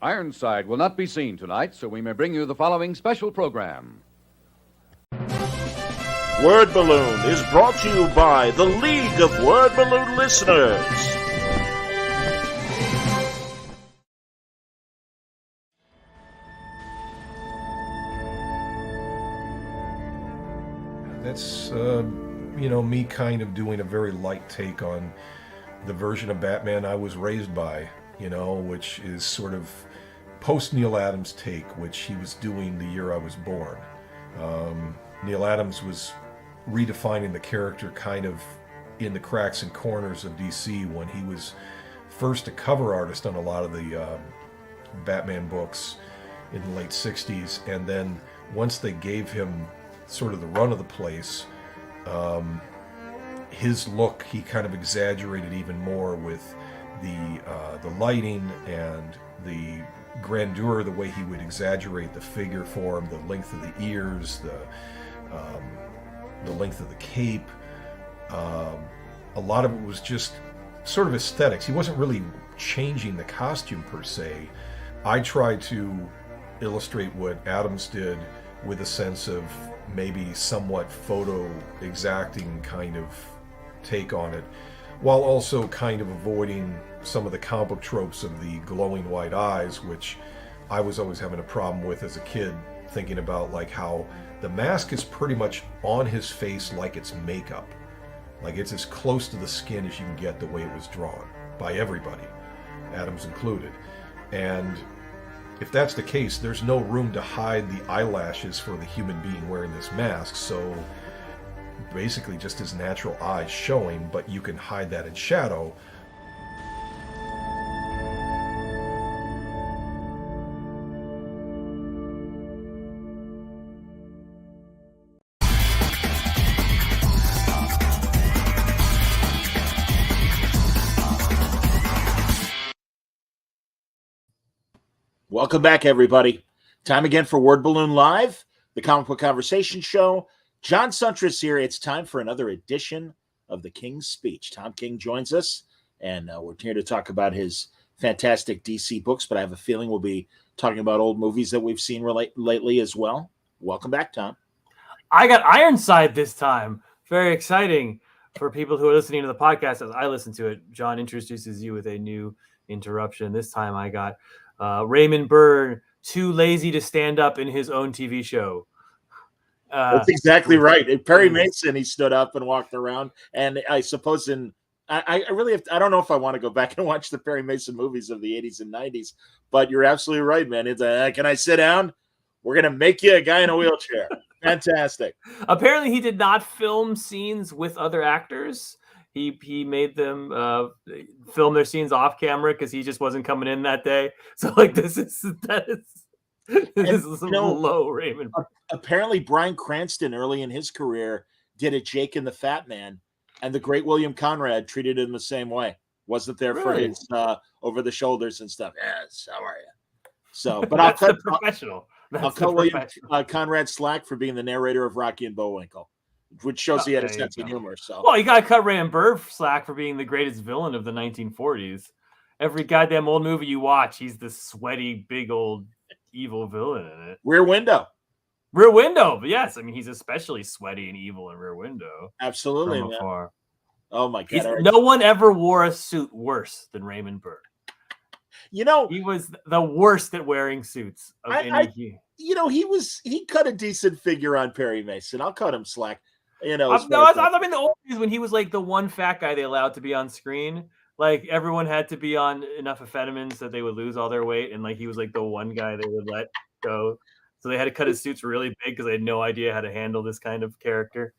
Ironside will not be seen tonight, so we may bring you the following special program. Word Balloon is brought to you by the League of Word Balloon Listeners. That's, me kind of doing a very light take on the version of Batman I was raised by, which is sort of post-Neil Adams take, which he was doing the year I was born. Neil Adams was redefining the character kind of in the cracks and corners of DC when he was first a cover artist on a lot of the Batman books in the late 60s, and then once they gave him sort of the run of the place, his look, he kind of exaggerated even more with the lighting and the grandeur, the way he would exaggerate the figure form, the length of the ears, the length of the cape. A lot of it was just sort of aesthetics. He wasn't really changing the costume per se. I tried to illustrate what Adams did with a sense of maybe somewhat photo exacting kind of take on it, while also kind of avoiding some of the comic book tropes of the glowing white eyes, which I was always having a problem with as a kid, thinking about like how the mask is pretty much on his face like it's makeup. Like it's as close to the skin as you can get the way it was drawn by everybody, Adams included. And if that's the case, there's no room to hide the eyelashes for the human being wearing this mask, so basically just his natural eyes showing, but you can hide that in shadow. Welcome back, everybody. Time again for Word Balloon Live, the comic book conversation show. John Suntress here. It's time for another edition of the King's Speech. Tom King joins us, and we're here to talk about his fantastic DC books, but I have a feeling we'll be talking about old movies that we've seen lately as well. Welcome back, Tom. I got Ironside this time. Very exciting for people who are listening to the podcast as I listen to it. John introduces you with a new interruption. This time I got Raymond Burr, too lazy to stand up in his own TV show. That's exactly right. Perry Mason, he stood up and walked around. And I suppose I really have I don't know if I want to go back and watch the Perry Mason movies of the 80s and 90s, but you're absolutely right, man. It's can I sit down? We're going to make you a guy in a wheelchair. Fantastic. Apparently he did not film scenes with other actors. He made them film their scenes off camera because he just wasn't coming in that day. So like this is low Raymond. Apparently Bryan Cranston early in his career did a Jake and the Fat Man, and the great William Conrad treated him the same way. Wasn't there for his over the shoulders and stuff. Yes, how are you? So, but I'll cut William Conrad slack for being the narrator of Rocky and Bullwinkle, which shows he had a sense of humor. So, well, you got to cut Raymond Burr slack for being the greatest villain of the 1940s. Every goddamn old movie you watch, he's the sweaty, big old evil villain in it. Rear Window. But yes, I mean he's especially sweaty and evil in Rear Window. Absolutely, man. Oh my God! No one ever wore a suit worse than Raymond Burr. You know, he was the worst at wearing suits. He cut a decent figure on Perry Mason. I'll cut him slack. I mean the old days when he was like the one fat guy they allowed to be on screen. Like everyone had to be on enough amphetamines that they would lose all their weight, and like he was like the one guy they would let go. So they had to cut his suits really big because they had no idea how to handle this kind of character.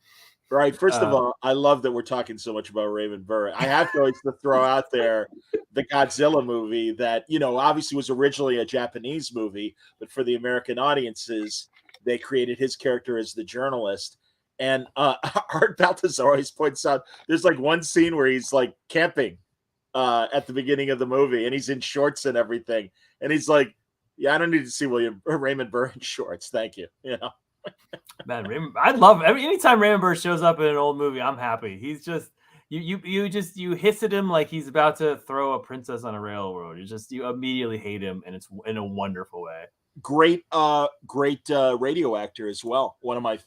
Right. First of all, I love that we're talking so much about Raymond Burr. I have to always throw out there the Godzilla movie that, obviously was originally a Japanese movie, but for the American audiences, they created his character as the journalist. And Art Baltazar always points out there's like one scene where he's like camping at the beginning of the movie, and he's in shorts and everything. And he's like, yeah, I don't need to see Raymond Burr in shorts. Thank you. Man, I love anytime Raymond Burr shows up in an old movie, I'm happy. You hiss at him like he's about to throw a princess on a railroad. You immediately hate him, and it's in a wonderful way. Great radio actor as well.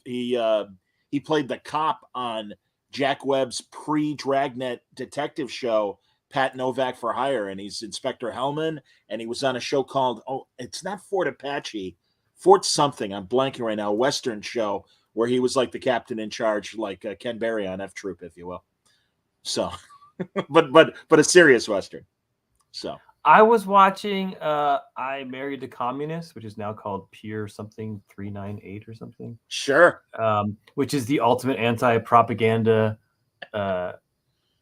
He played the cop on Jack Webb's pre-Dragnet detective show, Pat Novak for Hire, and he's Inspector Hellman, and he was on a show called, it's not Fort Apache, Fort something, I'm blanking right now, a Western show where he was like the captain in charge, like Ken Berry on F Troop, if you will. So, but a serious Western. So I was watching I Married a Communist, which is now called Pier something 398 or something. Sure. Which is the ultimate anti-propaganda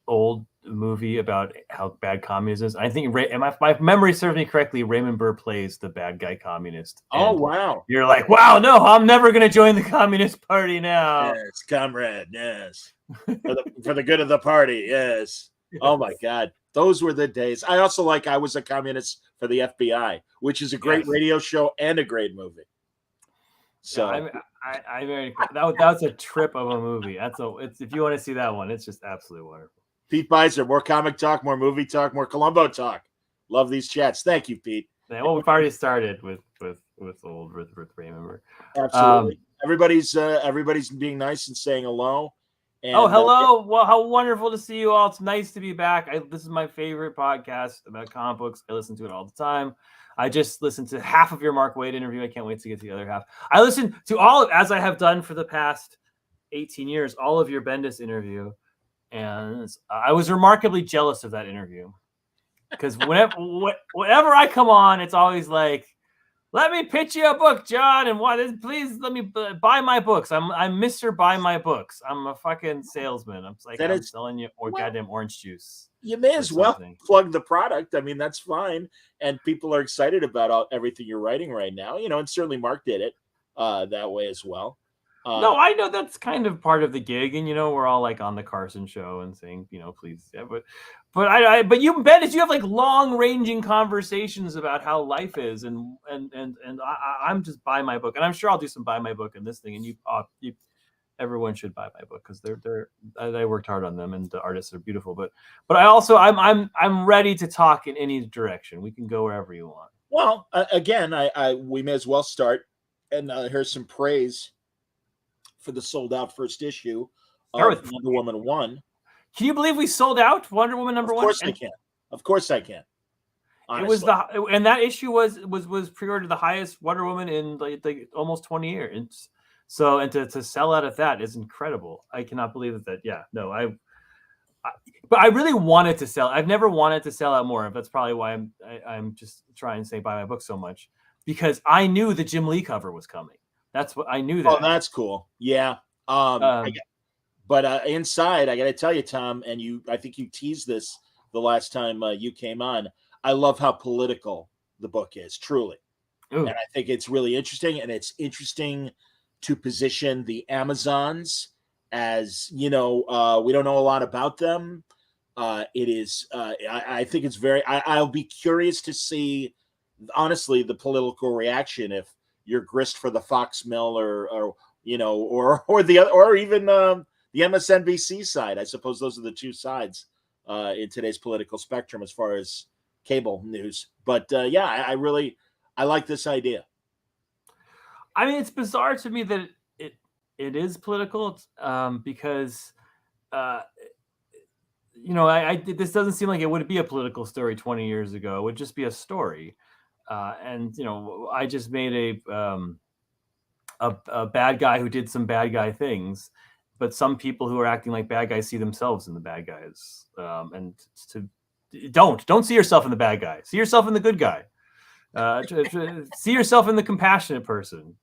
old movie about how bad communism is. I think my memory serves me correctly, Raymond Burr plays the bad guy communist. Oh, wow. You're like, wow, no, I'm never going to join the Communist Party now. Yes, comrade, yes. For the good of the party, yes. Oh, my God. Those were the days. I also like I Was a Communist for the FBI, which is a great radio show and a great movie. So I married that was a trip of a movie. It's if you want to see that one, it's just absolutely wonderful. Pete Beiser, more comic talk, more movie talk, more Columbo talk. Love these chats. Thank you, Pete. Yeah, well, we've already started with old with Raymond. Absolutely. Everybody's being nice and saying hello. And, hello. Well, how wonderful to see you all. It's nice to be back. This is my favorite podcast about comic books. I listen to it all the time. I just listened to half of your Mark Waid interview. I can't wait to get to the other half. I listened to as I have done for the past 18 years, all of your Bendis interview. And I was remarkably jealous of that interview. Because whenever I come on, it's always like, let me pitch you a book, John, and please let me buy my books. I'm Mr. Buy My Books. I'm a fucking salesman. I'm like, I'm selling you goddamn orange juice. You may as well plug the product. I mean, that's fine, and people are excited about everything you're writing right now. And certainly Mark did it that way as well. No, I know that's kind of part of the gig, and we're all like on the Carson show and saying, please, yeah, but you, Bendis, you have like long-ranging conversations about how life is, and I'm just buy my book, and I'm sure I'll do some buy my book in this thing, and everyone should buy my book because I worked hard on them, and the artists are beautiful, but I also I'm ready to talk in any direction. We can go wherever you want. Well, again, we may as well start, and here's some praise for the sold out first issue of Wonder Woman 1. Can you believe we sold out Wonder Woman number 1? Of course I can. Of course I can. Honestly. It was and that issue was pre-ordered the highest Wonder Woman in like almost 20 years. So, and to sell out at that is incredible. I cannot believe that. Yeah, no, but I really wanted to sell. I've never wanted to sell out more. That's probably why I'm just trying to say buy my book so much, because I knew the Jim Lee cover was coming. That's what I knew. Oh, that's cool. Yeah. But inside, I got to tell you, Tom, and I think you teased this the last time you came on. I love how political the book is, truly. Ooh. And I think it's really interesting, and it's interesting to position the Amazons as, we don't know a lot about them. It is, I think it's I'll be curious to see, honestly, the political reaction if you're grist for the Fox Mill or even the MSNBC side. I suppose those are the two sides in today's political spectrum as far as cable news. But I like this idea. I mean, it's bizarre to me that it is political because this doesn't seem like it would be a political story 20 years ago. It would just be a story. And I just made a bad guy who did some bad guy things, but some people who are acting like bad guys see themselves in the bad guys. And don't see yourself in the bad guy. See yourself in the good guy. See yourself in the compassionate person.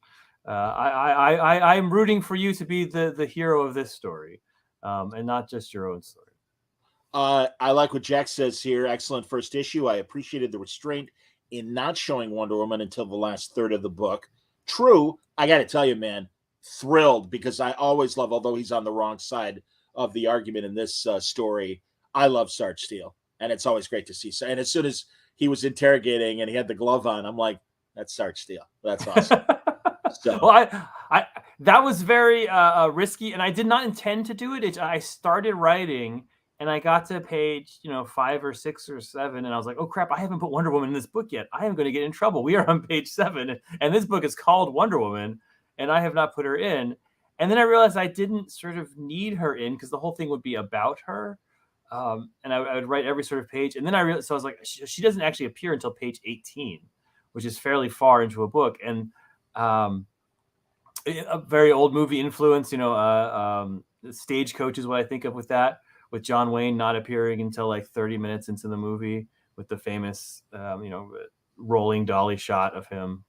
I'm rooting for you to be the hero of this story, and not just your own story. I like what Jack says here. Excellent first issue. I appreciated the restraint in not showing Wonder Woman until the last third of the book. True, I got to tell you, man, thrilled, because I always love, although he's on the wrong side of the argument in this story, I love Sarge Steele, and it's always great to see. And as soon as he was interrogating and he had the glove on, I'm like, that's Sarge Steele. That's awesome. So. Well, that was very risky, and I did not intend to do it. I started writing, And I got to page, 5 or 6 or 7, and I was like, oh crap, I haven't put Wonder Woman in this book yet. I am going to get in trouble. We are on page 7, and this book is called Wonder Woman, and I have not put her in. And then I realized I didn't sort of need her in because the whole thing would be about her. And I would write every sort of page. And then I realized, so I was like, she doesn't actually appear until page 18, which is fairly far into a book. And a very old movie influence, Stagecoach is what I think of with that, with John Wayne not appearing until like 30 minutes into the movie with the famous, rolling dolly shot of him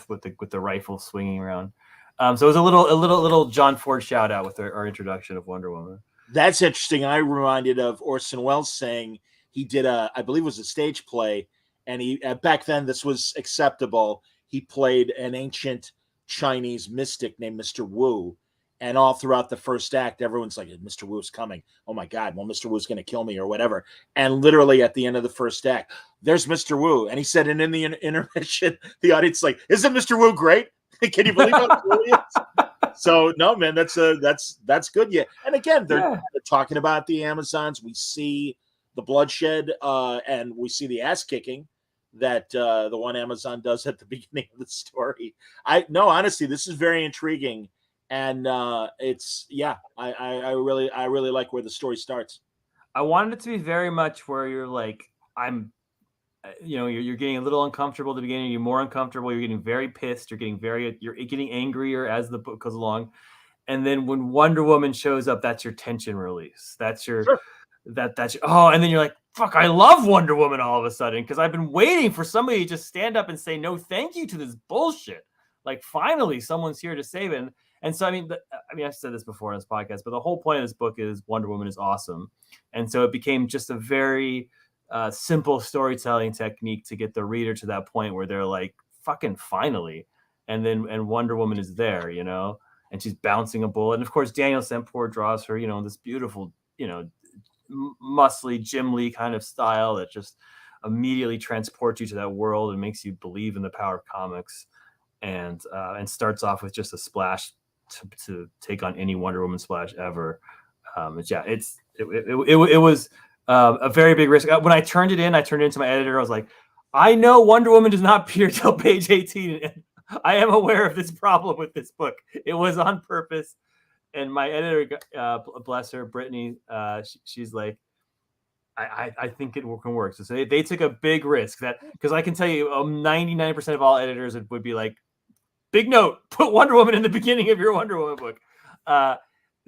with the rifle swinging around. So it was a little John Ford shout out with our introduction of Wonder Woman. That's interesting. I reminded of Orson Welles saying he did I believe it was a stage play, and he back then this was acceptable. He played an ancient Chinese mystic named Mr. Wu, and all throughout the first act, everyone's like, "Mr. Wu's coming! Oh my God! Well, Mr. Wu's going to kill me or whatever." And literally at the end of the first act, there's Mr. Wu, and he said, and in the intermission, the audience is like, "Isn't Mr. Wu great? Can you believe how cool he is?" So no, man, that's good. Yeah, and again, they're talking about the Amazons. We see the bloodshed, and we see the ass kicking that the one Amazon does at the beginning of the story. Honestly, this is very intriguing, and it's I really like where the story starts. I wanted it to be very much where you're like, you're getting a little uncomfortable at the beginning. You're more uncomfortable. You're getting very pissed. You're getting angrier as the book goes along. And then when Wonder Woman shows up, that's your tension release. That's your, Sure. And then you're like, fuck, I love Wonder Woman all of a sudden. Cause I've been waiting for somebody to just stand up and say, no, thank you to this bullshit. Like finally someone's here to save it. And so, I've said this before on this podcast, but the whole point of this book is Wonder Woman is awesome. And so it became just a very, simple storytelling technique to get the reader to that point where they're like, fucking finally. And Wonder Woman is there, and she's bouncing a bullet. And of course, Daniel Sempor draws her, this beautiful, muscly Jim Lee kind of style that just immediately transports you to that world and makes you believe in the power of comics, and starts off with just a splash to take on any Wonder Woman splash ever. It was a very big risk. When I turned it into my editor. I was like, I know Wonder Woman does not appear till page 18. And I am aware of this problem with this book. It was on purpose. And my editor, bless her, Brittany, she's like, I think it can work. So they took a big risk because I can tell you 99% of all editors would be like, big note, put Wonder Woman in the beginning of your Wonder Woman book.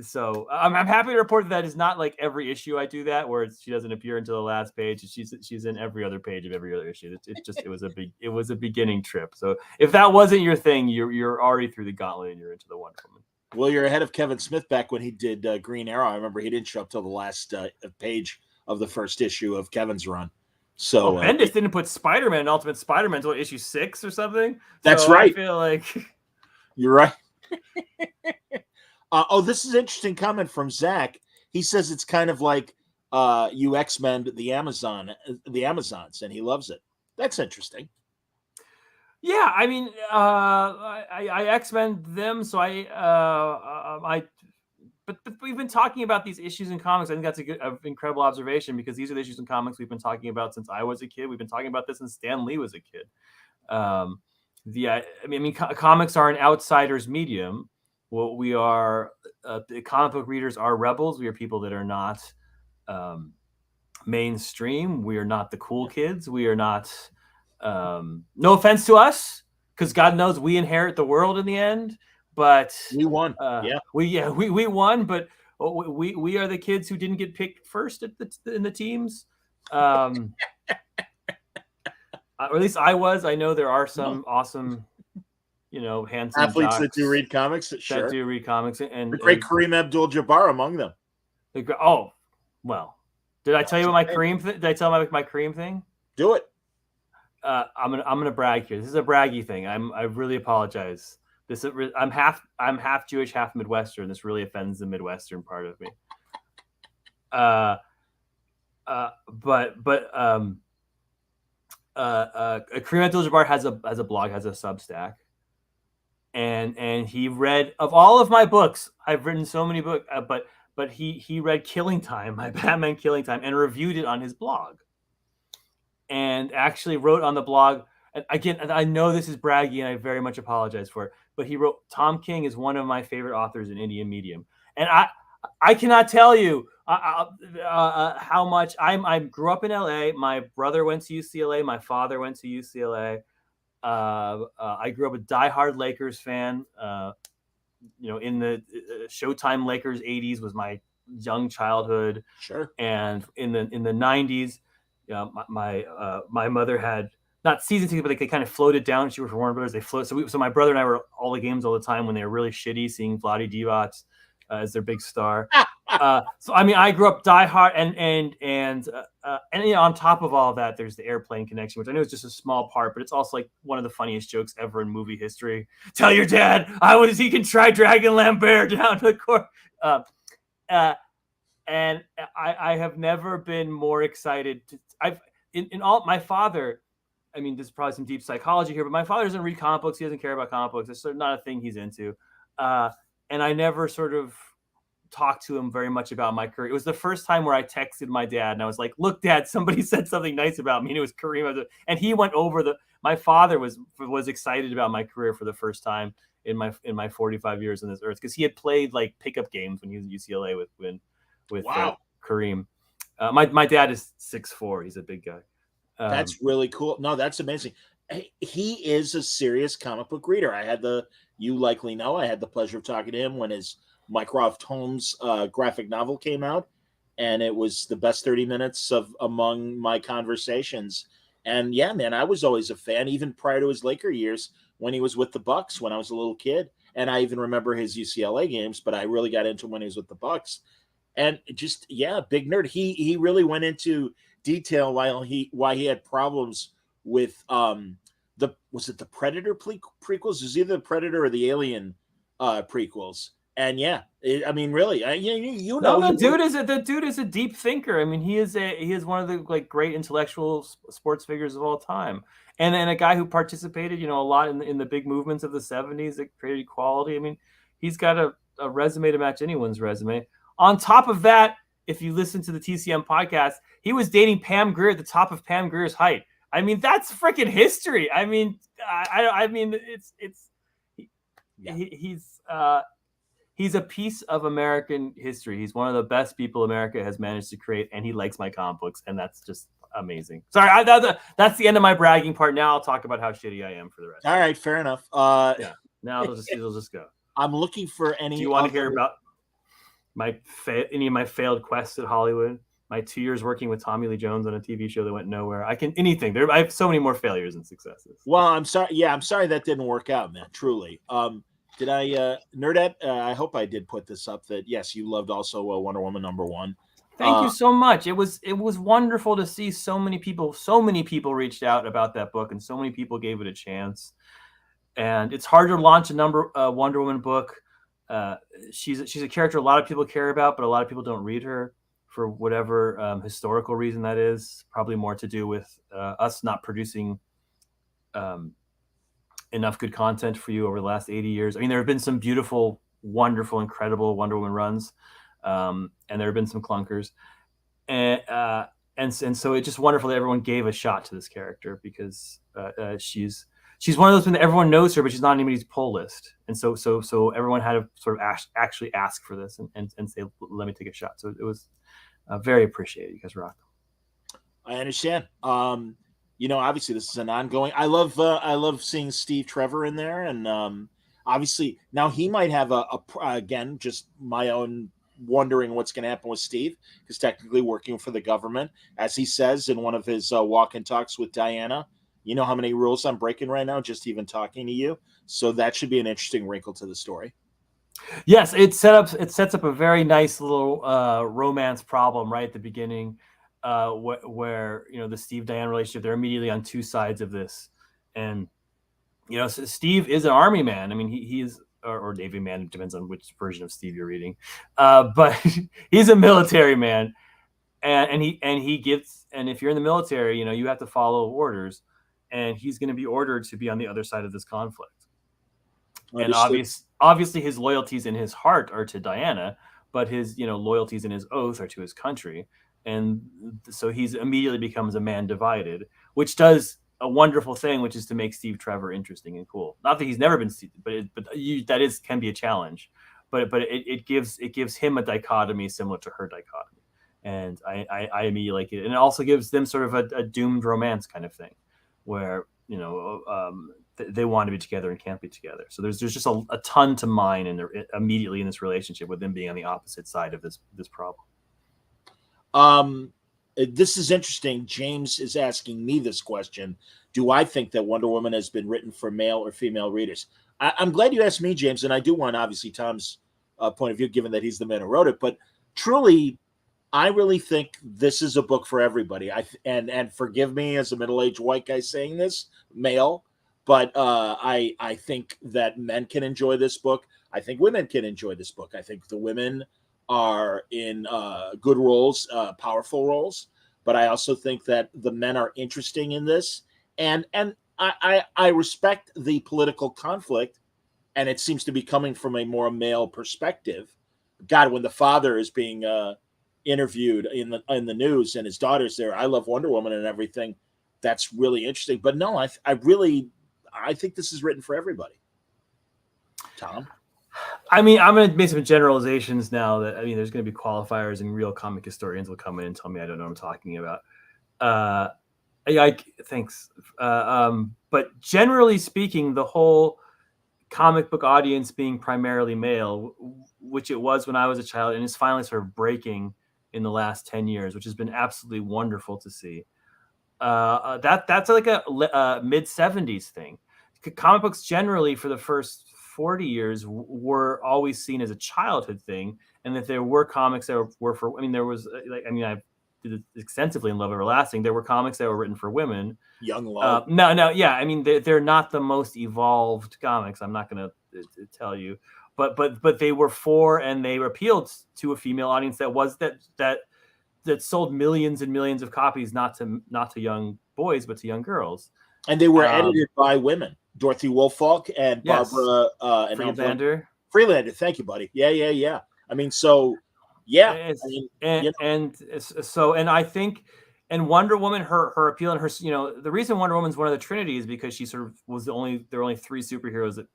So I'm happy to report that is not like every issue I do that, where she doesn't appear until the last page. She's in every other page of every other issue. It was a beginning trip. So if that wasn't your thing, you're already through the gauntlet and you're into the Wonder Woman. Well, you're ahead of Kevin Smith back when he did Green Arrow. I remember he didn't show up till the last page of the first issue of Kevin's run. So Bendis didn't put Spider-Man in Ultimate Spider-Man until issue 6 or something. That's right. I feel like you're right. This is an interesting comment from Zach. He says it's kind of like you X-Men the Amazons, and he loves it. That's interesting. Yeah, I X-Men them, so but we've been talking about these issues in comics. I think that's an incredible observation, because these are the issues in comics we've been talking about since I was a kid. We've been talking about this since Stan Lee was a kid. Comics are an outsider's medium. Well, we are the comic book readers are rebels. We are people that are not mainstream. We are not the cool kids. We are not. No offense to us, because God knows we inherit the world in the end. But we won. We won. But we are the kids who didn't get picked first in the teams. Or at least I was. I know there are some awesome, handsome athletes that do read comics. Sure. That do read comics, and the great Kareem Abdul-Jabbar among them. Oh, well, did I tell you about my Kareem? Did I tell my Kareem thing? Do it. I'm gonna brag here. This is a braggy thing. I really apologize. I'm half Jewish, half Midwestern. This really offends the Midwestern part of me. Kareem Abdul-Jabbar has a blog, has a Substack, and he read, of all of my books, I've written so many books, but but he read Killing Time, my Batman Killing Time, and reviewed it on his blog, and actually wrote on the blog. And again, I know this is braggy, and I very much apologize for it, but he wrote, Tom King is one of my favorite authors in Indian medium, and I cannot tell you how much I grew up in LA. My brother went to UCLA. My father went to UCLA. I grew up a diehard Lakers fan. In the Showtime Lakers 80s was my young childhood. Sure. And in the 90s, my mother had not season tickets, but they kind of floated down. She worked for Warner Brothers. They float. So my brother and I were all the games all the time when they were really shitty, seeing Vlade Divac as their big star. So I mean, I grew up diehard, and on top of all of that, there's the airplane connection, which I know is just a small part, but it's also like one of the funniest jokes ever in movie history. Tell your dad he can try dragging Lambert down to the court. And I have never been more excited. My father. I mean, there's probably some deep psychology here, but my father doesn't read comic books. He doesn't care about comic books. It's sort of not a thing he's into. And I never sort of talked to him very much about my career. It was the first time where I texted my dad and I was like, look, Dad, somebody said something nice about me. And it was Kareem Abdul-Jabbar. And he went over my father was excited about my career for the first time in my 45 years on this earth, because he had played like pickup games when he was at UCLA with Wow. Kareem. My dad is 6'4". He's a big guy. That's really cool. No, that's amazing. He is a serious comic book reader. You likely know, I had the pleasure of talking to him when his Mycroft Holmes graphic novel came out, and it was the best 30 minutes among my conversations. And yeah, man, I was always a fan, even prior to his Laker years when he was with the Bucks when I was a little kid. And I even remember his UCLA games, but I really got into him when he was with the Bucks. And just, yeah, big nerd. He really went into detail why he had problems with was it the Predator prequels? It was either the Predator or the Alien prequels. And yeah, I mean, really, the dude is a deep thinker. I mean, he is one of the like great intellectual sports figures of all time, and a guy who participated, a lot in the big movements of the 70s that created equality. I mean, he's got a resume to match anyone's resume. On top of that, if you listen to the TCM podcast, he was dating Pam Grier at the top of Pam Grier's height. I mean, that's freaking history. I mean, he's a piece of American history. He's one of the best people America has managed to create, and he likes my comic books, and that's just amazing. Sorry, that's the end of my bragging part. Now I'll talk about how shitty I am for the rest. All right, fair enough. Yeah, now it'll just go. I'm looking for any. Do you want to hear about any of my failed quests at Hollywood? My 2 years working with Tommy Lee Jones on a TV show that went nowhere. I have so many more failures than successes. Well, I'm sorry. Yeah, I'm sorry that didn't work out, man. Truly. Did I, Nerdette? I hope I did put this up. That yes, you loved also Wonder Woman #1. Thank you so much. It was wonderful to see so many people reached out about that book, and so many people gave it a chance. And it's hard to launch a Wonder Woman book. She's a character a lot of people care about, but a lot of people don't read her for whatever historical reason that is. Probably more to do with us not producing enough good content for you over the last 80 years. I mean, there have been some beautiful, wonderful, incredible Wonder Woman runs, and there have been some clunkers, and so it's just wonderful that everyone gave a shot to this character, because she's one of those women that everyone knows her, but she's not on anybody's pull list, and so everyone had to sort of actually ask for this and say, let me take a shot. So it was very appreciated. You guys rock. I understand. Obviously this is an ongoing. I love seeing Steve Trevor in there, and obviously now he might have again, just my own wondering what's going to happen with Steve, because technically working for the government, as he says in one of his walk-in talks with Diana. You know how many rules I'm breaking right now, just even talking to you. So that should be an interesting wrinkle to the story. Yes, it sets up a very nice little romance problem right at the beginning, where the Steve Diane relationship, they're immediately on two sides of this, and so Steve is an army man. I mean, he is, or Navy man. It depends on which version of Steve you're reading, but he's a military man, and he gets, and if you're in the military, you have to follow orders. And he's going to be ordered to be on the other side of this conflict. Understood. And obviously his loyalties in his heart are to Diana, but his loyalties and his oath are to his country, and so he's immediately becomes a man divided, which does a wonderful thing, which is to make Steve Trevor interesting and cool. Not that he's never been, but can be a challenge. But it gives him a dichotomy similar to her dichotomy, and I immediately like it. And it also gives them sort of a doomed romance kind of thing, where they want to be together and can't be together. So there's just a ton to mine immediately in this relationship with them being on the opposite side of this problem. This is interesting. James is asking me this question. Do I think that Wonder Woman has been written for male or female readers? I'm glad you asked me, James, and I do want, obviously, Tom's point of view, given that he's the man who wrote it. But truly, I really think this is a book for everybody. And forgive me as a middle-aged white guy saying this, male, but I think that men can enjoy this book. I think women can enjoy this book. I think the women are in good roles, powerful roles, but I also think that the men are interesting in this, and I respect the political conflict, and it seems to be coming from a more male perspective. God, when the father is being interviewed in the news and his daughter's there, I love Wonder Woman and everything. That's really interesting. But no, I think this is written for everybody. Tom? I mean, I'm going to make some generalizations now that, there's going to be qualifiers and real comic historians will come in and tell me I don't know what I'm talking about. Thanks. But generally speaking, the whole comic book audience being primarily male, which it was when I was a child, and is finally sort of breaking in the last 10 years, which has been absolutely wonderful to see. That's like a mid 70s thing. Comic books generally for the first 40 years were always seen as a childhood thing, and that there were comics that were for, there was I did it extensively in Love Everlasting. There were comics that were written for women. Young Love. They're not the most evolved comics. I'm not going to tell you, but they were for, and they appealed to a female audience that sold millions and millions of copies, not to young boys, but to young girls. And they were edited by women. Dorothy Woolfolk and Barbara Friedlander. Freelander, thank you, buddy. Yeah. I think, and Wonder Woman, her appeal and her, the reason Wonder Woman's one of the Trinity is because she sort of was there were only 3 superheroes that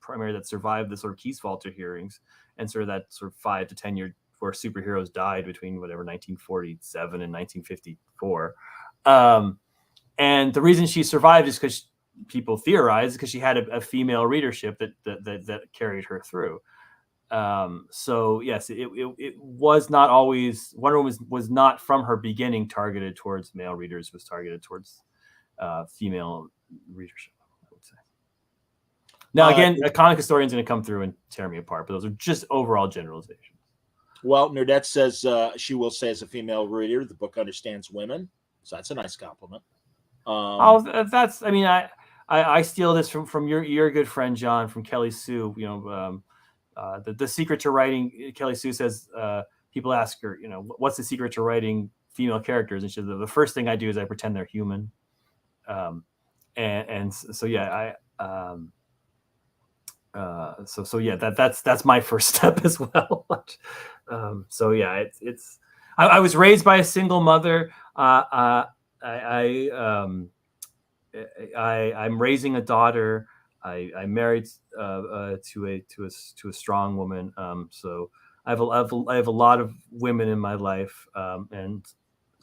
survived the sort of Kieswalter hearings, and sort of that sort of 5 to 10 year where superheroes died between 1947 and 1954. And the reason she survived is because people theorize because she had a female readership that carried her through. So yes, it was not always, Wonder Woman was not from her beginning targeted towards male readers, was targeted towards female readership, I would say. Now again, a comic historian's going to come through and tear me apart, but those are just overall generalizations. Well, Nerdette says she will say as a female reader, the book understands women, so that's a nice compliment. I steal this from your good friend John from Kelly Sue. The secret to writing. Kelly Sue says people ask her, what's the secret to writing female characters, and she says the first thing I do is I pretend they're human. That's my first step as well. I was raised by a single mother. I'm raising a daughter. I married to a strong woman. So I have a lot of women in my life, and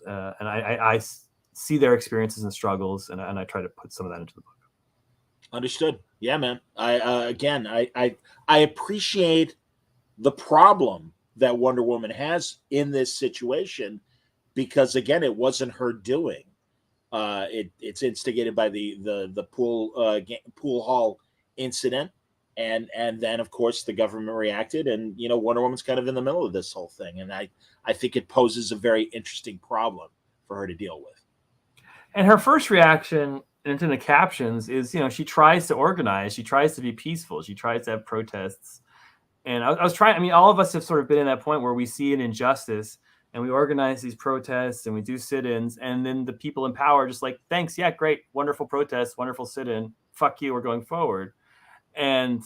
I see their experiences and struggles, and I try to put some of that into the book. Understood. Yeah, man. I appreciate the problem that Wonder Woman has in this situation, because again, it wasn't her doing. It's instigated by the pool hall incident, and then of course the government reacted, and Wonder Woman's kind of in the middle of this whole thing, and I think it poses a very interesting problem for her to deal with. And her first reaction, and it's in the captions, is she tries to organize, she tries to be peaceful, she tries to have protests, and I was trying. All of us have sort of been in that point where we see an injustice, and we organize these protests, and we do sit-ins, and then the people in power are just like, thanks, yeah, great, wonderful protest, wonderful sit-in, fuck you, we're going forward. And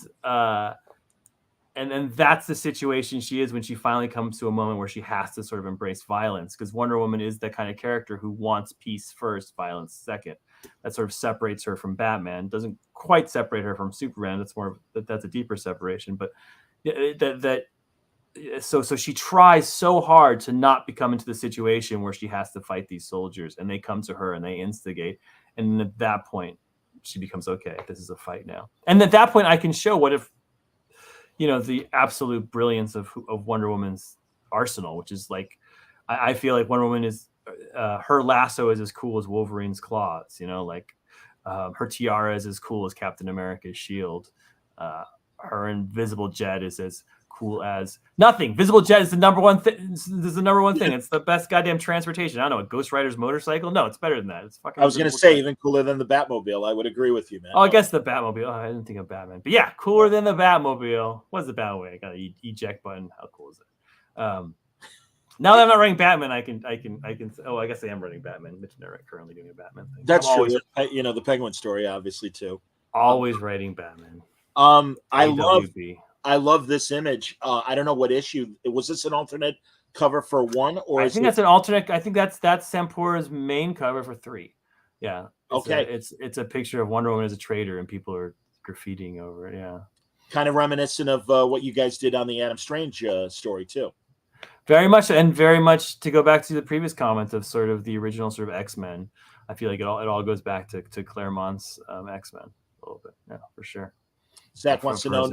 then that's the situation she is when she finally comes to a moment where she has to sort of embrace violence, because Wonder Woman is the kind of character who wants peace first, violence second. That sort of separates her from Batman. Doesn't quite separate her from Superman. That's a deeper separation. But so she tries so hard to not become into the situation where she has to fight these soldiers, and they come to her and they instigate. And at that point, she becomes, okay, this is a fight now. And at that point, I can show what if, the absolute brilliance of Wonder Woman's arsenal, which is like, I feel like Wonder Woman is, her lasso is as cool as Wolverine's claws, her tiara is as cool as Captain America's shield. Her invisible jet is as cool as nothing. Visible jet is the number one thing. This is the number one thing. It's the best goddamn transportation. I don't know, a Ghost Rider's motorcycle. No, it's better than that. It's fucking. I was going to say even cooler than the Batmobile. I would agree with you, man. Oh, I guess the Batmobile. Oh, I didn't think of Batman, but yeah, cooler than the Batmobile. What's the Batmobile? I got an eject button. How cool is it? Now that I'm not running Batman, I can. Oh, I guess I am running Batman. Mitch and I are currently doing a Batman thing. That's true. The Penguin story, obviously, too. Always writing Batman. I love this image. I don't know what issue. Was this an alternate cover for 1, or I think that's an alternate. I think that's Sampura's main cover for 3. Yeah. It's a picture of Wonder Woman as a traitor, and people are graffitiing over it. Yeah. Kind of reminiscent of what you guys did on the Adam Strange story too. Very much, and very much to go back to the previous comment of sort of the original sort of X-Men. I feel like it all goes back to Claremont's X-Men a little bit. Yeah, for sure. Zach wants to know.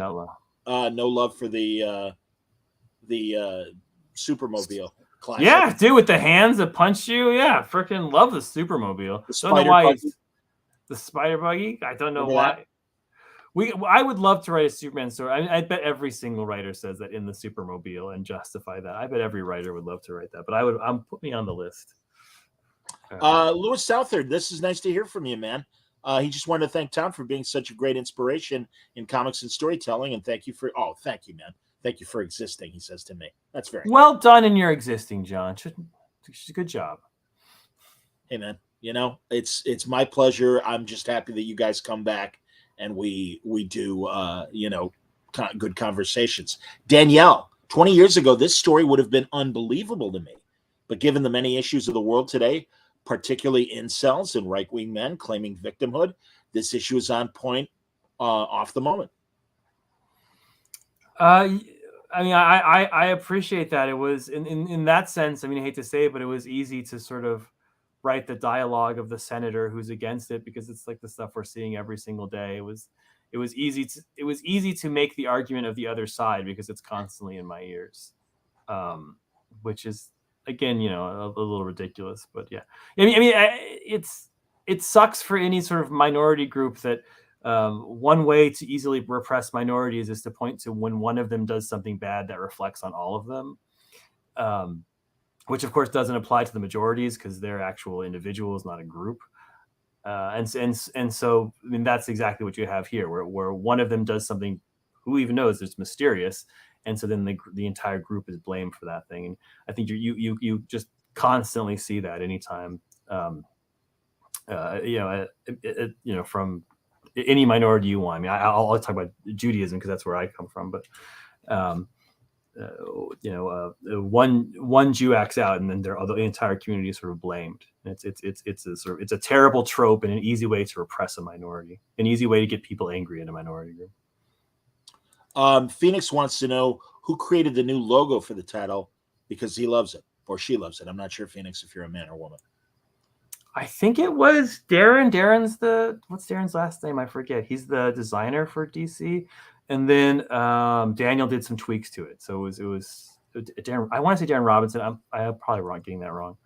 No love for the Supermobile classic. Yeah, dude, with the hands that punch you. Yeah, freaking love the Supermobile. Don't know why the spider buggy. I don't know why. I would love to write a Superman story. I bet every single writer says that in the Supermobile and justify that. I bet every writer would love to write that. But put me on the list. Louis Southard, this is nice to hear from you, man. He just wanted to thank Tom for being such a great inspiration in comics and storytelling, and thank you, man. Thank you for existing, he says to me. That's very well done in your existing, John. Good job. Hey, man, it's my pleasure. I'm just happy that you guys come back and we do, good conversations. Danielle, 20 years ago, this story would have been unbelievable to me, but given the many issues of the world today, particularly incels and right-wing men claiming victimhood, this issue is on point off the moment. I appreciate that. It was in that sense. I hate to say it, but it was easy to sort of write the dialogue of the senator who's against it, because it's like the stuff we're seeing every single day. It was easy to make the argument of the other side because it's constantly in my ears, which is, again, a little ridiculous, but yeah. It sucks for any sort of minority group that one way to easily repress minorities is to point to when one of them does something bad that reflects on all of them, which of course doesn't apply to the majorities because they're actual individuals, not a group. And so that's exactly what you have here, where one of them does something, who even knows, it's mysterious. And so then the entire group is blamed for that thing. And I think you just constantly see that anytime, from any minority you want. I'll talk about Judaism because that's where I come from. But one Jew acts out, and then the entire community is sort of blamed. It's a terrible trope and an easy way to repress a minority, an easy way to get people angry in a minority group. Phoenix wants to know who created the new logo for the title because he loves it or she loves it. I'm not sure, Phoenix, if you're a man or woman. I think it was Darren. What's Darren's last name? I forget. He's the designer for DC. And then Daniel did some tweaks to it. So it was Darren. I want to say Darren Robinson. I'm probably getting that wrong.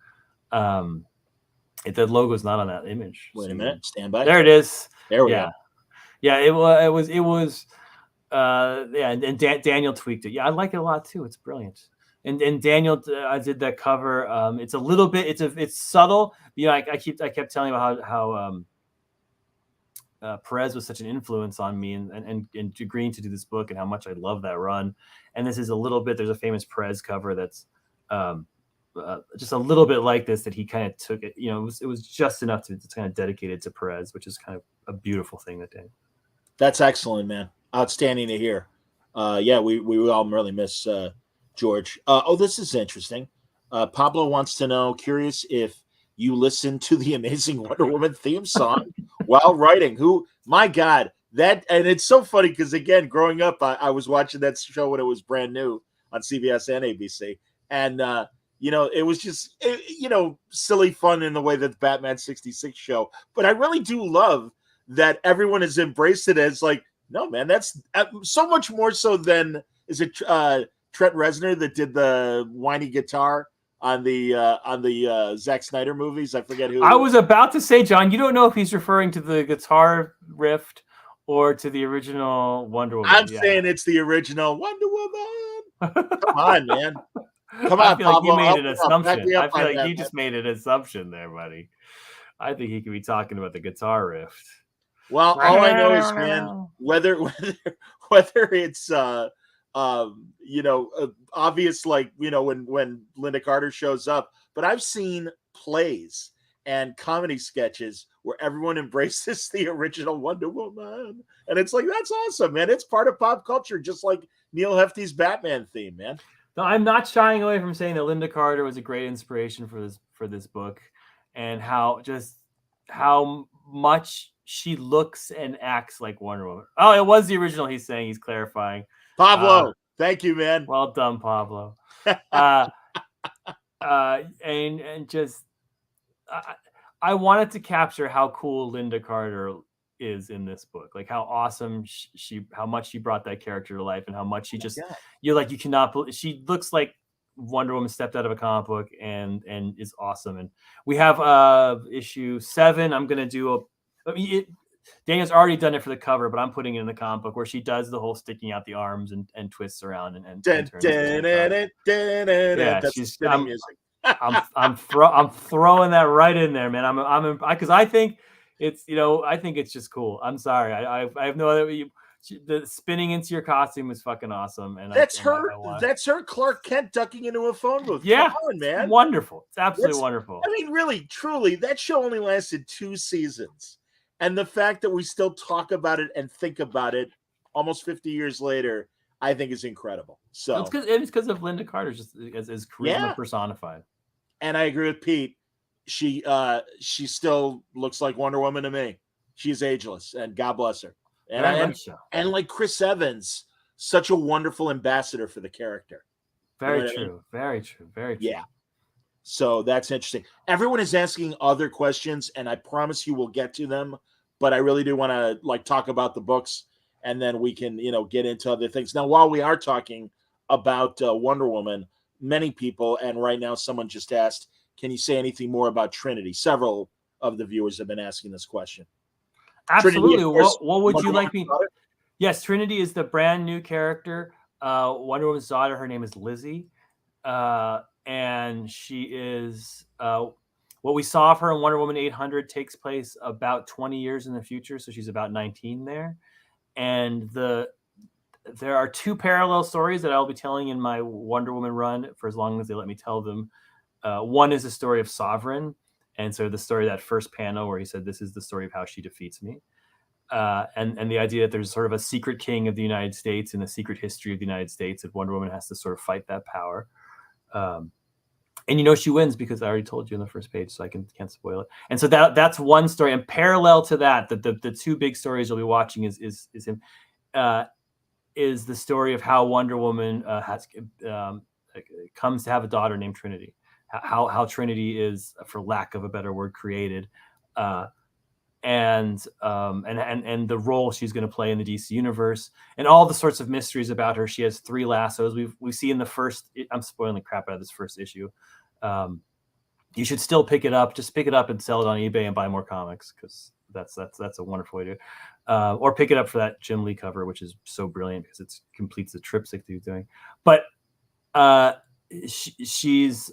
The logo's not on that image. Wait a minute. Stand by. There it is. There we go. Yeah, it was. And Daniel tweaked it. Yeah, I like it a lot too. It's brilliant. And Daniel did that cover. It's a little bit. It's subtle. I kept telling you about how Perez was such an influence on me and agreeing to do this book and how much I love that run. And this is a little bit. There's a famous Perez cover that's just a little bit like this that he kind of took it. It was just enough to kind of dedicate it to Perez, which is kind of a beautiful thing that day. That's excellent, man. Outstanding to hear. Yeah, we all really miss George. Oh, this is interesting. Pablo wants to know, curious if you listen to the Amazing Wonder Woman theme song while writing. Who, my God, that, and it's so funny because again, growing up, I was watching that show when it was brand new on CBS and ABC, and it was just silly fun in the way that the Batman '66 show. But I really do love that everyone has embraced it as like, no, man, that's so much more so than is it Trent Reznor that did the whiny guitar on the Zack Snyder movies. I forget who. I was about to say, John, you don't know if he's referring to the guitar riff or to the original Wonder Woman. I'm saying it's the original Wonder Woman. Come on, man. Come on, I feel like you Pablo. made an assumption. I feel like that, you just made an assumption there, buddy. I think he could be talking about the guitar riff. Well, all I know is, man, whether it's obvious, like when Linda Carter shows up, but I've seen plays and comedy sketches where everyone embraces the original Wonder Woman, and it's like, that's awesome, man. It's part of pop culture, just like Neil Hefti's Batman theme, man. No, I'm not shying away from saying that Linda Carter was a great inspiration for this book, and how much she looks and acts like Wonder Woman. Oh, it was the original. He's saying, he's clarifying. Pablo, thank you, man. Well done, Pablo. And just I wanted to capture how cool Linda Carter is in this book, like how awesome how much she brought that character to life, and how much she just you cannot believe she looks like Wonder Woman stepped out of a comic book and is awesome. And we have issue 7. I'm gonna do Daniel's already done it for the cover, but I'm putting it in the comic book where she does the whole sticking out the arms and twists around and I'm throwing that right in there, man. Because I think it's it's just cool. I'm sorry, I have no other. The spinning into your costume is fucking awesome, and that's her Clark Kent ducking into a phone booth. Yeah, come on, man, it's wonderful. It's absolutely wonderful. I mean, really, truly, that show only lasted 2 seasons, and the fact that we still talk about it and think about it almost 50 years later, I think is incredible. So it's because of Linda Carter, just as charisma personified. And I agree with Pete. She still looks like Wonder Woman to me. She's ageless, and God bless her. And like Chris Evans, such a wonderful ambassador for the character. Very true. Very true. Very true. Yeah. So that's interesting. Everyone is asking other questions, and I promise you we'll get to them. But I really do want to talk about the books, and then we can get into other things. Now, while we are talking about Wonder Woman, many people, and right now someone just asked, can you say anything more about Trinity? Several of the viewers have been asking this question. Absolutely. Trinity, what would you like me? Yes, Trinity is the brand new character. Wonder Woman's daughter. Her name is Lizzie, and she is what we saw of her in Wonder Woman 800 takes place about 20 years in the future. So she's about 19 there, and there are 2 parallel stories that I'll be telling in my Wonder Woman run for as long as they let me tell them. One is the story of Sovereign. And so the story, that first panel where he said, this is the story of how she defeats me. And the idea that there's sort of a secret king of the United States and a secret history of the United States, that Wonder Woman has to sort of fight that power. And she wins because I already told you in the first page, so I can't spoil it. And so that's one story. And parallel to that, the 2 big stories you'll be watching is the story of how Wonder Woman comes to have a daughter named Trinity. How Trinity is, for lack of a better word, created, and the role she's going to play in the DC universe, and all the sorts of mysteries about her. She has 3 lassos. We see in the first. I'm spoiling the crap out of this first issue. You should still pick it up. Just pick it up and sell it on eBay and buy more comics, because that's a wonderful way to. Or pick it up for that Jim Lee cover, which is so brilliant because it completes the triptych that he's doing. But she's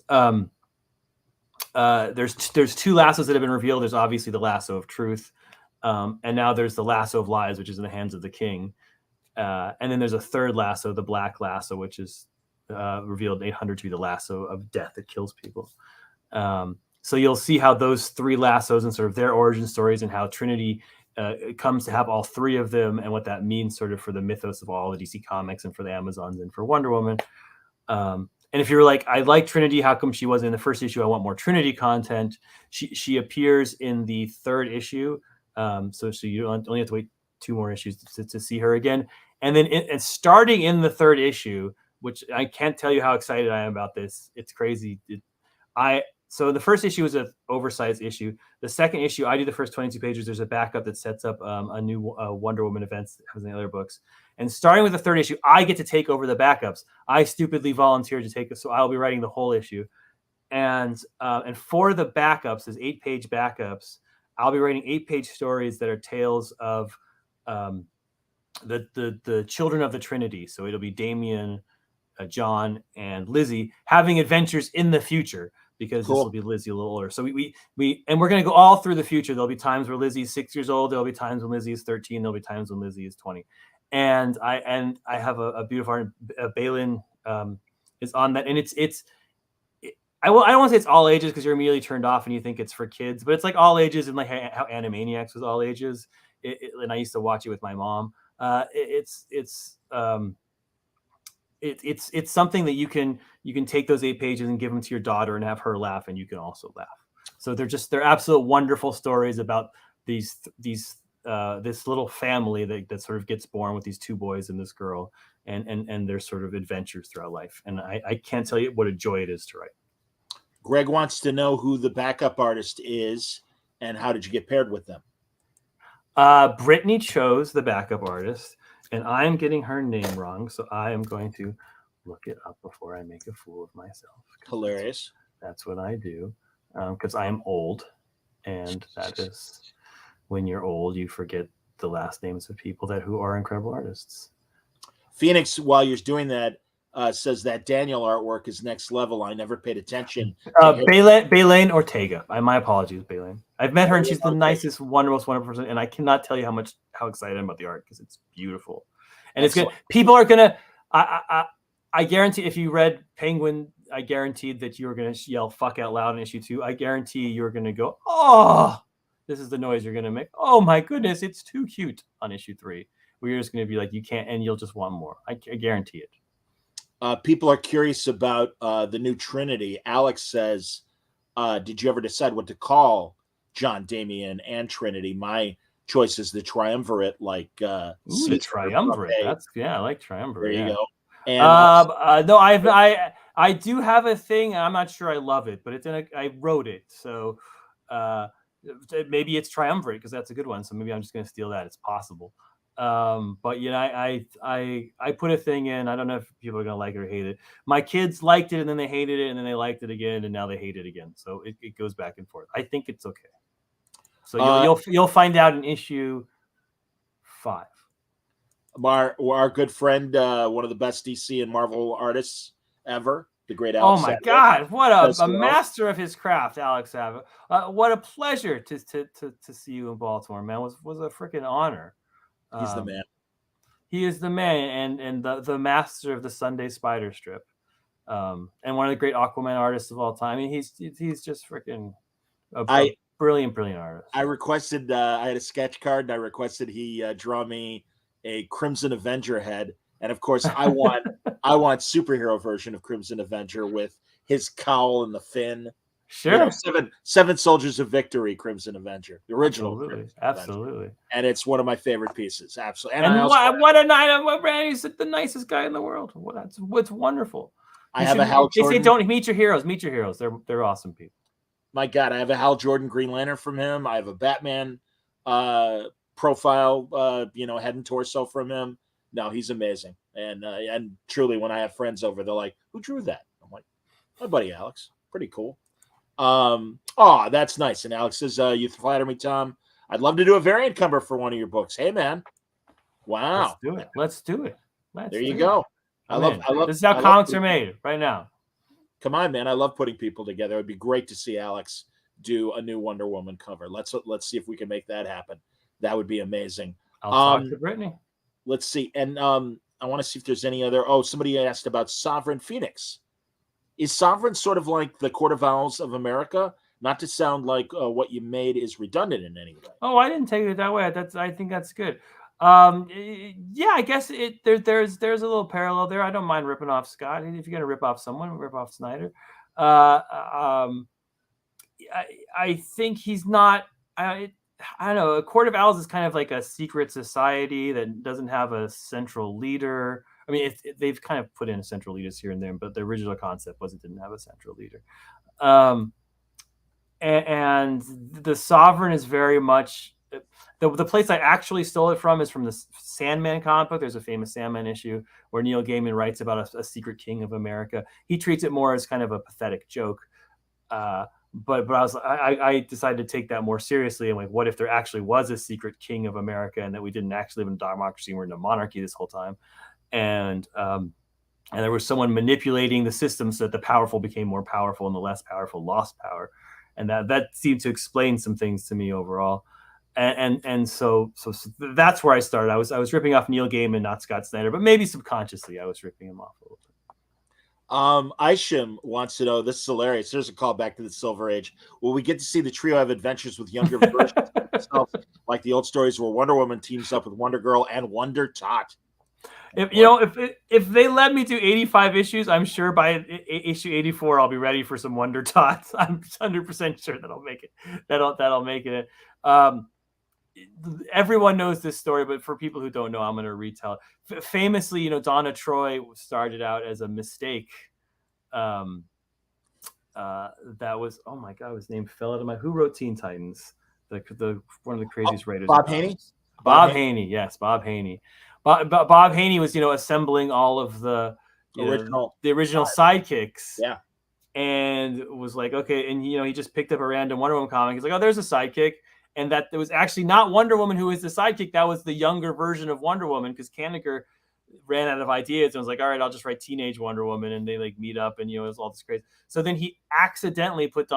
there's 2 lassos that have been revealed. There's obviously the lasso of truth, and now there's the lasso of lies, which is in the hands of the king, and then there's a 3rd lasso, the black lasso, which is revealed in 800 to be the lasso of death that kills people. So you'll see how those 3 lassos and sort of their origin stories, and how Trinity comes to have all three of them, and what that means sort of for the mythos of all the DC comics and for the Amazons and for Wonder Woman. And if you're like, I like Trinity, how come she wasn't in the first issue? I want more Trinity content. She appears in the third issue, so you only have to wait 2 more issues to see her again. And then and starting in the third issue, which I can't tell you how excited I am about this. It's crazy. So the first issue was an oversized issue. The second issue, I do the first 22 pages. There's a backup that sets up a new Wonder Woman events that has in the other books. And starting with the third issue, I get to take over the backups. I stupidly volunteered to take it, so I'll be writing the whole issue. And for the backups, there's 8-page backups. I'll be writing 8-page stories that are tales of the children of the Trinity. So it'll be Damian, John, and Lizzie having adventures in the future, because This will be Lizzie a little older. So we're going to go all through the future. There'll be times where Lizzie's 6 years old. There'll be times when Lizzie is 13. There'll be times when Lizzie is 20. And I have a beautiful art. Balin is on that, and I don't want to say it's all ages because you're immediately turned off and you think it's for kids, but it's like all ages, and like how Animaniacs was all ages. And I used to watch it with my mom. It's something that you can take those 8 pages and give them to your daughter and have her laugh, and you can also laugh. So they're absolute wonderful stories about this little family that sort of gets born with these 2 boys and this girl, and their sort of adventures throughout life. And I can't tell you what a joy it is to write. Greg wants to know who the backup artist is and how did you get paired with them? Brittany chose the backup artist, and I'm getting her name wrong, so I am going to look it up before I make a fool of myself. Hilarious. That's what I do, because I am old, and that is, when you're old, you forget the last names of people who are incredible artists. Phoenix, while you're doing that, says that Daniel artwork is next level. I never paid attention. Belaine Ortega. My apologies, Belaine. I've met her, and she's the nicest, most wonderful person. And I cannot tell you how excited I'm about the art, because it's beautiful. And Excellent. it's good. People are gonna. I guarantee, if you read Penguin, I guaranteed that you were gonna yell "fuck" out loud in issue 2. I guarantee you were gonna go, "Oh, this is the noise you're gonna make." Oh my goodness, it's too cute on issue 3. Where you're just gonna be like, you can't, and you'll just want more. I guarantee it. People are curious about the new Trinity. Alex says, did you ever decide what to call John, Damian, and Trinity? My choice is the Triumvirate, like the Triumvirate. I like Triumvirate. There you go. And no, I do have a thing. I'm not sure I love it, but I wrote it. So maybe it's Triumvirate, because that's a good one. So maybe I'm just going to steal that. It's possible. But I put a thing in. I don't know if people are gonna like it or hate it. My kids liked it, and then they hated it, and then they liked it again, and now they hate it again. So it goes back and forth. I think it's okay. So you'll find out in issue 5. Our good friend, one of the best DC and Marvel artists ever, the great Alex. Oh my God! What a master of his craft, Alex Sava. What a pleasure to see you in Baltimore, man. Was a freaking honor. He's the man. He is the man, and the master of the Sunday Spider strip, and one of the great Aquaman artists of all time. I mean, he's just freaking a brilliant artist. I requested, I had a sketch card, and I requested he draw me a Crimson Avenger head, and of course, I want superhero version of Crimson Avenger with his cowl and the fin. Sure. Seven Soldiers of Victory, Crimson Avenger, the original. Absolutely. And it's one of my favorite pieces. Absolutely. And what a night! He's the nicest guy in the world. What's wonderful. I have a Hal Jordan. They say don't meet your heroes. Meet your heroes. They're awesome people. My God, I have a Hal Jordan Green Lantern from him. I have a Batman profile, head and torso from him. No, he's amazing. And truly, when I have friends over, they're like, "Who drew that?" I'm like, "My buddy Alex. Pretty cool." That's nice. And Alex says, you flatter me, Tom. I'd love to do a variant cover for one of your books. Hey, man. Wow. Let's do it. There you go. I love this is how comics are made right now. Come on, man. I love putting people together. It'd be great to see Alex do a new Wonder Woman cover. Let's see if we can make that happen. That would be amazing. I'll talk to Brittany. Let's see. And I want to see if there's any other. Somebody asked about Sovereign Phoenix. Is Sovereign sort of like the Court of Owls of America? not to sound like what you made is redundant in any way. Oh, I didn't take it that way. I think that's good. Yeah, I guess there's a little parallel there. I don't mind ripping off Scott. If you're gonna rip off someone, rip off Snyder. I think he's not. I don't know. A Court of Owls is kind of like a secret society that doesn't have a central leader. I mean, they've kind of put in central leaders here and there, but the original concept was it didn't have a central leader. And the Sovereign is very much the place I actually stole it from is from the Sandman comic book. There's a famous Sandman issue where Neil Gaiman writes about a secret king of America. He treats it more as kind of a pathetic joke. But I decided to take that more seriously. And like, what if there actually was a secret king of America and that we didn't actually live in democracy and we're in a monarchy this whole time? And there was someone manipulating the system so that the powerful became more powerful and the less powerful lost power. And that seemed to explain some things to me overall. And so that's where I started. I was ripping off Neil Gaiman, not Scott Snyder, but maybe subconsciously I was ripping him off a little bit. Isham wants to know, this is hilarious. There's a call back to the Silver Age. Will we get to see the trio have adventures with younger versions of themselves, like the old stories where Wonder Woman teams up with Wonder Girl and Wonder Tot? If they let me do 85 issues, I'm sure by issue 84 I'll be ready for some Wonder Tots. I'm 100% sure that I'll make it. That'll make it. Everyone knows this story, but for people who don't know, I'm going to retell it. Famously, Donna Troy started out as a mistake. That was, oh my God, his name fell out of my. Who wrote Teen Titans? The one of the craziest writers. Bob Haney. Bob Haney, yes, Bob Haney. Bob Haney was, assembling all of the original sidekicks. Yeah. And was like, okay, and he just picked up a random Wonder Woman comic. He's like, oh, there's a sidekick. And that it was actually not Wonder Woman who was the sidekick. That was the younger version of Wonder Woman, because Kanigher ran out of ideas and was like, all right, I'll just write Teenage Wonder Woman. And they like meet up and, it was all this crazy. So then he accidentally put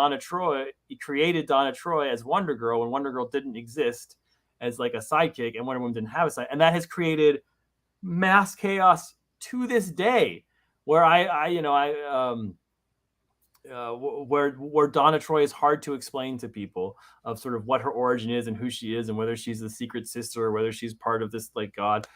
he created Donna Troy as Wonder Girl when Wonder Girl didn't exist as like a sidekick and Wonder Woman didn't have a sidekick. And that has created mass chaos to this day where where Donna Troy is hard to explain to people of sort of what her origin is and who she is and whether she's the secret sister or whether she's part of this like God.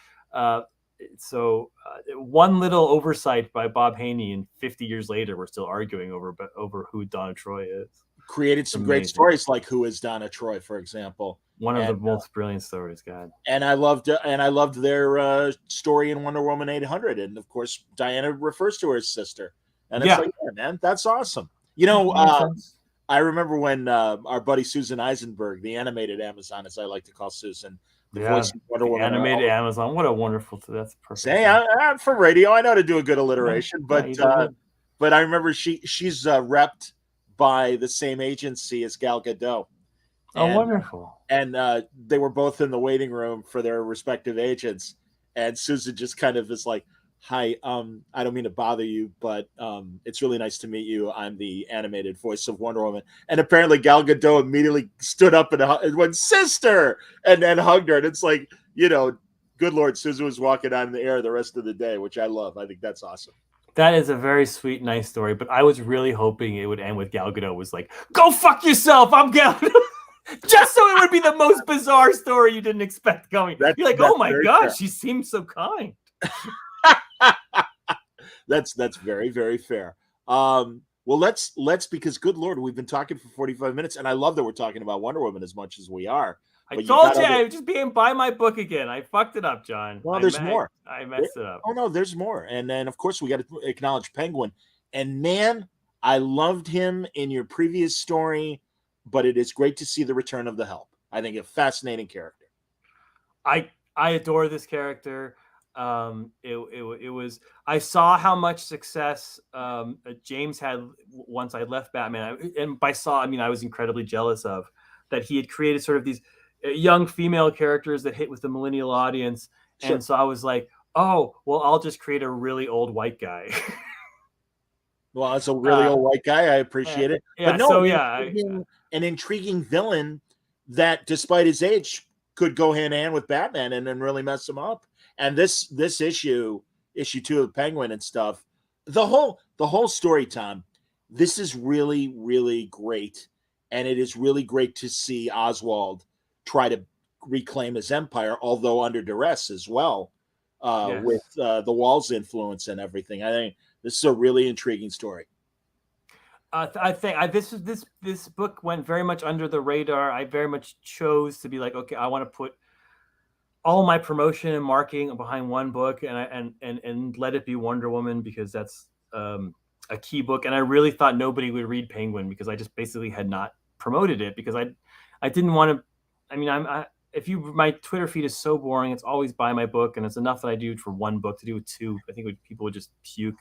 So one little oversight by Bob Haney, and 50 years later, we're still arguing over who Donna Troy is. Created some great stories like Who is Donna Troy, for example. One of the most brilliant stories, God. And I loved their story in Wonder Woman 800, and of course Diana refers to her as sister. And it's like, yeah, man, that's awesome. I remember when our buddy Susan Eisenberg, the animated Amazon, as I like to call Susan, the voice of Wonder Woman. Animated Amazon. What a wonderful, that's perfect. Say, I'm for radio. I know how to do a good alliteration, but I remember she's repped by the same agency as Gal Gadot. And, wonderful. And they were both in the waiting room for their respective agents. And Susan just kind of is like, hi, I don't mean to bother you, but it's really nice to meet you. I'm the animated voice of Wonder Woman. And apparently Gal Gadot immediately stood up and went, sister, and hugged her. And it's like, good Lord, Susan was walking on the air the rest of the day, which I love. I think that's awesome. That is a very sweet, nice story. But I was really hoping it would end with Gal Gadot was like, go fuck yourself, I'm Gal Gadot. Just so it would be the most bizarre story you didn't expect coming. You're like, oh my God, she seems so kind. That's very, very fair. Well, let's because good Lord, we've been talking for 45 minutes, and I love that we're talking about Wonder Woman as much as we are. I told you I was just being by my book again. I fucked it up, John. Well, there's more. I messed it up. Oh no, there's more. And then of course we got to acknowledge Penguin. And man, I loved him in your previous story, but it is great to see the return of the Help. I think a fascinating character. I adore this character. It was, I saw how much success James had once I left Batman, and by saw I mean I was incredibly jealous of that he had created sort of these young female characters that hit with the millennial audience. Sure. And so I was like, oh well, I'll just create a really old white guy. Well, it's a really old white guy. I appreciate it. Yeah, but no, so an intriguing villain that, despite his age, could go hand in hand with Batman and then really mess him up. And this issue 2 of Penguin and stuff, the whole story, Tom, this is really, really great. and it is really great to see Oswald try to reclaim his empire, although under duress as well, with the Wall's influence and everything. I think this is a really intriguing story. I think this book went very much under the radar. I very much chose to be like, okay, I want to put all my promotion and marketing behind one book, and let it be Wonder Woman, because that's a key book. And I really thought nobody would read Penguin because I just basically had not promoted it, because I didn't want to. I mean, my Twitter feed is so boring. It's always buy my book, and it's enough that I do for one book. To do with two, I think people would just puke.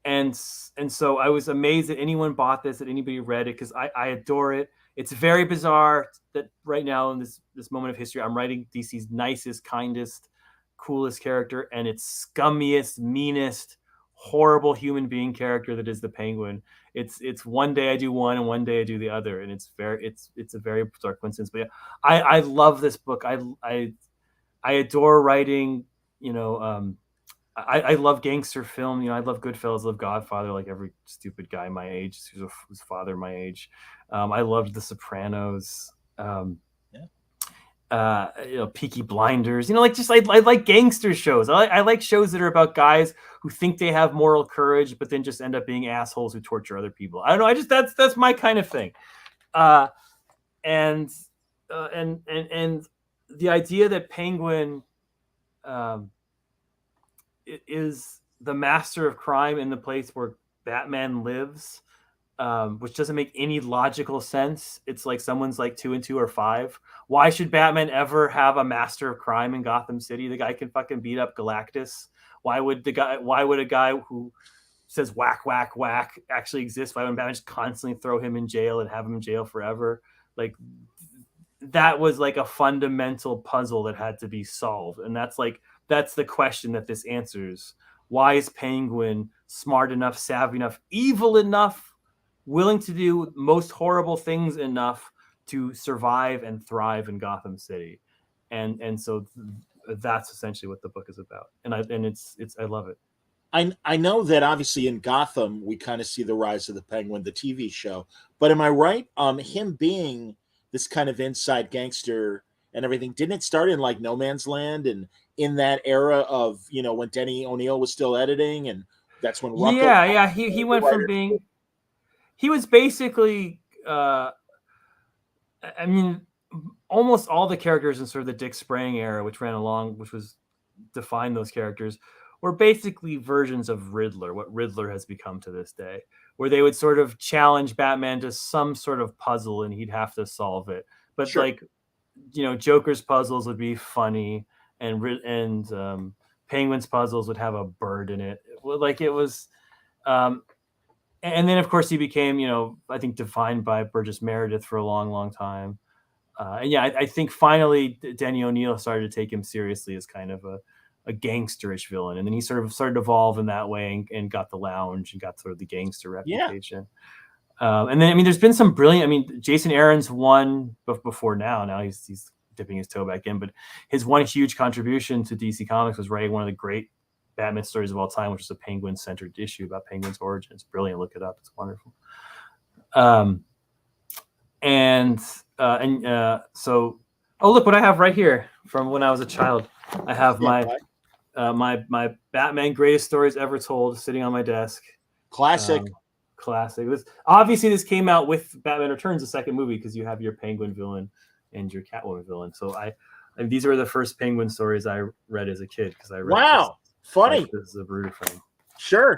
And so I was amazed that anyone bought this, that anybody read it, because I adore it. It's very bizarre that right now in this moment of history, I'm writing DC's nicest, kindest, coolest character, and its scummiest, meanest, horrible human being character that is the Penguin. It's one day I do one and one day I do the other, and it's a very bizarre coincidence. But yeah, I love this book. I adore writing. I love gangster film. I love Goodfellas, love Godfather, like every stupid guy my age, whose father my age. I loved The Sopranos. Peaky Blinders. I like gangster shows. I like shows that are about guys who think they have moral courage, but then just end up being assholes who torture other people. I don't know. That's my kind of thing. And the idea that Penguin is the master of crime in the place where Batman lives, which doesn't make any logical sense. It's like someone's like 2 and 2 are 5. Why should Batman ever have a master of crime in Gotham City? The guy can fucking beat up Galactus. Why would a guy who says whack, whack, whack actually exist? Why would Batman just constantly throw him in jail and have him in jail forever? Like, that was like a fundamental puzzle that had to be solved. And that's the question that this answers. Why is Penguin smart enough, savvy enough, evil enough, willing to do most horrible things enough to survive and thrive in Gotham City? And so that's essentially what the book is about. And I love it. I know that obviously in Gotham we kind of see the rise of the Penguin, the TV show. But am I right? Him being this kind of inside gangster and everything, didn't it start in like No Man's Land and in that era of, when Denny O'Neil was still editing, and that's when Ruckel he went from being, he was basically almost all the characters in sort of the Dick Sprang era, which was defined those characters, were basically versions of Riddler, what Riddler has become to this day, where they would sort of challenge Batman to some sort of puzzle and he'd have to solve it. But sure. Joker's puzzles would be funny, and Penguin's puzzles would have a bird in it. Like it was, and then of course he became, I think defined by Burgess Meredith for a long, long time. I think finally Denny O'Neil started to take him seriously as kind of a gangsterish villain, and then he sort of started to evolve in that way and got the Lounge and got sort of the gangster reputation. And then there's been some brilliant. Jason Aaron's won before now he's dipping his toe back in, but his one huge contribution to DC Comics was writing one of the great Batman stories of all time, which is a Penguin-centered issue about Penguin's origin. It's brilliant. Look it up. It's wonderful. So look what I have right here from when I was a child. I have my Batman greatest stories ever told sitting on my desk. Classic. Obviously this came out with Batman Returns, the second movie, because you have your Penguin villain and your Catwoman villain. So these are the first Penguin stories I read as a kid, because I read funny. This is a Bruder frame. Sure.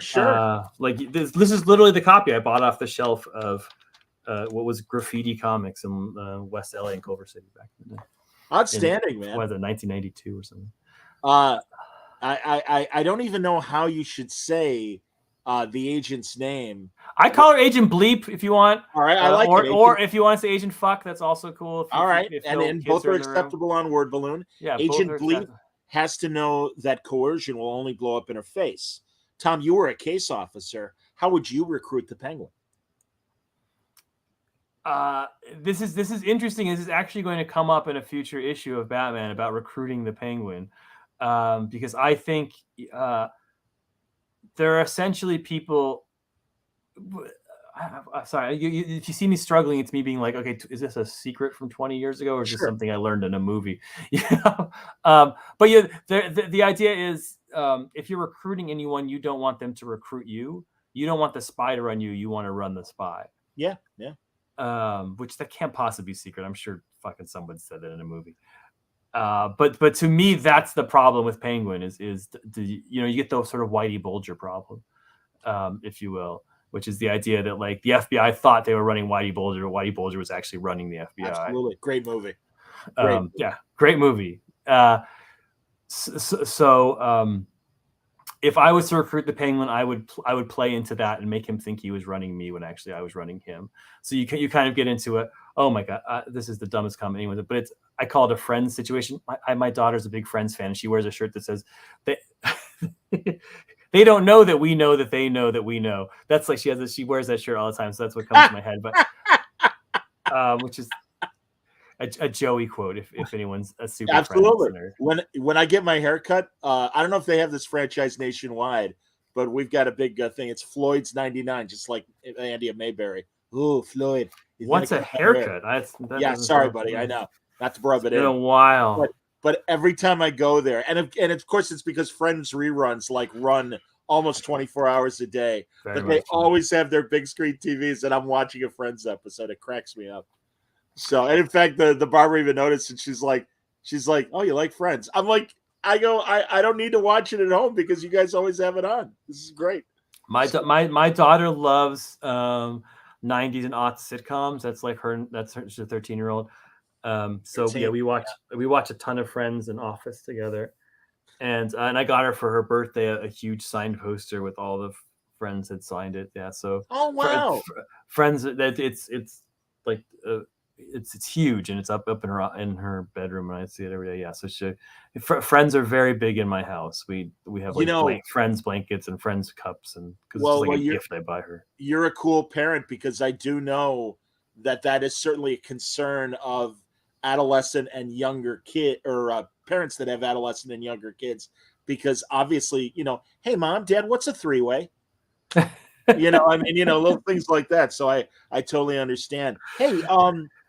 This is literally the copy I bought off the shelf of what was Graffiti Comics in West LA and Culver City back in the day. Outstanding, man. What was it, 1992 or something? I don't even know how you should say the agent's name. I call her Agent Bleep if you want. All right, I like it. Or if you want to say Agent Fuck, that's also cool. All right, and both are acceptable on Word Balloon. Yeah, Agent Bleep has to know that coercion will only blow up in her face. Tom, you were a case officer. How would you recruit the Penguin? This is interesting. This is actually going to come up in a future issue of Batman about recruiting the Penguin, because I think there are essentially people. sorry, if you see me struggling, it's me being like, okay, is this a secret from 20 years ago, or is this something I learned in a movie? But yeah, the idea is, if you're recruiting anyone, you don't want them to recruit you. You don't want the spy to run you. You want to run the spy. Yeah. Which that can't possibly be secret. I'm sure fucking someone said that in a movie. But to me, that's the problem with Penguin is you get the sort of Whitey Bulger problem, if you will, which is the idea that like the FBI thought they were running Whitey Bulger, but Whitey Bulger was actually running the FBI. Absolutely, great movie. Yeah, great movie. If I was to recruit the Penguin, I would play into that and make him think he was running me when actually I was running him. So you kind of get into it. Oh my god, this is the dumbest comment anyone. But I call it a Friends situation. My daughter's a big Friends fan, and she wears a shirt that says they don't know that we know that they know that we know. That's like she wears that shirt all the time, so that's what comes to my head. But which is a Joey quote if anyone's a super absolutely. Friends listener. When I get my haircut, I don't know if they have this franchise nationwide, but we've got a big thing. It's Floyd's 99, just like Andy and Mayberry. Ooh, Floyd. What's a haircut? Yeah, sorry, buddy. I know. Not to rub it in. It's been a while. But every time I go there, and of course it's because Friends reruns like run almost 24 hours a day. But they always have their big screen TVs, and I'm watching a Friends episode. It cracks me up. So, and in fact, the barber even noticed, and she's like, "Oh, you like Friends?" I'm like, I don't need to watch it at home because you guys always have it on. This is great. My daughter loves 90s and aughts sitcoms. That's like her. She's a 13-year-old. So yeah, we watch a ton of Friends and Office together, and I got her for her birthday a huge signed poster with all the Friends had signed it. Yeah, so wow, Friends that it's like it's huge, and it's up in her bedroom, and I see it every day. Yeah, so Friends are very big in my house. We have like Friends blankets and Friends cups, and because it's like a gift I buy her. You're a cool parent because I do know that is certainly a concern of adolescent and younger parents that have adolescent and younger kids, because obviously, hey mom, dad, what's a three-way? Little things like that. So I totally understand. Hey,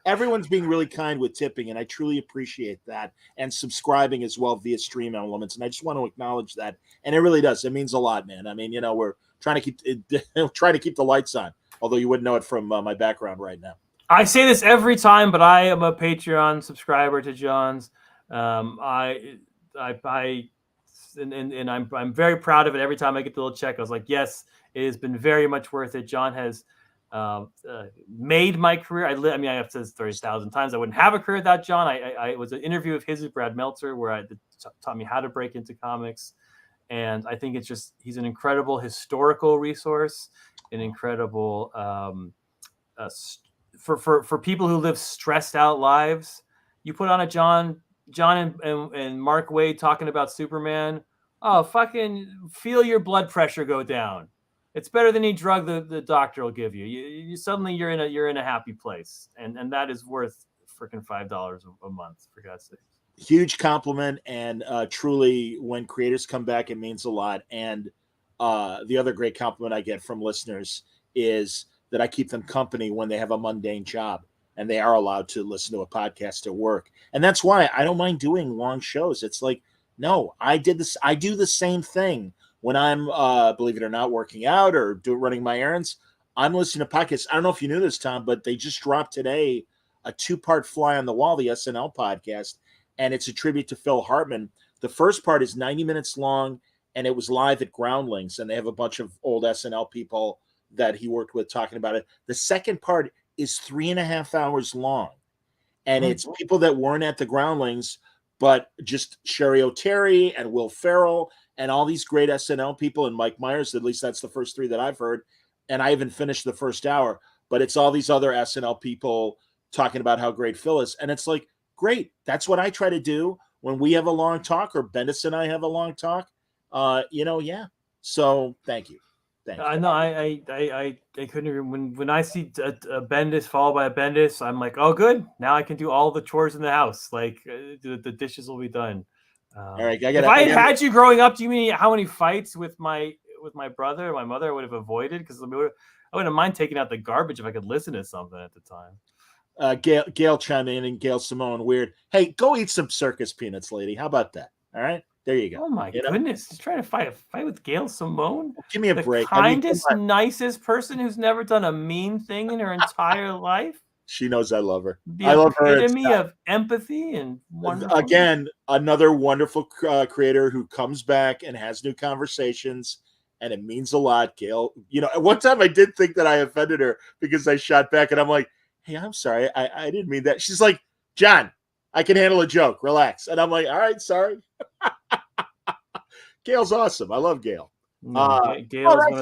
everyone's being really kind with tipping, and I truly appreciate that, and subscribing as well via Stream Elements. And I just want to acknowledge that. And it really does. It means a lot, man. I mean, we're trying to keep the lights on, although you wouldn't know it from my background right now. I say this every time, but I am a Patreon subscriber to John's. I'm very proud of it. Every time I get the little check, I was like, yes, it has been very much worth it. John has made my career. I have said this 30,000 times. I wouldn't have a career without John. I was an interview of his with Brad Meltzer where taught me how to break into comics. And I think he's an incredible historical resource, an incredible for people who live stressed out lives. You put on a John and Mark Waid talking about Superman. Oh, fucking feel your blood pressure go down. It's better than any drug the doctor will give you. You suddenly you're in a happy place, and that is worth freaking $5 a month, for God's sake. Huge compliment, and truly, when creators come back, it means a lot. And the other great compliment I get from listeners is that I keep them company when they have a mundane job, and they are allowed to listen to a podcast at work. And that's why I don't mind doing long shows. It's like, no, I do the same thing when I'm, believe it or not, working out or running my errands. I'm listening to podcasts. I don't know if you knew this, Tom, but they just dropped today a 2-part Fly on the Wall, the SNL podcast, and it's a tribute to Phil Hartman. The first part is 90 minutes long, and it was live at Groundlings, and they have a bunch of old SNL people that he worked with talking about it. The second part is 3.5 hours long, and it's people that weren't at the Groundlings, but just Sherry O'Terry and Will Ferrell and all these great SNL people, and Mike Myers. At least that's the first 3 that I've heard, and I haven't finished the first hour, but it's all these other SNL people talking about how great Phil is. And it's like, great. That's what I try to do when we have a long talk, or Bendis and I have a long talk. Yeah. So thank you. I know. I couldn't agree. When I see a Bendis followed by a Bendis, I'm like, oh, good. Now I can do all the chores in the house. Like the dishes will be done. All right. If I had you growing up, do you mean how many fights with my brother or my mother I would have avoided? Because I wouldn't mind taking out the garbage if I could listen to something at the time. Gail chimed in, and Gail Simone, weird. Hey, go eat some circus peanuts, lady. How about that? All right, there you go. Oh my goodness, she's trying to fight with Gail Simone. Give me a the break. Kindest, nicest person who's never done a mean thing in her entire life. She knows I love her. The I love her. Epitome of empathy and wonderful. Again, another wonderful creator who comes back and has new conversations, and it means a lot. Gail, at one time I did think that I offended her because I shot back, and I'm like, "Hey, I'm sorry, I didn't mean that." She's like, "John, I can handle a joke. Relax." And I'm like, "All right, sorry." Gail's awesome. I love Gail. Gail is one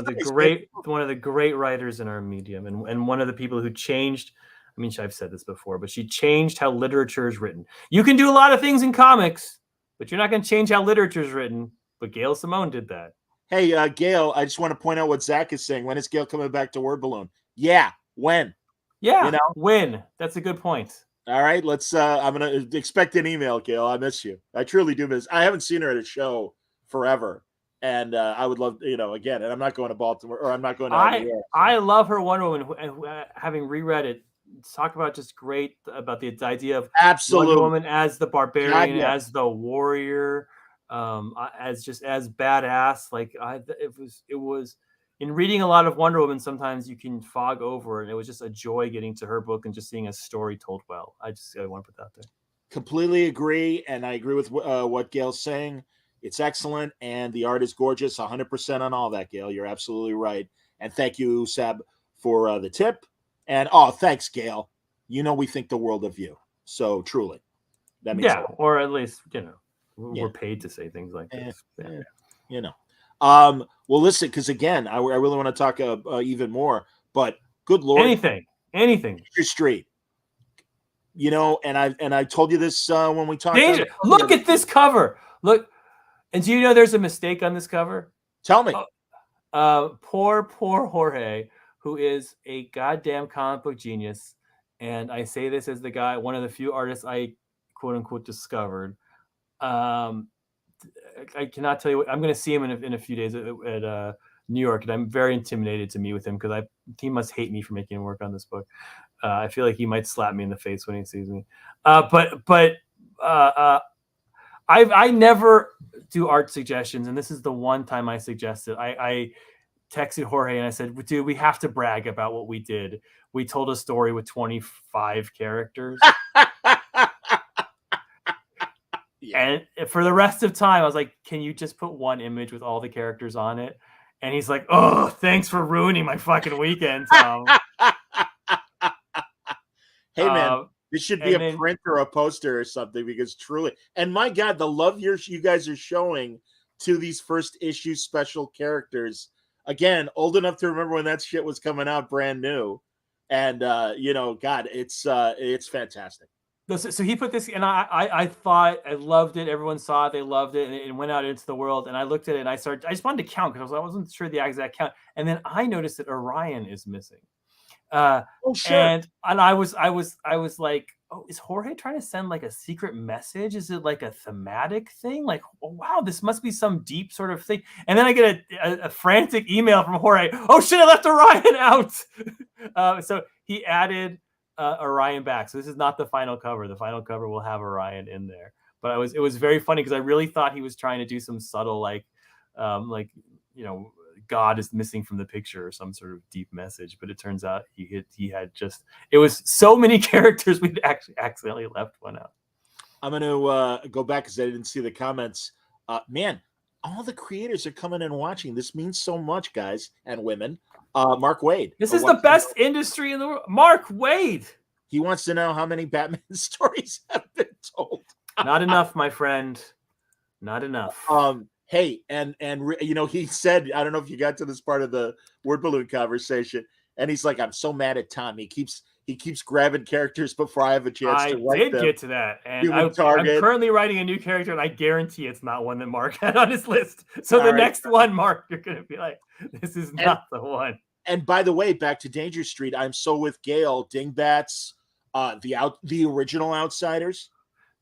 of the great writers in our medium, and one of the people who changed. I mean, I've said this before, but she changed how literature is written. You can do a lot of things in comics, but you're not going to change how literature is written. But Gail Simone did that. Hey, Gail, I just want to point out what Zach is saying. When is Gail coming back to Word Balloon? Yeah, when? Yeah, when? That's a good point. All right, let's. I'm gonna expect an email, Gail. I miss you. I truly do miss. I haven't seen her at a show forever, and I would love, again. And I'm not going to Baltimore, or I'm not going to. New York, so. I love her Wonder Woman, and having reread it, talk about just great about the idea of absolutely Wonder Woman as the barbarian, as the warrior, as badass. Like it was. In reading a lot of Wonder Woman, sometimes you can fog over, and it was just a joy getting to her book and just seeing a story told well. I want to put that out there. Completely agree, and I agree with what Gail's saying. It's excellent, and the art is gorgeous. 100% on all that, Gail. You're absolutely right. And thank you, Seb, for the tip. And thanks, Gail. We think the world of you. So truly, that means or at least we're paid to say things like this. Well, listen, because again, I really want to talk even more. But good Lord, anything. Street. And I told you this when we talked. Look at this cover. Look, and do you know there's a mistake on this cover? Tell me. Poor Jorge, who is a goddamn comic book genius, and I say this as one of the few artists I quote unquote discovered. I cannot tell you what I'm going to see him in a few days at New York, and I'm very intimidated to meet with him because he must hate me for making him work on this book. I feel like he might slap me in the face when he sees me. But I never do art suggestions, and this is the one time I suggested. I texted Jorge and I said, "Dude, we have to brag about what we did. We told a story with 25 characters." And for the rest of time, I was like, "Can you just put one image with all the characters on it?" And he's like, "Oh, thanks for ruining my fucking weekend, Tom." Hey, man, this should be a print or a poster or something, because truly, and my God, the love you guys are showing to these first issue special characters. Again, old enough to remember when that shit was coming out brand new. And, God, it's fantastic. So he put this, and I thought I loved it. Everyone saw it, they loved it, and it went out into the world. And I looked at it, and I just wanted to count because I wasn't sure the exact count. And then I noticed that Orion is missing. Oh, sure. And I was like, "Oh, is Jorge trying to send like a secret message? Is it like a thematic thing? Like, oh, wow, this must be some deep sort of thing." And then I get a frantic email from Jorge. "Oh shit, I left Orion out." So he added Orion back. So this is not the final cover. The final cover will have Orion in there. But it was very funny because I really thought he was trying to do some subtle God is missing from the picture or some sort of deep message. But it turns out he had just, it was so many characters we'd actually accidentally left one out. I'm going to go back because I didn't see the comments. Man, all the creators are coming and watching. This means so much, guys and women. Mark Wade. This is the best industry in the world. Mark Wade. He wants to know how many Batman stories have been told. Not enough, my friend. Not enough. Hey, and he said, I don't know if you got to this part of the word balloon conversation, and he's like, "I'm so mad at Tom. He keeps grabbing characters before I have a chance to write them." I did get to that, and I'm currently writing a new character, and I guarantee it's not one that Mark had on his list. So next one, Mark, you're gonna be like, "This is not the one." And by the way, back to Danger Street, I'm so with Gail. Dingbats, the original Outsiders.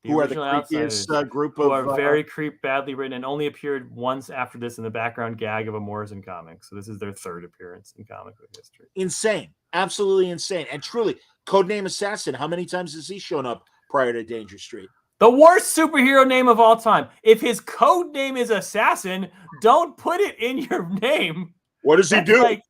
who are the original creepiest Outsiders, group who of are very badly written, and only appeared once after this in the background gag of a Morrison comic. So this is their third appearance in comic book history. insane, absolutely insane, and truly, Codename Assassin. How many times has he shown up prior to Danger Street? The worst superhero name of all time. If his code name is Assassin, don't put it in your name. What does he do? Like...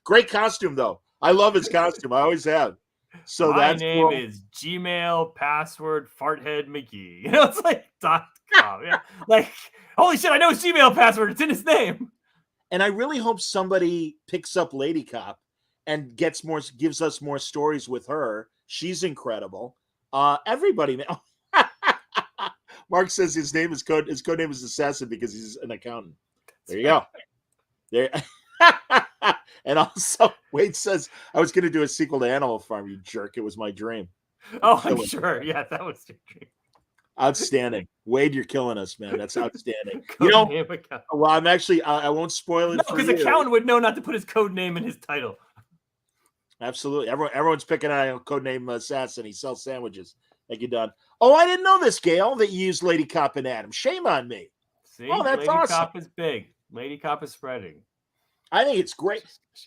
Great costume, though. I love his costume. I always have. So my that's name cool. is Gmail password farthead McGee. You know, it's like .com. Yeah. Like, holy shit, I know his Gmail password. It's in his name. And I really hope somebody picks up Lady Cop and gives us more stories with her. She's incredible. Everybody, man. Mark says his name is his code name is Assassin because he's an accountant. There you go. There. And also, Wade says, I was going to do a sequel to Animal Farm, you jerk. It was my dream. Oh, I'm sure. Yeah, that was your dream. Outstanding. Wade, you're killing us, man. That's outstanding. Well, I'm actually, I won't spoil it. No, because accountant would know not to put his code name in his title. Absolutely. Everyone's picking on Codename Assassin. He sells sandwiches. Thank you, Don. Oh, I didn't know this, Gail, that you used Lady Cop and Adam. Shame on me. See, oh, that's Lady awesome. Cop is big. Lady Cop is spreading. I think it's great.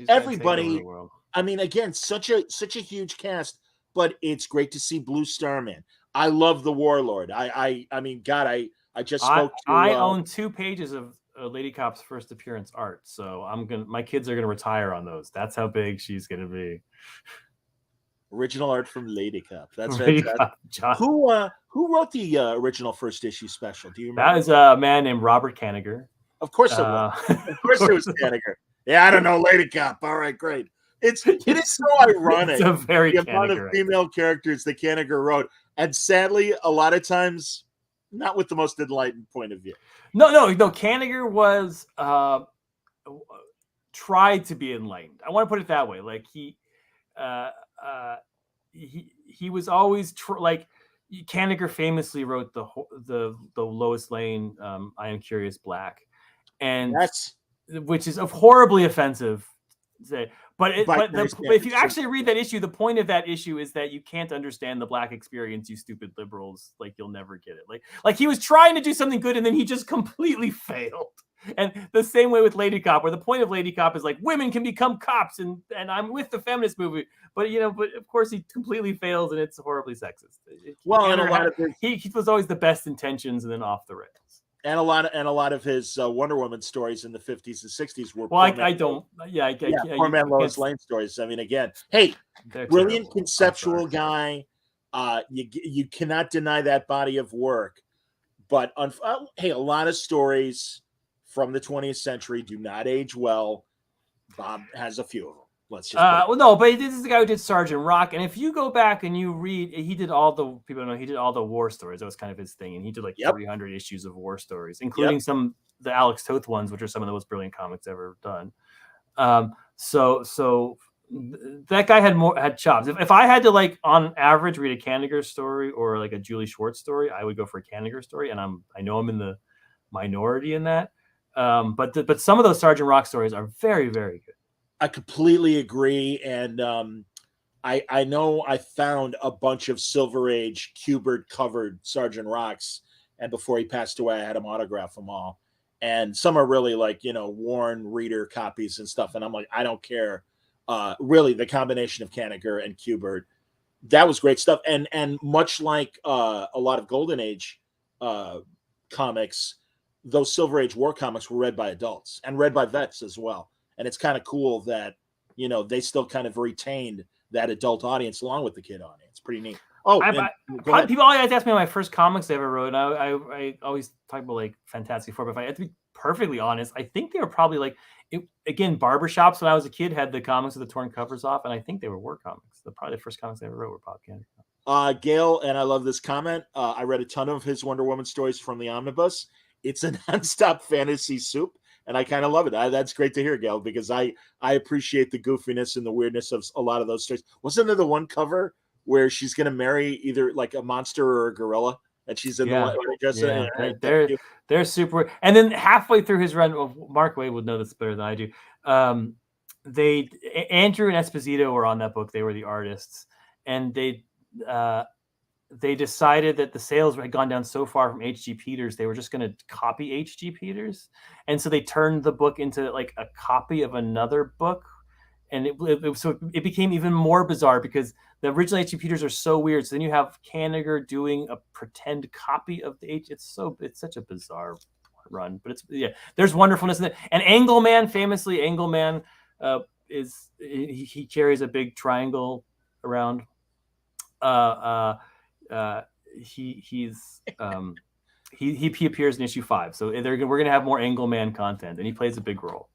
Everybody, I mean, again, such a huge cast, but it's great to see Blue Star Man. I love the Warlord. I mean, God, I just spoke to. I own 2 pages of Lady Cop's first appearance art, so my kids are gonna retire on those. That's how big she's gonna be. Original art from Lady Cop. That's fantastic. Who wrote the original first issue special? Do you remember? That is a man named Robert Kanigher. Of course it was. Of course it was Kanigher. Yeah, I don't know, Lady Cop. All right, great. It is so ironic. It's a very the amount of female characters that Kanigher wrote, and sadly, a lot of times, not with the most enlightened point of view. No. Kanigher was tried to be enlightened. I want to put it that way. Like he was always like Kanigher famously wrote the Lois Lane I Am Curious Black, and which is horribly offensive to say. But if you actually read that issue, the point of that issue is that you can't understand the Black experience, you stupid liberals. Like, you'll never get it. Like he was trying to do something good and then he just completely failed. And the same way with Lady Cop, where the point of Lady Cop is like women can become cops, and I'm with the feminist movement, but of course he completely fails and it's horribly sexist. Well, and a lot of he was always the best intentions and then off the rails. And a lot of his Wonder Woman stories in the 50s and 60s were poor man Lois Lane stories. I mean, again, hey, brilliant terrible. Conceptual guy. You cannot deny that body of work. But hey, a lot of stories from the 20th century do not age well. Bob has a few of them. Let's just but this is the guy who did Sergeant Rock, and if you go back and you read, he did all the war stories. That was kind of his thing, and he did like 300 issues of war stories, including the Alex Toth ones, which are some of the most brilliant comics ever done. So that guy had chops. If I had to, like, on average read a Kanigher story or like a Julie Schwartz story, I would go for a Kanigher story, and I know I'm in the minority in that. But some of those Sergeant Rock stories are very, very good. I completely agree, and I know I found a bunch of Silver Age Kubert covered Sergeant Rocks, and before he passed away, I had him autograph them all. And some are really like worn reader copies and stuff, and I'm like, I don't care. Really, the combination of Kanigher and Kubert, that was great stuff. And much like a lot of Golden Age comics, those Silver Age war comics were read by adults and read by vets as well. And it's kind of cool that, they still kind of retained that adult audience along with the kid audience. Pretty neat. Oh, people always ask me my first comics I ever wrote, and I always talk about like Fantastic Four, but if I had to be perfectly honest, I think they were probably again, barbershops when I was a kid had the comics with the torn covers off, and I think they were war comics. Probably the first comics I ever wrote were Bob Kanigher. Gail, and I love this comment. I read a ton of his Wonder Woman stories from the omnibus. It's a nonstop fantasy soup. And I kind of love it. That's great to hear, Gail, because I appreciate the goofiness and the weirdness of a lot of those stories. Wasn't there the one cover where she's going to marry either like a monster or a gorilla, and she's in the they're super. And then halfway through his run, Mark Wade would know this better than I do. Andrew and Esposito were on that book. They were the artists, and they decided that the sales had gone down so far from H.G. Peters, they were just going to copy H.G. Peters. And so they turned the book into like a copy of another book. And it became even more bizarre because the original H.G. Peters are so weird. So then you have Kanigher doing a pretend copy of the It's such a bizarre run, but there's wonderfulness in it. And Engelman, famously, Engelman he carries a big triangle around. He appears in issue 5, so we're gonna have more Engelman content, and he plays a big role.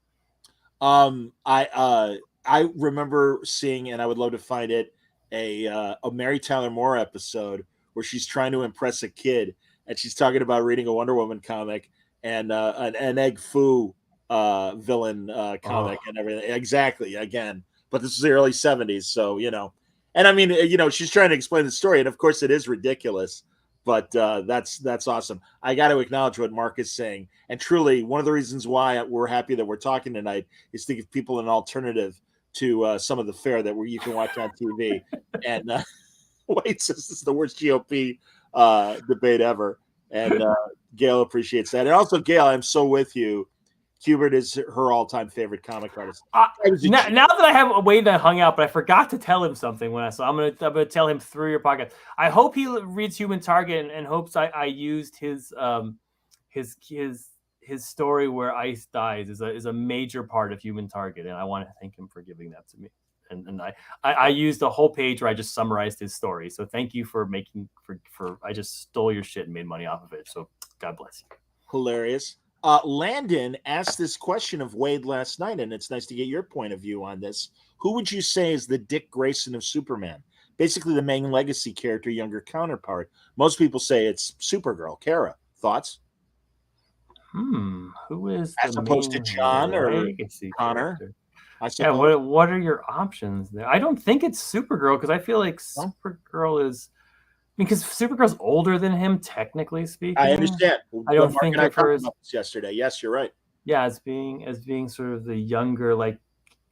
I remember seeing, and I would love to find it, a Mary Tyler Moore episode where she's trying to impress a kid, and she's talking about reading a Wonder Woman comic and an Egg Fu villain comic and everything. Exactly, again, but this is the early 70s, so and I mean, she's trying to explain the story, and of course it is ridiculous, but that's awesome. I got to acknowledge what Mark is saying, and truly, one of the reasons why we're happy that we're talking tonight is to give people an alternative to some of the fare that you can watch on TV. And Wade says this is the worst GOP debate ever, and Gail appreciates that. And also, Gail, I'm so with you. Hubert is her all-time favorite comic artist. Now that I have Wade and I hung out, but I forgot to tell him something when I saw. I'm gonna tell him through your podcast. I hope he reads Human Target and hopes I used his story where Ice dies is a major part of Human Target, and I want to thank him for giving that to me. And I used a whole page where I just summarized his story. So thank you for I just stole your shit and made money off of it. So God bless you. Hilarious. Landon asked this question of Wade last night, and it's nice to get your point of view on this. Who would you say is the Dick Grayson of Superman? Basically the main legacy character, younger counterpart. Most people say it's Supergirl. Kara, thoughts? Who is as opposed to John or Connor? What are your options there? I don't think it's Supergirl because I feel like Supergirl is because Supergirl's older than him, technically speaking. I understand. I don't think of her as yesterday. Yes, you're right. Yeah, as being sort of the younger, like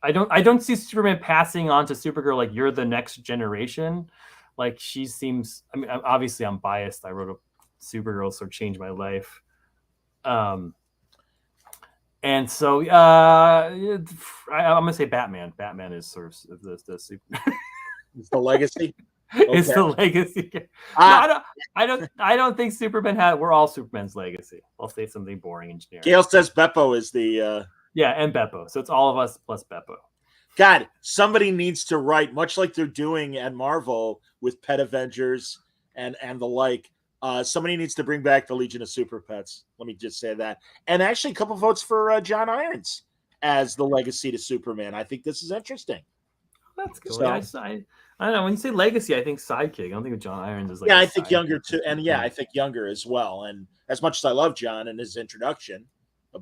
I don't see Superman passing on to Supergirl like you're the next generation. Like she seems. I mean, obviously I'm biased. I wrote a Supergirl, so changed my life. And so I'm gonna say Batman. Batman is sort of the super. It's the legacy. It's the legacy. No, I don't think Superman had. We're all Superman's legacy. I'll say something boring and generic. Gail says Beppo is the. And Beppo. So it's all of us plus Beppo. God, somebody needs to write, much like they're doing at Marvel with Pet Avengers and the like. Somebody needs to bring back the Legion of Super Pets. Let me just say that. And actually, a couple votes for John Irons as the legacy to Superman. I think this is interesting. That's good. So, I don't know. When you say legacy, I think sidekick. I don't think of John Irons as like. Yeah, I think younger too, and I think younger as well. And as much as I love John and his introduction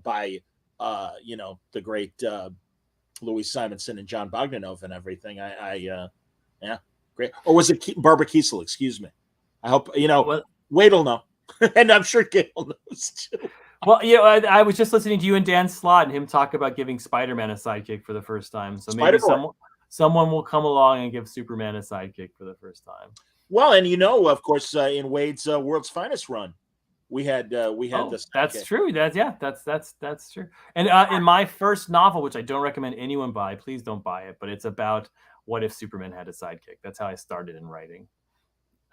by, the great Louis Simonson and John Bogdanove and everything, great. Or was it Barbara Kiesel? Excuse me. I hope Wade will know, and I'm sure Gail knows too. Well, I was just listening to you and Dan Slott and him talk about giving Spider-Man a sidekick for the first time. So maybe someone will come along and give Superman a sidekick for the first time. Well, and of course, in Wade's World's Finest run, we had this. That's true. That's true. And in my first novel, which I don't recommend anyone buy, please don't buy it. But it's about what if Superman had a sidekick. That's how I started in writing.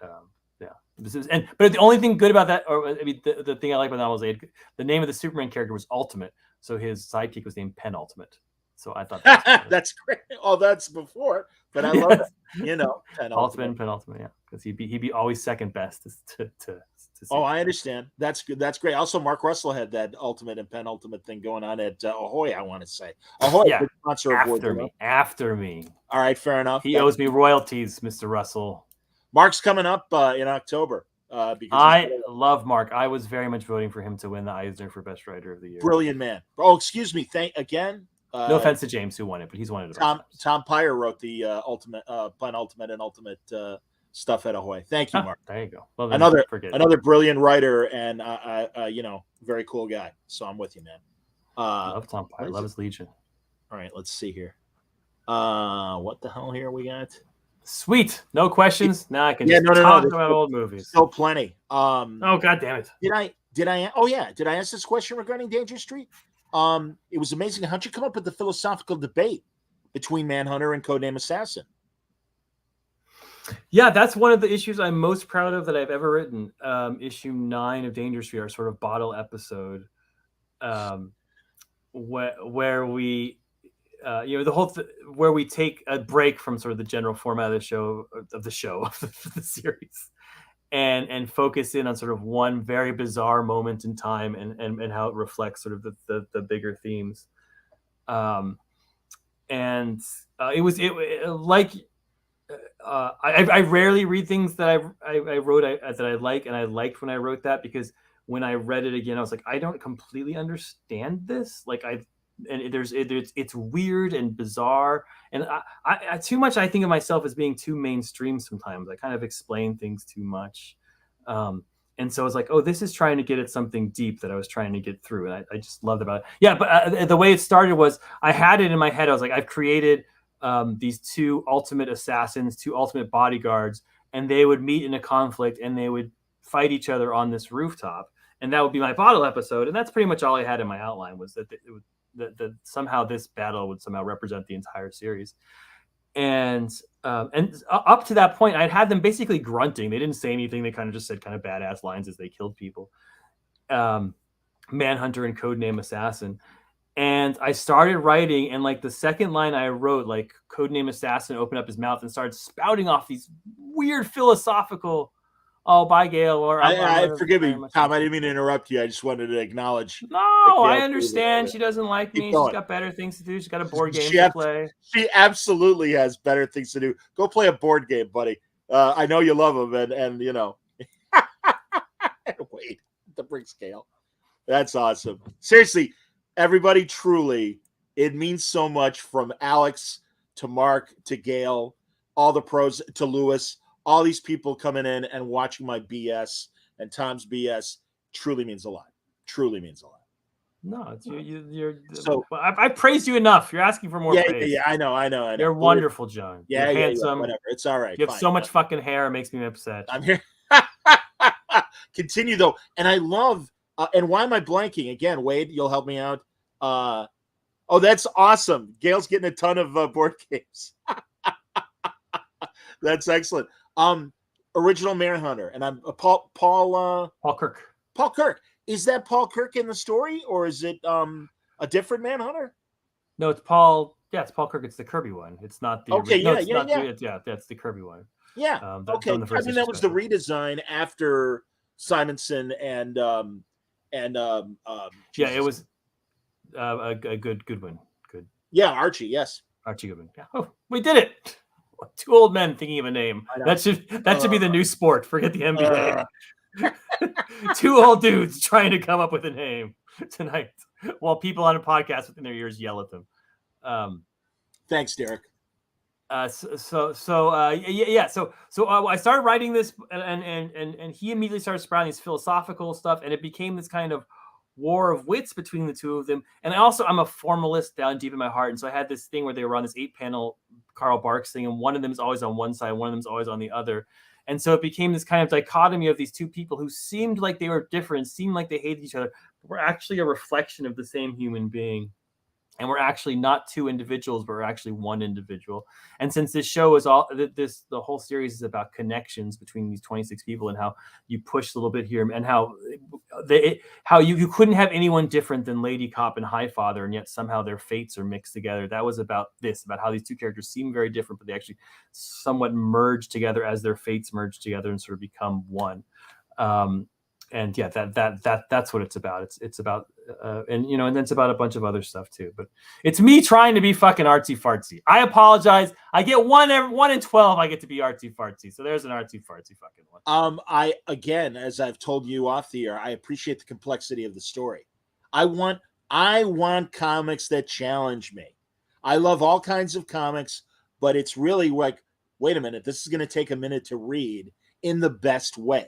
But the only thing good about that, the thing I like about the novel is the name of the Superman character was Ultimate, so his sidekick was named Penultimate. So I thought that's great. Oh, that's before, but I love it. Ultimate and Penultimate, yeah, because he'd be always second best to Oh, I understand. That's good. That's great. Also, Mark Russell had that Ultimate and Penultimate thing going on at Ahoy. I want to say Ahoy, sponsor after me. All right, fair enough. He owes me royalties, Mr. Russell. Mark's coming up in October. Because I love Mark. I was very much voting for him to win the Eisner for Best Writer of the Year. Brilliant man. Oh, excuse me. No offense to James, who won it, but he's won it. Tom Pyre wrote the Penultimate and Ultimate stuff at Ahoy. Thank you, Mark. There you go. Well, another brilliant writer and very cool guy. So I'm with you, man. I love Tom Pyre. I love his Legion. All right, let's see here. What the hell here we got? Sweet. No questions. Now I can Yeah, just no. talk There's about old movies. still plenty. Oh, God damn it. Did I? Oh yeah. Did I ask this question regarding Danger Street? It was amazing. How'd you come up with the philosophical debate between Manhunter and Codename Assassin? Yeah, that's one of the issues I'm most proud of that I've ever written. Issue 9 of Danger Street, our sort of bottle episode, where we, the whole where we take a break from sort of the general format of the series, and focus in on sort of one very bizarre moment in time and how it reflects sort of the bigger themes. I rarely read things that I wrote that I like, and I liked when I wrote that, because when I read it again, I was like, I don't completely understand this. It's weird and bizarre, and I too much. I think of myself as being too mainstream sometimes. I kind of explain things too much, and so I was like, oh, this is trying to get at something deep that I was trying to get through, and I just loved about it. Yeah, but the way it started was I had it in my head. I was like, I've created these two ultimate assassins, two ultimate bodyguards, and they would meet in a conflict and they would fight each other on this rooftop, and that would be my bottle episode. And that's pretty much all I had in my outline, was that that somehow this battle would somehow represent the entire series. And up to that point, I'd had them basically grunting. They didn't say anything. They kind of just said kind of badass lines as they killed people. Manhunter and Codename Assassin. And I started writing, and like the second line I wrote, like Codename Assassin opened up his mouth and started spouting off these weird philosophical, oh, bye, Gail. Or forgive me, Tom. I didn't mean to interrupt you. I just wanted to acknowledge. No, I understand. She doesn't like me. She's got better things to do. She's got a board game to play. She absolutely has better things to do. Go play a board game, buddy. I know you love them, and you know. Wait, the bring scale. That's awesome. Seriously. Everybody, truly, it means so much, from Alex to Mark to Gail, all the pros to Lewis, all these people coming in and watching my BS and Tom's BS. Truly means a lot. Truly means a lot. No, it's you're so I praised you enough. You're asking for more praise. Yeah, I know. You're wonderful, John. Yeah, you're handsome. Whatever. It's all right. You have so much fucking hair. It makes me upset. I'm here. Continue though, and I love. And why am I blanking again? Wade, you'll help me out. Oh, that's awesome. Gail's getting a ton of board games. That's excellent. Original Manhunter, and I'm Paul Kirk. Paul Kirk. Is that Paul Kirk in the story, or is it a different Manhunter? No, it's Paul. Yeah, it's Paul Kirk. It's the Kirby one. It's not the. Okay, That's the Kirby one. Yeah. Okay. I mean, that was the redesign after Simonson and yeah, it was a good one. Good. Yeah, Archie. Yes, Archie Goodwin. Yeah. Oh, we did it. Two old men thinking of a name. That should be the new sport. Forget the NBA. Two old dudes trying to come up with a name tonight, while people on a podcast within their ears yell at them. Thanks, Derek. So I started writing this, and he immediately started sprouting these philosophical stuff, and it became this kind of war of wits between the two of them. And I'm a formalist down deep in my heart, and so I had this thing where they were on this 8-panel Karl Barks thing, and one of them is always on one side, one of them is always on the other. And so it became this kind of dichotomy of these two people who seemed like they were different, seemed like they hated each other, but were actually a reflection of the same human being. And we're actually not two individuals, but we're actually one individual. And since this show is the whole series is about connections between these 26 people, and how you push a little bit here, and how you couldn't have anyone different than Lady Cop and Highfather, and yet somehow their fates are mixed together. That was about how these two characters seem very different, but they actually somewhat merge together as their fates merge together and sort of become one. And yeah, that's what it's about. It's about, and then it's about a bunch of other stuff too. But it's me trying to be fucking artsy fartsy. I apologize. I get one in 12. I get to be artsy fartsy. So there's an artsy fartsy fucking one. I again, as I've told you off the air, I appreciate the complexity of the story. I want comics that challenge me. I love all kinds of comics, but it's really like, wait a minute, this is going to take a minute to read in the best way.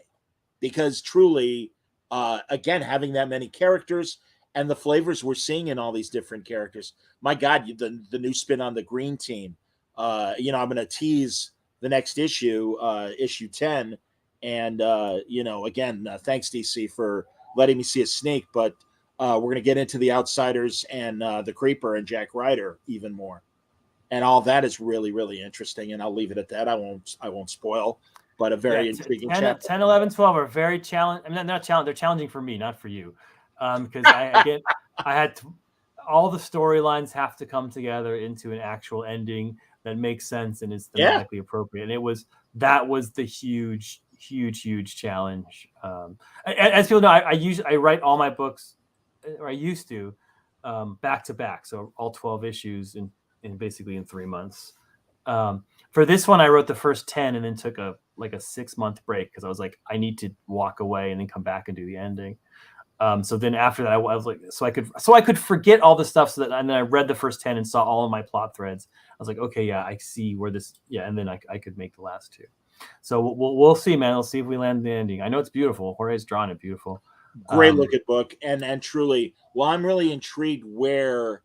Because truly, again, having that many characters and the flavors we're seeing in all these different characters. My God, the new spin on the Green Team. I'm going to tease the next issue, issue 10. And again, thanks DC for letting me see a sneak. But we're going to get into the Outsiders and the Creeper and Jack Ryder even more, and all that is really, really interesting. And I'll leave it at that. I won't spoil, but a very intriguing 10, chapter. 10, 11, 12 are very challenging. I mean, not challenging. They're challenging for me, not for you, because I had to, all the storylines have to come together into an actual ending that makes sense and is thematically appropriate. And that was the huge challenge. As people know, I write all my books, or I used to, back to back, so all 12 issues in basically in 3 months. For this one, I wrote the first 10 and then took a 6-month break because I was like, I need to walk away and then come back and do the ending. So then after that, I was like, so I could forget all the stuff. And then I read the first 10 and saw all of my plot threads. I was like, okay, yeah, I see where this, and then I could make the last 2. So we'll see, man. We'll see if we land the ending. I know it's beautiful. Jorge's drawn it beautiful. Great looking book, and truly, well, I'm really intrigued where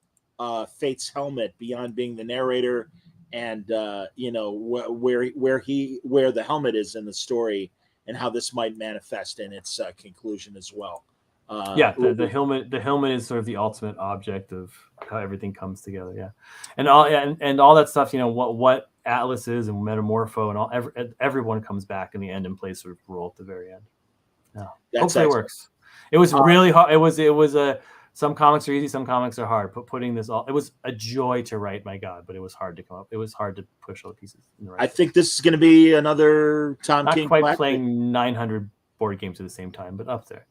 Fate's helmet, beyond being the narrator, and where the helmet is in the story, and how this might manifest in its conclusion as well. The helmet is sort of the ultimate object of how everything comes together. Yeah, and all that stuff. What Atlas is and Metamorpho and all. Everyone comes back in the end and plays sort of role at the very end. Yeah, hopefully it works. It was really hard. It was some comics are easy, some comics are hard. But putting this it was a joy to write. My God, but it was hard to come up. It was hard to push all the pieces. I think this is going to be another Tom King. Not quite playing 900 board games at the same time, but up there.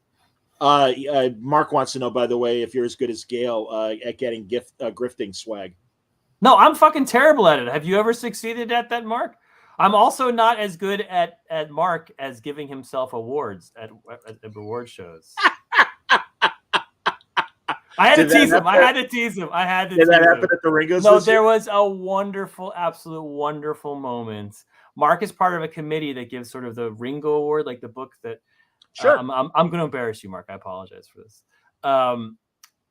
Mark wants to know, by the way, if you're as good as Gail at getting grifting swag. No, I'm fucking terrible at it. Have you ever succeeded at that, Mark? I'm also not as good at Mark as giving himself awards at reward shows. I had to tease him. Did that happen at the Ringos? No, there was a wonderful, absolute wonderful moment. Mark is part of a committee that gives sort of the Ringo Award, like the book that. Sure. I'm going to embarrass you, Mark. I apologize for this.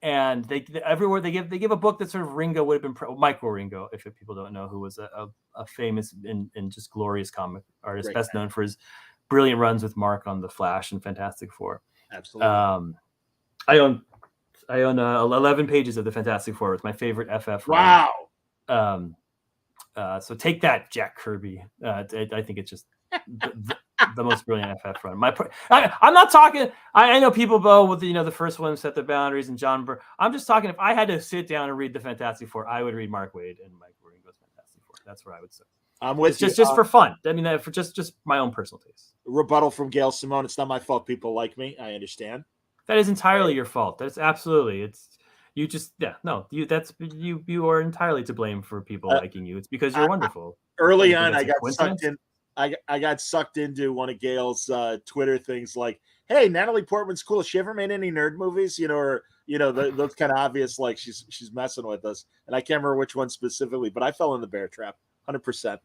And everywhere they give a book that sort of Ringo would have been Michael Ringo, if people don't know, who was a famous and just glorious comic artist, best known for his brilliant runs with Mark on The Flash and Fantastic Four. Absolutely. I own 11 pages of the Fantastic Four. It's my favorite FF run. Wow. So take that, Jack Kirby. I think it's just the most brilliant FF run. I'm not talking. I know people go with the first one set the boundaries and John Byrne. I'm just talking. If I had to sit down and read the Fantastic Four, I would read Mark Waid and Mike Ringo's Fantastic Four. That's where I would say. I'm with you. Just for fun. I mean, for just my own personal taste. Rebuttal from Gail Simone. It's not my fault. People like me. I understand. That is entirely your fault. That's absolutely. You are entirely to blame for people liking you. It's because you're wonderful. Early on, I got sucked in. I got sucked into one of Gail's Twitter things like, hey, Natalie Portman's cool. Has she ever made any nerd movies? Those kind of obvious, like she's messing with us. And I can't remember which one specifically, but I fell in the bear trap 100%.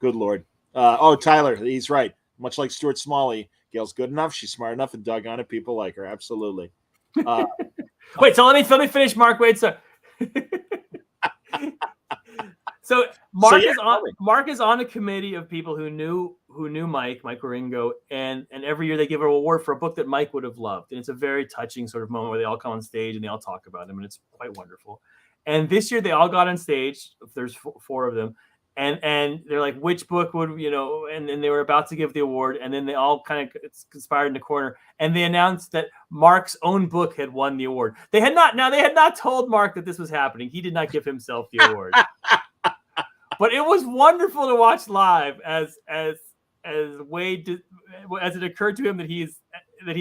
Good Lord. Tyler, he's right. Much like Stuart Smalley, Gail's good enough. She's smart enough and dug on it. People like her. Absolutely. Wait, so let me finish Mark Waid. So Mark is on a committee of people who knew Mike Ringo, and every year they give an award for a book that Mike would have loved. And it's a very touching sort of moment where they all come on stage and they all talk about him, and it's quite wonderful. And this year they all got on stage. There's 4 of them. And they're like, which book would, and then they were about to give the award. And then they all kind of conspired in the corner. And they announced that Mark's own book had won the award. They had not told Mark that this was happening. He did not give himself the award. But it was wonderful to watch live as Wade, as it occurred to him that he's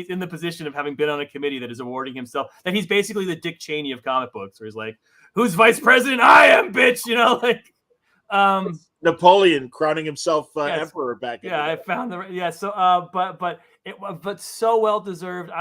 in the position of having been on a committee that is awarding himself, that he's basically the Dick Cheney of comic books, where he's like, who's vice president? I am, bitch. Napoleon crowning himself emperor back. I found but so well deserved.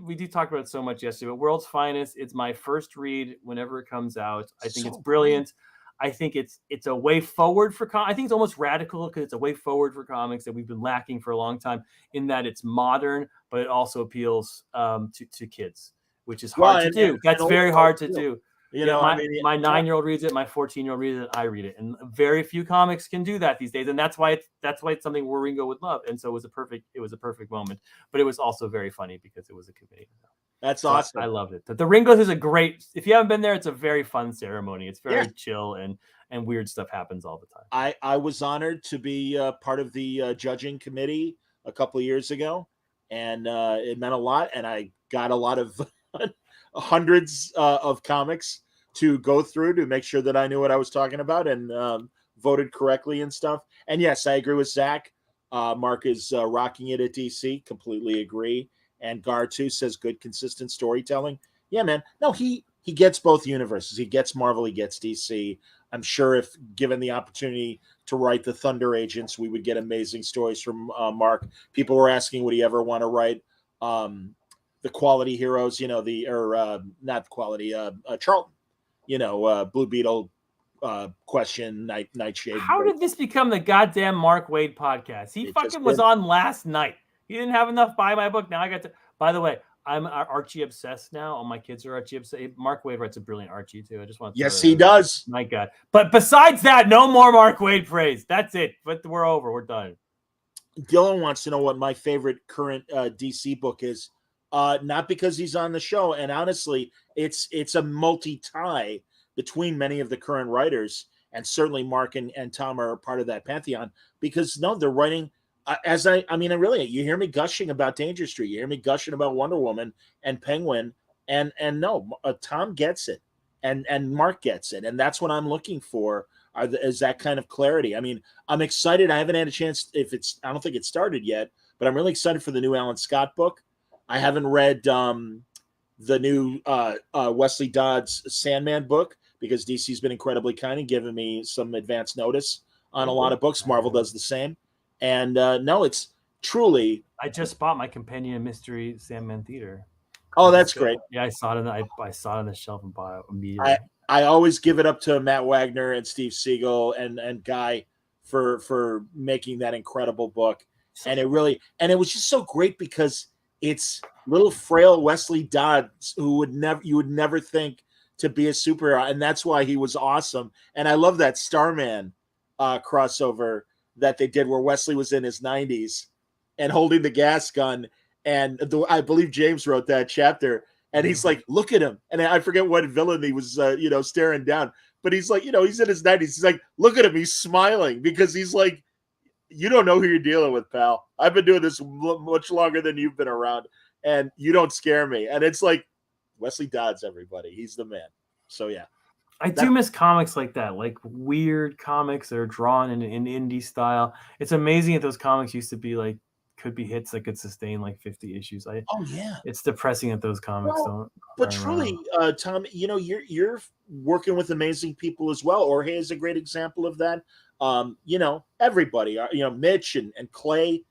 We do talk about it so much yesterday, but World's Finest, it's my first read whenever it comes out. I think it's brilliant. I think it's a way forward for I think it's almost radical because it's a way forward for comics that we've been lacking for a long time, in that it's modern, but it also appeals to kids, which is hard to do. That's very hard to do. You Yeah, know, my 9-year-old reads it, my 14-year-old reads it, I read it, and very few comics can do that these days, and that's why it's something where Ringo would love, and so it was a perfect moment, but it was also very funny because it was a committee. That's So awesome. I loved it. The Ringos is a great. If you haven't been there, it's a very fun ceremony. It's very chill and weird stuff happens all the time. I was honored to be part of the judging committee a couple of years ago, and it meant a lot. And I got a lot of hundreds of comics to go through to make sure that I knew what I was talking about and voted correctly and stuff. And yes, I agree with Zach. Mark is rocking it at DC. Completely agree. And Gar too says good, consistent storytelling. Yeah, man. No, he gets both universes. He gets Marvel. He gets DC. I'm sure if given the opportunity to write the Thunder Agents, we would get amazing stories from Mark. People were asking, would he ever want to write the quality heroes? You know, not quality. Charlton. You know, Blue Beetle. Question Nightshade. How did this become the goddamn Mark Waid podcast? He fucking was on last night. He didn't have enough buy my book. Now I got to. By the way, I'm Archie obsessed now. All my kids are Archie obsessed. Mark Waid writes a brilliant Archie too. I just want to. Yes, he does. My God. But besides that, no more Mark Waid praise. That's it. But we're over. We're done. Dylan wants to know what my favorite current DC book is. Not because he's on the show, and honestly, it's a multi-tie between many of the current writers, and certainly Mark and Tom are part of that pantheon because they're writing. Really, you hear me gushing about Danger Street, you hear me gushing about Wonder Woman and Penguin, and Tom gets it, and Mark gets it, and that's what I'm looking for. Is that kind of clarity? I mean, I'm excited. I haven't had a chance. I don't think it started yet, but I'm really excited for the new Alan Scott book. I haven't read the new Wesley Dodds Sandman book because DC's been incredibly kind and given me some advance notice on a lot of books. Marvel does the same. And no, it's truly. I just bought my Companion Mystery Sandman Theater. Oh, that's great. Yeah, I saw it. I saw it on the shelf and bought it immediately. I always give it up to Matt Wagner and Steve Siegel and Guy for making that incredible book. And it was just so great because it's little frail Wesley Dodds who you would never think to be a superhero, and that's why he was awesome. And I love that Starman crossover that they did where Wesley was in his 90s and holding the gas gun. And I believe James wrote that chapter. And he's like, look at him. And I forget what villain he was, staring down. But he's like, he's in his 90s. He's like, look at him. He's smiling because he's like, you don't know who you're dealing with, pal. I've been doing this much longer than you've been around. And you don't scare me. And it's like Wesley Dodds, everybody. He's the man. So, yeah. I do miss comics like that, like weird comics that are drawn in indie style. It's amazing that those comics used to be like, could be hits that could sustain like 50 issues. It's depressing that those comics don't. But truly, Tom, you're working with amazing people as well. Jorge is a great example of that. Everybody, Mitch and Clay,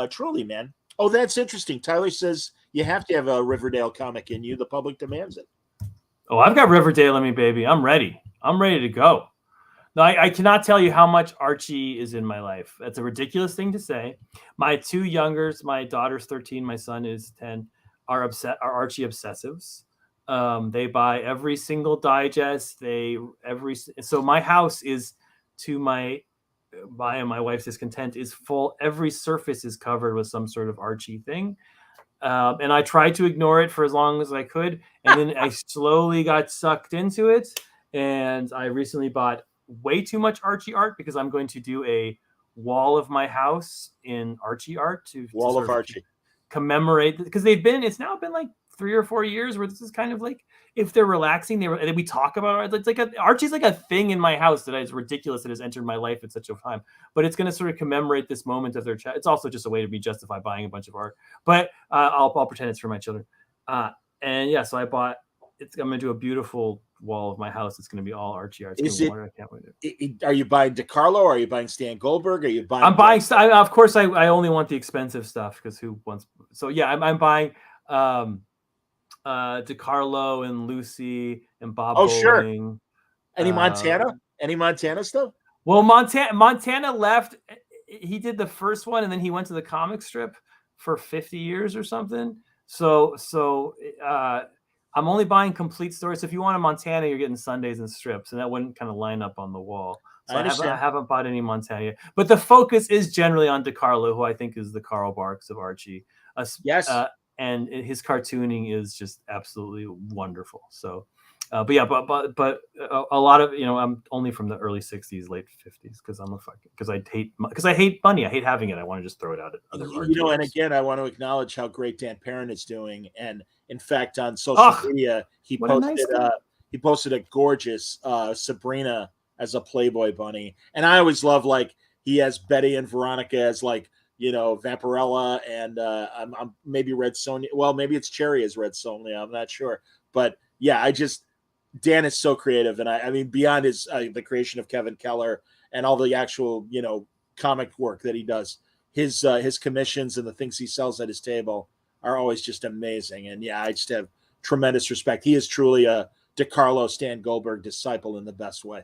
truly, man. Oh, that's interesting. Tyler says you have to have a Riverdale comic in you. The public demands it. Oh, I've got Riverdale in me, baby. I'm ready. I'm ready to go. No, I cannot tell you how much Archie is in my life. That's a ridiculous thing to say. My two youngers, my daughter's 13, my son is 10, are Archie obsessives. They buy every single digest. So my house is, to my wife's discontent, is full. Every surface is covered with some sort of Archie thing. And I tried to ignore it for as long as I could. And then I slowly got sucked into it. And I recently bought way too much Archie art because I'm going to do a wall of my house in Archie art to Archie commemorate, because it's now been like 3 or 4 years where this is kind of like, if they're relaxing, we talk about it. It's like Archie's like a thing in my house that is ridiculous that has entered my life at such a time. But it's going to sort of commemorate this moment of their chat. It's also just a way to be justify buying a bunch of art. But I'll pretend it's for my children. So I bought. I'm going to do a beautiful wall of my house. It's going to be all Archie art. I can't wait. Are you buying DeCarlo? Or are you buying Stan Goldberg? Are you buying? I'm buying. Of course, I only want the expensive stuff because who wants? So yeah, I'm buying. DeCarlo and Lucy and Bob. Oh, Bowling. sure. Any Montana? Any Montana stuff? Well, Montana left. He did the first one, and then he went to the comic strip for 50 years or something. So I'm only buying complete stories. So if you want a Montana, you're getting Sundays and strips, and that wouldn't kind of line up on the wall. So I haven't bought any Montana yet. But the focus is generally on DeCarlo, who I think is the Carl Barks of Archie. Yes. And his cartooning is just absolutely wonderful. So, but yeah, but a lot of, I'm only from the early 60s, late 50s, because I hate money. I hate having it. I want to just throw it out at other and again, I want to acknowledge how great Dan Perrin is doing. And in fact, on social media, he posted a gorgeous Sabrina as a Playboy bunny. And I always love, like, he has Betty and Veronica as, like, Vampirella, and I'm maybe Red Sonja. Well, maybe it's Cherry as Red Sonja. I'm not sure. But yeah, Dan is so creative. And I mean, beyond his the creation of Kevin Keller and all the actual, comic work that he does, his commissions and the things he sells at his table are always just amazing. And yeah, I just have tremendous respect. He is truly a DeCarlo Stan Goldberg disciple in the best way.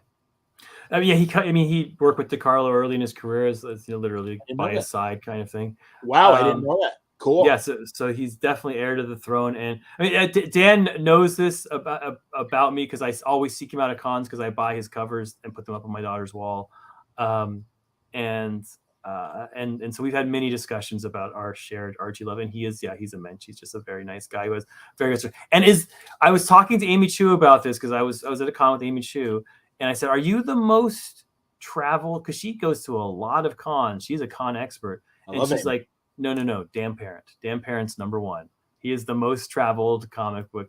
He worked with DeCarlo early in his career as literally by his side kind of thing. Wow, I didn't know that. Cool. Yeah, so he's definitely heir to the throne, and I mean, Dan knows this about me because I always seek him out at cons because I buy his covers and put them up on my daughter's wall, and so we've had many discussions about our shared Archie love, and he's a mensch. He's just a very nice guy who has very good. And I was talking to Amy Chu about this because I was at a con with Amy Chu. And I said, "Are you the most traveled?" Because she goes to a lot of cons. She's a con expert. And she's like, no. Dan Parent. Dan Parent's number one. He is the most traveled comic book.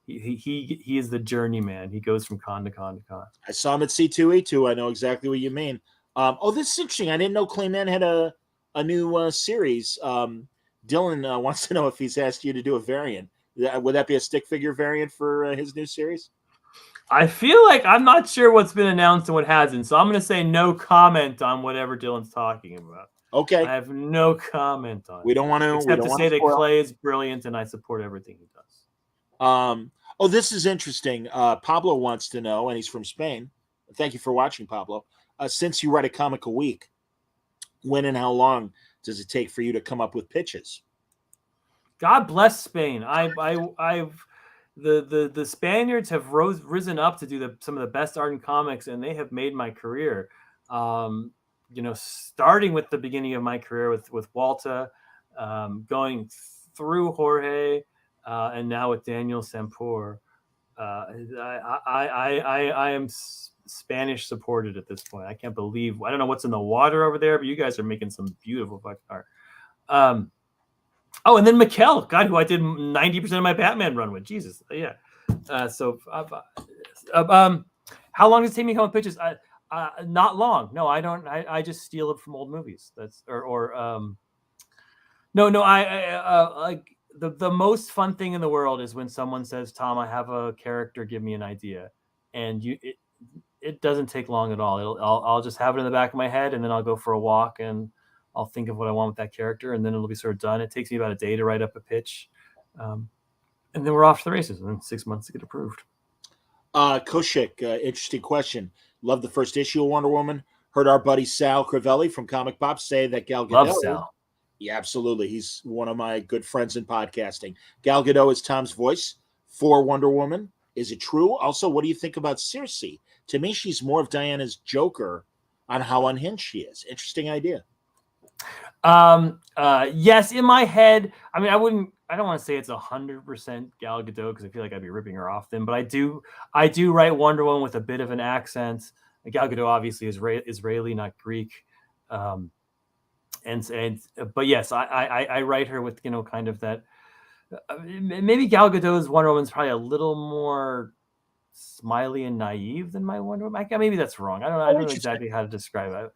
He is the journeyman. He goes from con to con to con. I saw him at C2E2. I know exactly what you mean. This is interesting. I didn't know Clayman had a new series. Dylan wants to know if he's asked you to do a variant. Would that be a stick figure variant for his new series? I feel like I'm not sure what's been announced and what hasn't, so I'm going to say no comment on whatever Dylan's talking about. Okay. I have no comment on it. We don't want to... Except to say that Clay is brilliant, and I support everything he does. This is interesting. Pablo wants to know, and he's from Spain. Thank you for watching, Pablo. Since you write a comic a week, when and how long does it take for you to come up with pitches? God bless Spain. The Spaniards have risen up to do some of the best art in comics, and they have made my career. Starting with the beginning of my career with Walta, going through Jorge, and now with Daniel Sempor. I am Spanish supported at this point. I can't believe. I don't know what's in the water over there, but you guys are making some beautiful fucking art. And then Mikkel, God, who I did 90% of my Batman run with. Jesus, yeah. How long does it take me to come up with pitches? Not long. No, I don't. I just steal it from old movies. That's like the most fun thing in the world is when someone says, "Tom, I have a character. Give me an idea," and it doesn't take long at all. I'll just have it in the back of my head, and then I'll go for a walk and I'll think of what I want with that character, and then it'll be sort of done. It takes me about a day to write up a pitch. And then we're off to the races, and then 6 months to get approved. Koshik, interesting question. Love the first issue of Wonder Woman. Heard our buddy Sal Crivelli from Comic Pop say that Gal Gadot... Love Sal. Yeah, absolutely. He's one of my good friends in podcasting. Gal Gadot is Tom's voice for Wonder Woman. Is it true? Also, what do you think about Circe? To me, she's more of Diana's Joker on how unhinged she is. Interesting idea. Yes, in my head. I mean, I don't want to say it's 100% Gal Gadot because I feel like I'd be ripping her off then, but I do write Wonder Woman with a bit of an accent. Gal Gadot obviously is Israeli, not Greek. But yes, I write her with, kind of that, maybe Gal Gadot's Wonder Woman's probably a little more smiley and naive than my Wonder Woman. Maybe that's wrong. I don't know exactly how to describe it.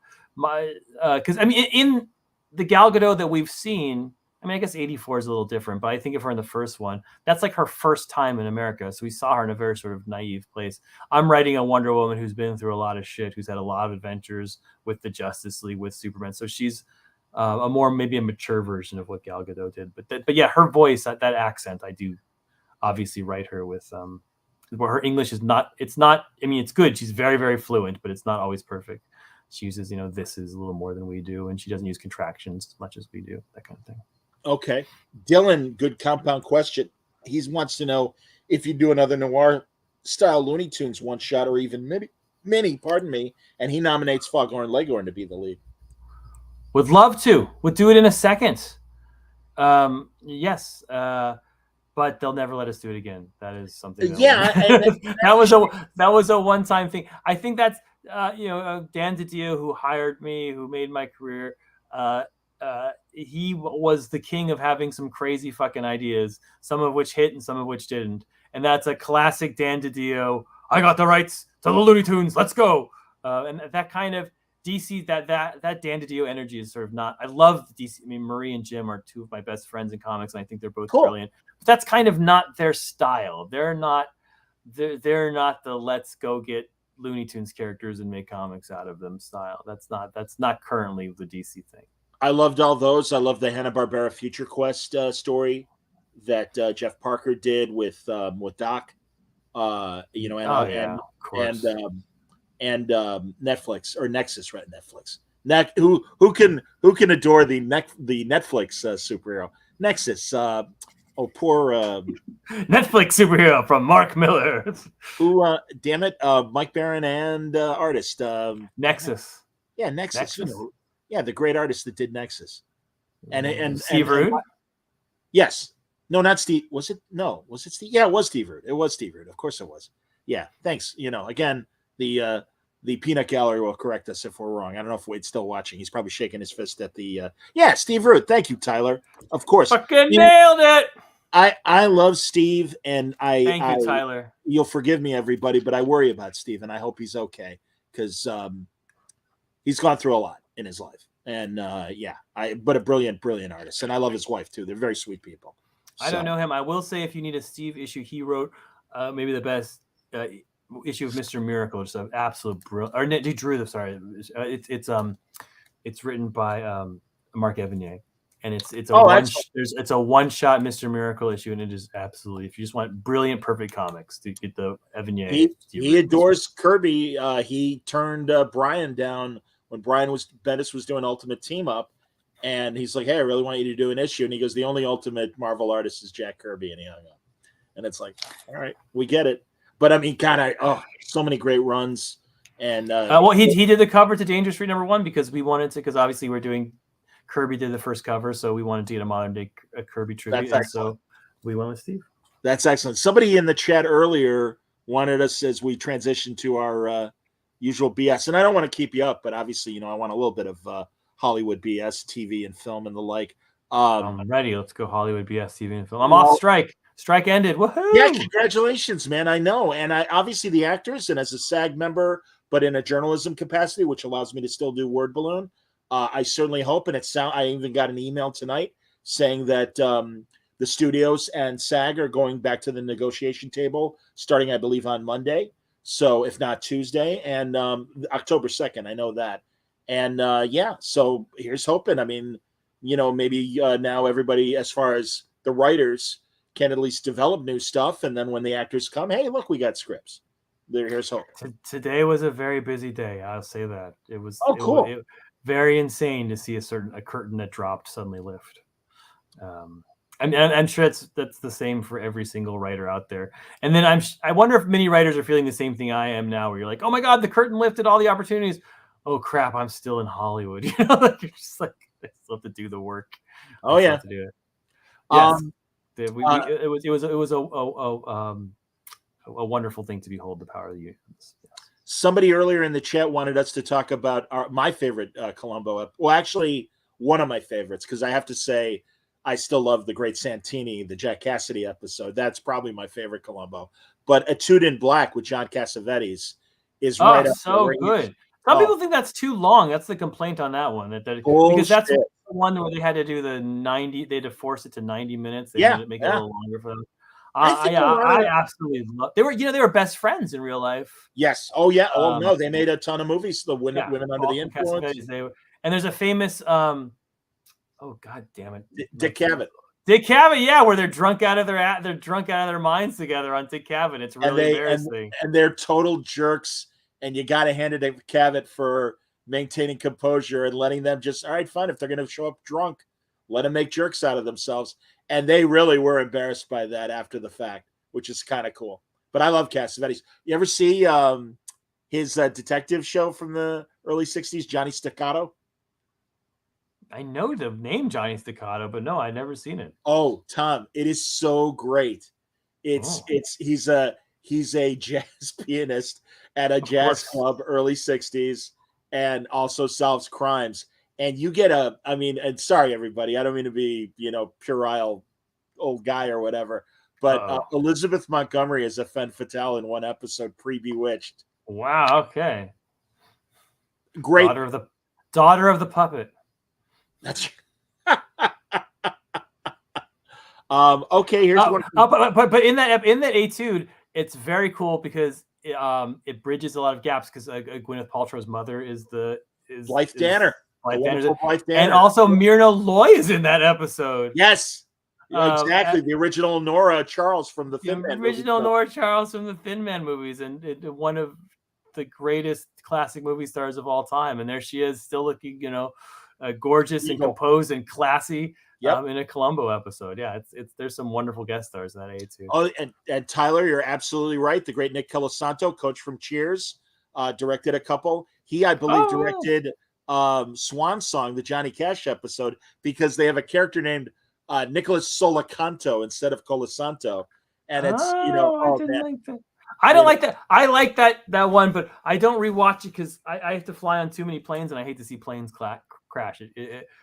Because in the Gal Gadot that we've seen, I guess 84 is a little different, but I think of her in the first one, that's like her first time in America. So we saw her in a very sort of naive place. I'm writing a Wonder Woman who's been through a lot of shit, who's had a lot of adventures with the Justice League, with Superman. So she's maybe a mature version of what Gal Gadot did. But yeah, her voice, that accent, I do obviously write her with. Where her English is not. It's good. She's very, very fluent, but it's not always perfect. She uses, this is a little more than we do, and she doesn't use contractions as much as we do, that kind of thing. Okay. Dylan, good compound question. He wants to know if you do another noir style Looney Tunes one shot or even mini, pardon me, and he nominates Foghorn Leghorn to be the lead. Would love to. Would do it in a second. Yes. But they'll never let us do it again. That is something. That was a one-time thing. I think that's Dan DiDio, who hired me, who made my career. He was the king of having some crazy fucking ideas, some of which hit and some of which didn't. And that's a classic Dan DiDio. I got the rights to the Looney Tunes. Let's go. And that kind of DC, that Dan DiDio energy is sort of not. I love DC. I mean, Marie and Jim are two of my best friends in comics, and I think they're both brilliant. But that's kind of not their style. They're not the let's go get Looney Tunes characters and make comics out of them style. That's not currently the DC thing. I loved all those. I love the Hanna-Barbera Future Quest story that Jeff Parker did with Doc. And Netflix or Nexus, right? Netflix. Who can adore the Netflix superhero Nexus? Poor Netflix superhero from Mark Miller. Who? Damn it, Mike Barron and artist Nexus. Yeah, Nexus. Yeah, the great artist that did Nexus. And Steve Rude. Yes. No, not Steve. Was it? No. Was it Steve? Yeah, it was Steve Rude. It was Steve Rude. Of course it was. Yeah. Thanks. Again. The Peanut Gallery will correct us if we're wrong. I don't know if Wade's still watching. He's probably shaking his fist at the Steve Root. Thank you, Tyler. Of course. Fucking nailed it. I love Steve, and thank you, Tyler. You'll forgive me, everybody, but I worry about Steve, and I hope he's okay because he's gone through a lot in his life. And but a brilliant artist. And I love his wife too. They're very sweet people. I don't know him. I will say if you need a Steve issue, he wrote maybe the best issue of Mr. Miracle, which is an absolute brilliant. Or he drew the. Sorry, it's written by Mark Evanier, and it's a one shot Mr. Miracle issue, and it is absolutely. If you just want brilliant, perfect comics, to get the Evanier. He adores Kirby. He turned Brian down when Bendis was doing Ultimate Team Up, and he's like, "Hey, I really want you to do an issue," and he goes, "The only Ultimate Marvel artist is Jack Kirby," and he hung up. And it's like, all right, we get it. But I mean, so many great runs, and he did the cover to Danger Street #1 because we wanted to, because obviously we're doing Kirby did the first cover, so we wanted to get a modern day Kirby tribute, and so we went with Steve. That's excellent. Somebody in the chat earlier wanted us, as we transition to our usual BS, and I don't want to keep you up, but obviously, I want a little bit of Hollywood BS, TV and film and the like. I'm ready. Let's go Hollywood BS, TV and film. I'm off strike. Strike ended. Woohoo! Yeah, congratulations, man. I know. And I obviously the actors, and as a SAG member, but in a journalism capacity, which allows me to still do Word Balloon, I certainly hope. And I even got an email tonight saying that the studios and SAG are going back to the negotiation table starting, I believe, on Monday. So if not Tuesday, and October 2nd, I know that. And so here's hoping. I mean, maybe now everybody, as far as the writers, can at least develop new stuff, and then when the actors come, hey, look, we got scripts. Here's hope. Today was a very busy day. I'll say that it was. Cool. It very insane to see a curtain that dropped suddenly lift. I'm sure that's the same for every single writer out there. And then I wonder if many writers are feeling the same thing I am now, where you're like, oh my god, the curtain lifted, all the opportunities. Oh crap, I'm still in Hollywood. Like you're just like, I still have to do the work. Oh yeah, to do it. Yes. It was a wonderful thing to behold, the power of the unions. Yes. Somebody earlier in the chat wanted us to talk about my favorite Columbo. Well, actually, one of my favorites, because I have to say, I still love the Great Santini, the Jack Cassidy episode. That's probably my favorite Columbo. But Etude in Black with John Cassavetes is right up so good. Some people think that's too long. That's the complaint on that one. Because that's the one where they had to do the 90. They had to force it to 90 minutes. They had to make it a little longer for them. I absolutely love. They were best friends in real life. Yes. Oh yeah. Oh no, they made a ton of movies. The Women Under the Influence. And there's a famous. Oh god damn it, Dick Cavett. Dick Cavett, yeah, where they're drunk out of their minds together on Dick Cavett. It's really embarrassing. And they're total jerks. And you got to hand it to Cavett for maintaining composure and letting them just, all right, fine. If they're going to show up drunk, let them make jerks out of themselves. And they really were embarrassed by that after the fact, which is kind of cool. But I love Cassavetes. You ever see his detective show from the early 60s, Johnny Staccato? I know the name Johnny Staccato, but no, I've never seen it. Oh, Tom, it is so great. He's a jazz pianist at a jazz club, early 60s, and also solves crimes. And you get and sorry, everybody, I don't mean to be, puerile old guy or whatever, but Elizabeth Montgomery is a femme fatale in one episode, pre-Bewitched. Wow. Okay. Great. Daughter of the puppet. That's okay. Here's one. But in that etude, it's very cool because it bridges a lot of gaps because Gwyneth Paltrow's mother is Blythe Danner. And also Myrna Loy is in that episode. Yes, exactly. The original Nora Charles from the Thin Man. Nora Charles from the Thin Man movies, and one of the greatest classic movie stars of all time. And there she is, still looking, gorgeous and composed and classy. Yep. In a Columbo episode. Yeah, it's there's some wonderful guest stars in that too. Oh, and Tyler, you're absolutely right. The great Nick Colasanto, coach from Cheers, directed a couple. He, I believe, directed Swan Song, the Johnny Cash episode, because they have a character named Nicholas Solacanto instead of Colasanto. And it's, I didn't like that. I don't like that. I like that one, but I don't rewatch it because I have to fly on too many planes, and I hate to see planes crash.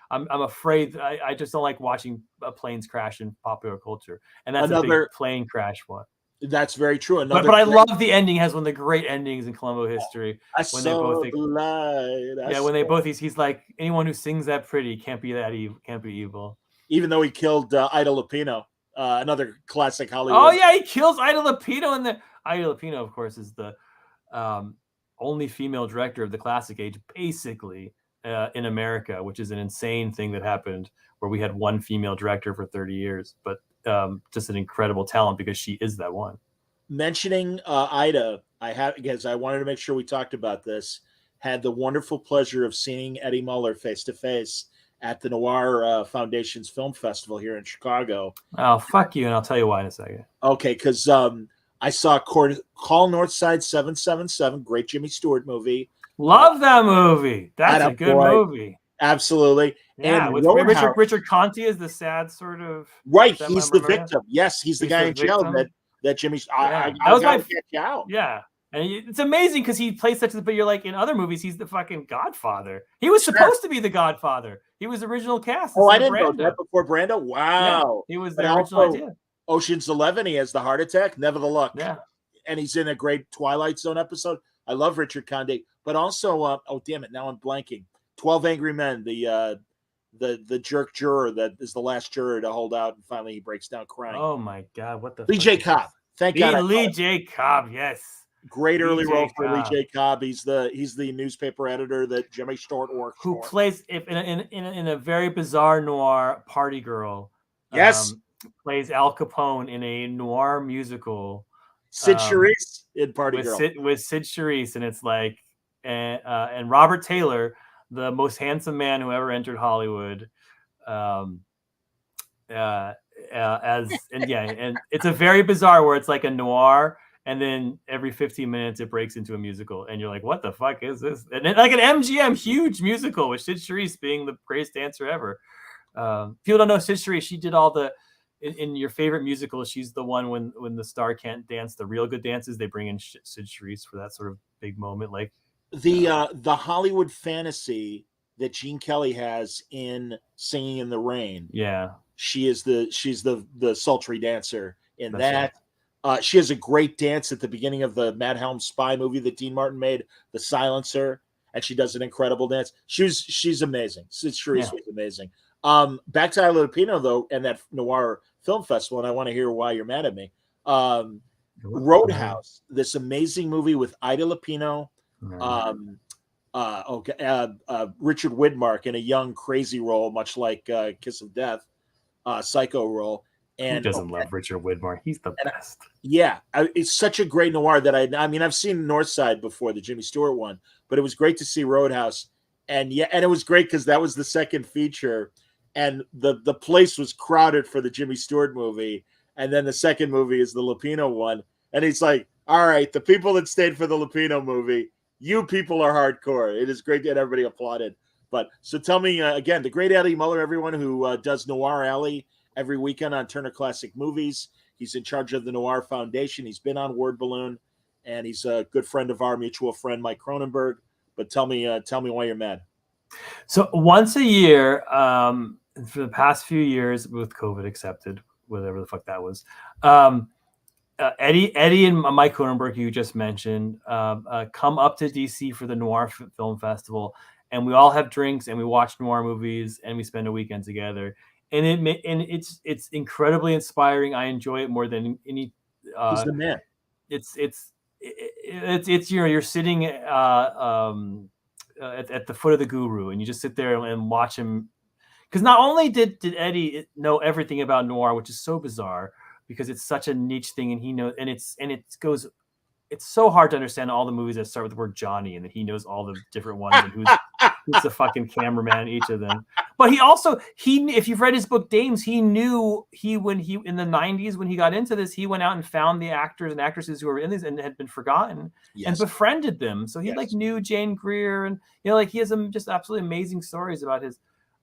I'm afraid I just don't like watching planes crash in popular culture, and that's another big plane crash one. That's very true. But I love the ending. Has one of the great endings in Columbo history. When they both he's like, anyone who sings that pretty can't be that evil. Can't be evil. Even though he killed Ida Lupino, another classic Hollywood. Oh yeah, he kills Ida Lupino, and Ida Lupino, of course, is the only female director of the classic age, basically. In America, which is an insane thing that happened where we had one female director for 30 years, but just an incredible talent because she is that one. Mentioning Ida, I wanted to make sure we talked about this, had the wonderful pleasure of seeing Eddie Muller face to face at the Noir Foundation's Film Festival here in Chicago. Oh, fuck you, and I'll tell you why in a second. Okay, because I saw Call Northside 777, great Jimmy Stewart movie. Love that movie. That's a good movie. Absolutely. Yeah, and with Richard Conte as the sad sort of. Right, he's the victim. Yes, he's the guy in jail that Jimmy's. I was going to get you out. Yeah, and it's amazing because he plays such a. But you're like in other movies, he's the fucking Godfather. He was supposed to be the Godfather. He was original cast. Oh, I didn't know that before Brando. Wow, he was the original idea. Ocean's 11. He has the heart attack. Never the luck. Yeah, and he's in a great Twilight Zone episode. I love Richard Conte, but also, damn it, now I'm blanking. 12 Angry Men, the jerk juror that is the last juror to hold out, and finally he breaks down crying. Oh my God, what the? Lee J. Cobb, thank God. Lee J. Cobb, yes, great early role for Lee J. Cobb. He's the newspaper editor that Jimmy Stewart works for. Who plays in a very bizarre noir party girl. Yes, plays Al Capone in a noir musical. Sid Charisse in Party Girl. With Sid Charisse, and it's like, and Robert Taylor, the most handsome man who ever entered Hollywood, and it's a very bizarre where it's like a noir, and then every 15 minutes it breaks into a musical, and you're like, what the fuck is this? And like an MGM huge musical with Sid Charisse being the greatest dancer ever. People don't know Sid Charisse. She did all the. In your favorite musical, she's the one when the star can't dance the real good dances. They bring in Sid Charisse for that sort of big moment, like the Hollywood fantasy that Gene Kelly has in Singing in the Rain. Yeah, she's the sultry dancer in that. Right. She has a great dance at the beginning of the Matt Helms spy movie that Dean Martin made, The Silencer, and she does an incredible dance. She's amazing. Sid Charisse was amazing. Back to Ida Lupino though, and that Noir Film Festival, and I want to hear why you're mad at me. Roadhouse, this amazing movie with Ida Lupino, Richard Widmark in a young crazy role, much like Kiss of Death, psycho role. And who doesn't love Richard Widmark? He's the best. Yeah, it's such a great noir that I mean I've seen Northside before, the Jimmy Stewart one, but it was great to see Roadhouse, and it was great because that was the second feature. And the place was crowded for the Jimmy Stewart movie, And then the second movie is the Lupino one. And he's like, all right, the people that stayed for the Lupino movie, you people are hardcore. It is great that everybody applauded. But so tell me, again, the great Eddie Muller, everyone who does Noir Alley every weekend on Turner Classic Movies. He's in charge of the Noir Foundation. He's been on Word Balloon, and he's a good friend of our mutual friend, Mike Cronenberg. But tell me why you're mad. So once a year, for the past few years, with COVID accepted, whatever the fuck that was, Eddie and Mike Cronenberg, you just mentioned, come up to DC for the Noir Film Festival, and we all have drinks and we watch noir movies and we spend a weekend together. And it's incredibly inspiring. I enjoy it more than any. He's the man. It's you're sitting at the foot of the guru, and you just sit there and watch him. Because not only did Eddie know everything about noir, which is so bizarre because it's such a niche thing, and he knows, and it's so hard to understand all the movies that start with the word Johnny, and that he knows all the different ones and who's the fucking cameraman in each of them. But if you've read his book Dames, when he in the 90s when he got into this, he went out and found the actors and actresses who were in these and had been forgotten, and befriended them. So he knew Jane Greer, and he has some just absolutely amazing stories about his.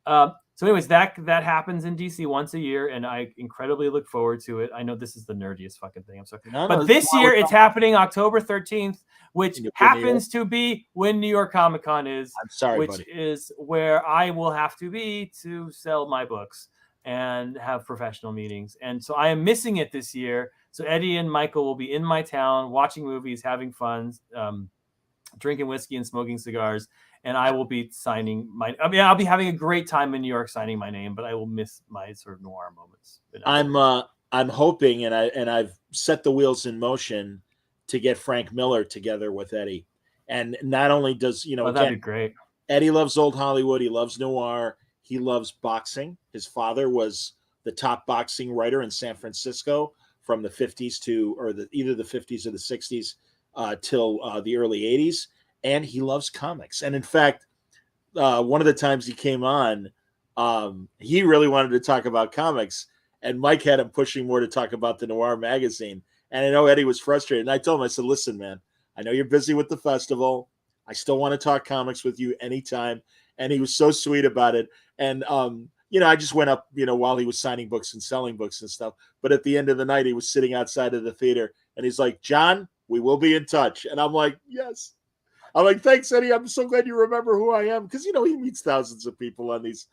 So anyways, that happens in DC once a year, and I incredibly look forward to it. I know this is the nerdiest fucking thing. I'm sorry. But this year it's happening October 13th, which happens to be when New York Comic Con is. I'm sorry, which buddy. is where I will have to be to sell my books and have professional meetings. And so I am missing it this year. So Eddie and Michael will be in my town watching movies, having fun, drinking whiskey and smoking cigars. And I will be signing I'll be having a great time in New York signing my name, but I will miss my sort of noir moments. I'm hoping, and I've set the wheels in motion to get Frank Miller together with Eddie. And not only does, that'd be great. Eddie loves old Hollywood. He loves noir. He loves boxing. His father was the top boxing writer in San Francisco from the 50s to either the 50s or the 60s till the early 80s. And he loves comics. And in fact, one of the times he came on, he really wanted to talk about comics. And Mike had him pushing more to talk about the Noir magazine. And I know Eddie was frustrated. And I told him, I said, listen, man, I know you're busy with the festival. I still want to talk comics with you anytime. And he was so sweet about it. And, I just went up, while he was signing books and selling books and stuff. But at the end of the night, he was sitting outside of the theater. And he's like, John, we will be in touch. And I'm like, yes. I'm like, thanks, Eddie. I'm so glad you remember who I am. Because, he meets thousands of people on these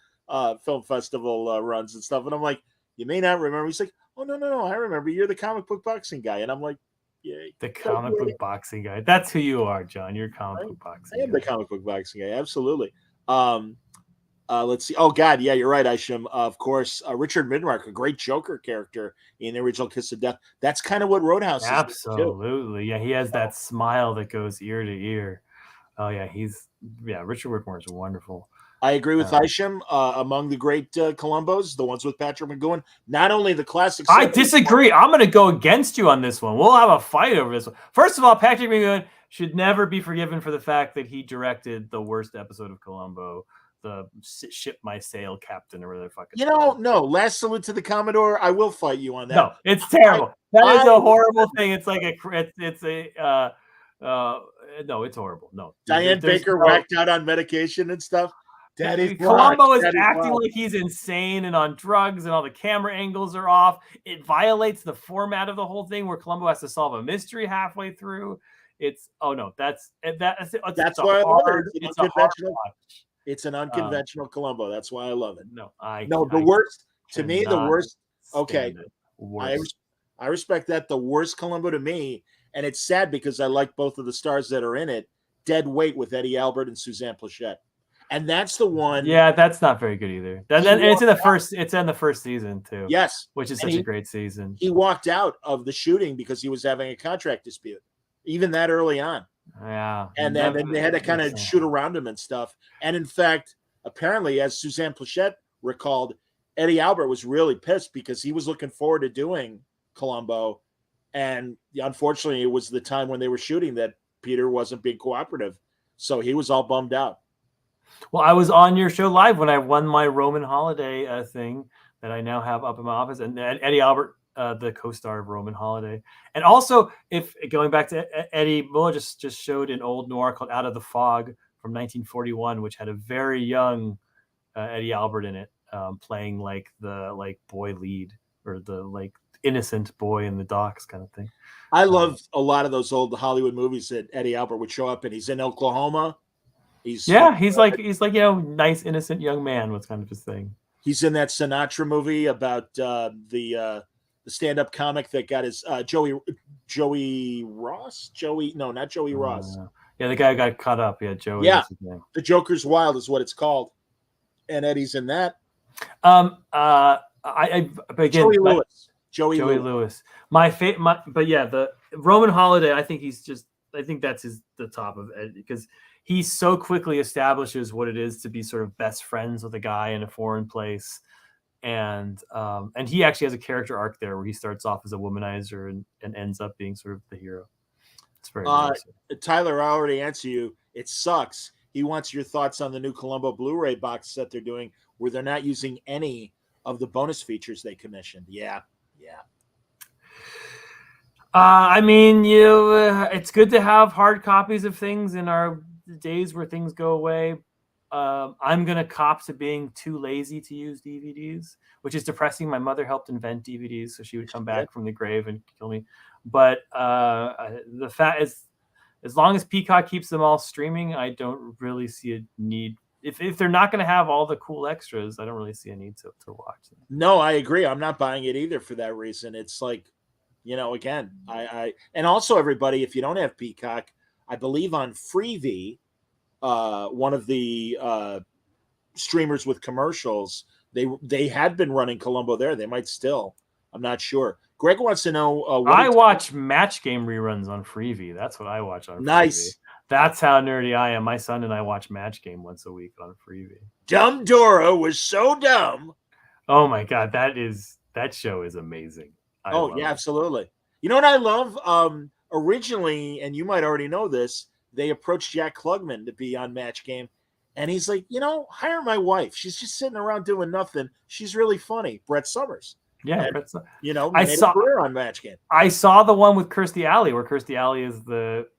film festival runs and stuff. And I'm like, you may not remember. He's like, oh, no. I remember. You're the comic book boxing guy. And I'm like, yay. The comic book boxing guy. That's who you are, John. You're comic book boxing guy. I am the comic book boxing guy. Absolutely. Let's see. Oh, God. Yeah, you're right, Isham. Of course, Richard Midmark, a great Joker character in the original Kiss of Death. That's kind of what Roadhouse is. Absolutely. Yeah, he has that smile that goes ear to ear. Oh, yeah, Richard Whitmore is wonderful. I agree with Isham. Among the great Columbos, the ones with Patrick McGowan, not only the classics. I disagree. I'm going to go against you on this one. We'll have a fight over this one. First of all, Patrick McGowan should never be forgiven for the fact that he directed the worst episode of Columbo, the Ship My Sail Captain, or whatever the fuck. No. Last Salute to the Commodore. I will fight you on that. No, it's terrible. That is a horrible thing. It's like no, it's horrible. No, Diane Baker whacked out on medication and stuff. Columbo is acting like he's insane and on drugs, and all the camera angles are off. It violates the format of the whole thing, where Columbo has to solve a mystery halfway through. That's why I love it. It's an unconventional Columbo. That's why I love it. The worst. Okay, I respect that. The worst Columbo to me. And it's sad because I like both of the stars that are in it. Dead Weight with Eddie Albert and Suzanne Plachette, and that's the one. Yeah, that's not very good either. And it's in the first. It's in the first season too. Yes, which is such a great season. He walked out of the shooting because he was having a contract dispute, even that early on. Yeah, and then they had to kind of shoot around him and stuff. And in fact, apparently, as Suzanne Plachette recalled, Eddie Albert was really pissed because he was looking forward to doing Columbo. And unfortunately, it was the time when they were shooting that Peter wasn't being cooperative. So he was all bummed out. Well, I was on your show live when I won my Roman holiday thing that I now have up in my office. And Eddie Albert the co-star of Roman Holiday. And also, if going back to Eddie Muller just showed an old noir called Out of the Fog from 1941, which had a very young Eddie Albert in it, playing like the boy lead, or the innocent boy in the docks kind of thing. I love a lot of those old Hollywood movies that Eddie Albert would show up in. He's in Oklahoma. He's like nice innocent young man was kind of his thing. He's in that Sinatra movie about the stand-up comic that got his Joey Ross. No, not Joey Ross. Yeah, the guy who got cut up. Yeah, Joey. Yeah, The Joker's Wild is what it's called, and Eddie's in that. Joey Lewis. Joey Lewis. The Roman Holiday. I think that's the top of Eddie, because he so quickly establishes what it is to be sort of best friends with a guy in a foreign place. And he actually has a character arc there where he starts off as a womanizer and ends up being sort of the hero. It's very nice. Tyler, I already answered you. It sucks. He wants your thoughts on the new Columbo Blu-ray box set they're doing, where they're not using any of the bonus features they commissioned. Yeah. It's good to have hard copies of things in our days where things go away. I'm gonna cop to being too lazy to use DVDs, which is depressing. My mother helped invent DVDs, so she would come back from the grave and kill me. But the fact is, as long as Peacock keeps them all streaming, I don't really see a need. If they're not going to have all the cool extras, I don't really see a need to watch them. No, I agree. I'm not buying it either for that reason. It's like, again, I and also everybody, if you don't have Peacock, I believe on Freevee, one of the streamers with commercials, they had been running Columbo there. They might still. I'm not sure. Greg wants to know. I watch Match Game reruns on Freevee. That's what I watch on nice. Freevee. That's how nerdy I am. My son and I watch Match Game once a week on Freevee. Dumb Dora was so dumb. Oh my God, that show is amazing. Absolutely. You know what I love? Originally, and you might already know this, they approached Jack Klugman to be on Match Game, and he's like, hire my wife. She's just sitting around doing nothing. She's really funny. Brett Summers. Yeah, and, Brett's, I saw her on Match Game. I saw the one with Kirstie Alley, where Kirstie Alley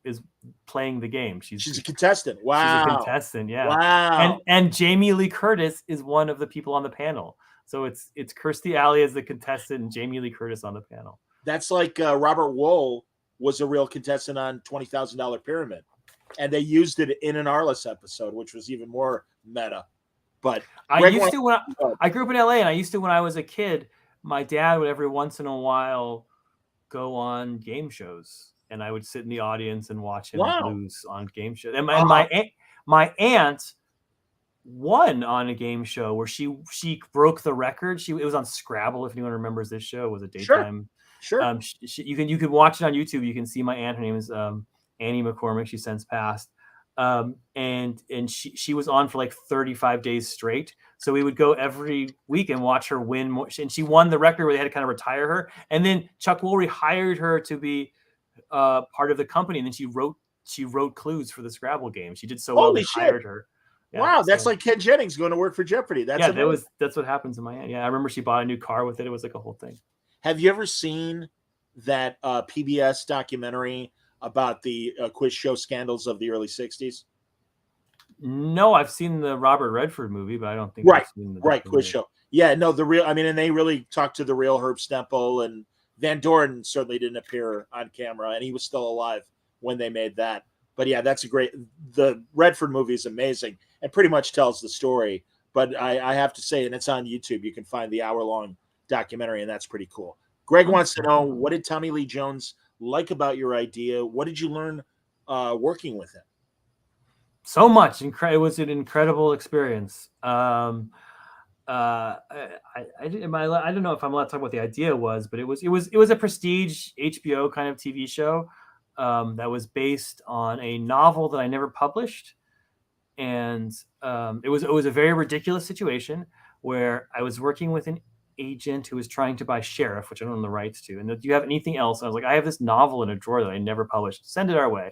is playing the game. She's a contestant. Wow. She's a contestant. Yeah. Wow. And Jamie Lee Curtis is one of the people on the panel. So it's Kirstie Alley as the contestant and Jamie Lee Curtis on the panel. That's like Robert Wool was a real contestant on $20,000 Pyramid, and they used it in an Arliss episode, which was even more meta. But I grew up in LA, and I used to, when I was a kid, my dad would every once in a while go on game shows, and I would sit in the audience and watch him lose on game shows. And my aunt won on a game show where she broke the record. It was on Scrabble. If anyone remembers this show, it was a daytime. Sure. You can watch it on YouTube. You can see my aunt. Her name is Annie McCormick. She since passed. And she was on for like 35 days straight. So we would go every week and watch her win more. And she won the record where they had to kind of retire her. And then Chuck Woolery hired her to be part of the company. And then she wrote clues for the Scrabble game. She did so well. They hired her. Yeah, wow, that's like Ken Jennings going to work for Jeopardy. That's what happened to my aunt. Yeah, I remember she bought a new car with it. It was like a whole thing. Have you ever seen that PBS documentary about the quiz show scandals of the early 60s? No, I've seen the Robert Redford movie, but I don't think I've seen the quiz show. Yeah, no, and they really talked to the real Herb Stempel, and Van Doren certainly didn't appear on camera, and he was still alive when they made that. But yeah, the Redford movie is amazing and pretty much tells the story. But I have to say, and it's on YouTube, you can find the hour-long documentary, and that's pretty cool. Greg wants to know, what did Tommy Lee Jones like about your idea? What did you learn working with him? So much. It was an incredible experience. I don't know if I'm allowed to talk about what the idea was, but it was a prestige HBO kind of TV show that was based on a novel that I never published, and it was a very ridiculous situation where I was working with an agent who was trying to buy Sheriff, which I don't own the rights to, and do you have anything else? And I was like, I have this novel in a drawer that I never published. Send it our way.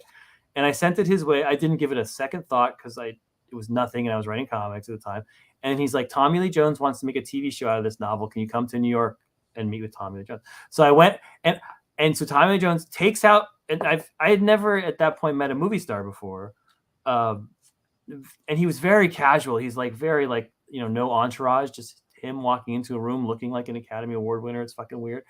And I sent it his way. I didn't give it a second thought because it was nothing, and I was writing comics at the time. And he's like, Tommy Lee Jones wants to make a TV show out of this novel. Can you come to New York and meet with Tommy Lee Jones. So I went, and so Tommy Lee Jones takes out, and I had never at that point met a movie star before, and he was very casual. He's like very like, you know, no entourage, just him walking into a room looking like an Academy Award winner. It's fucking weird.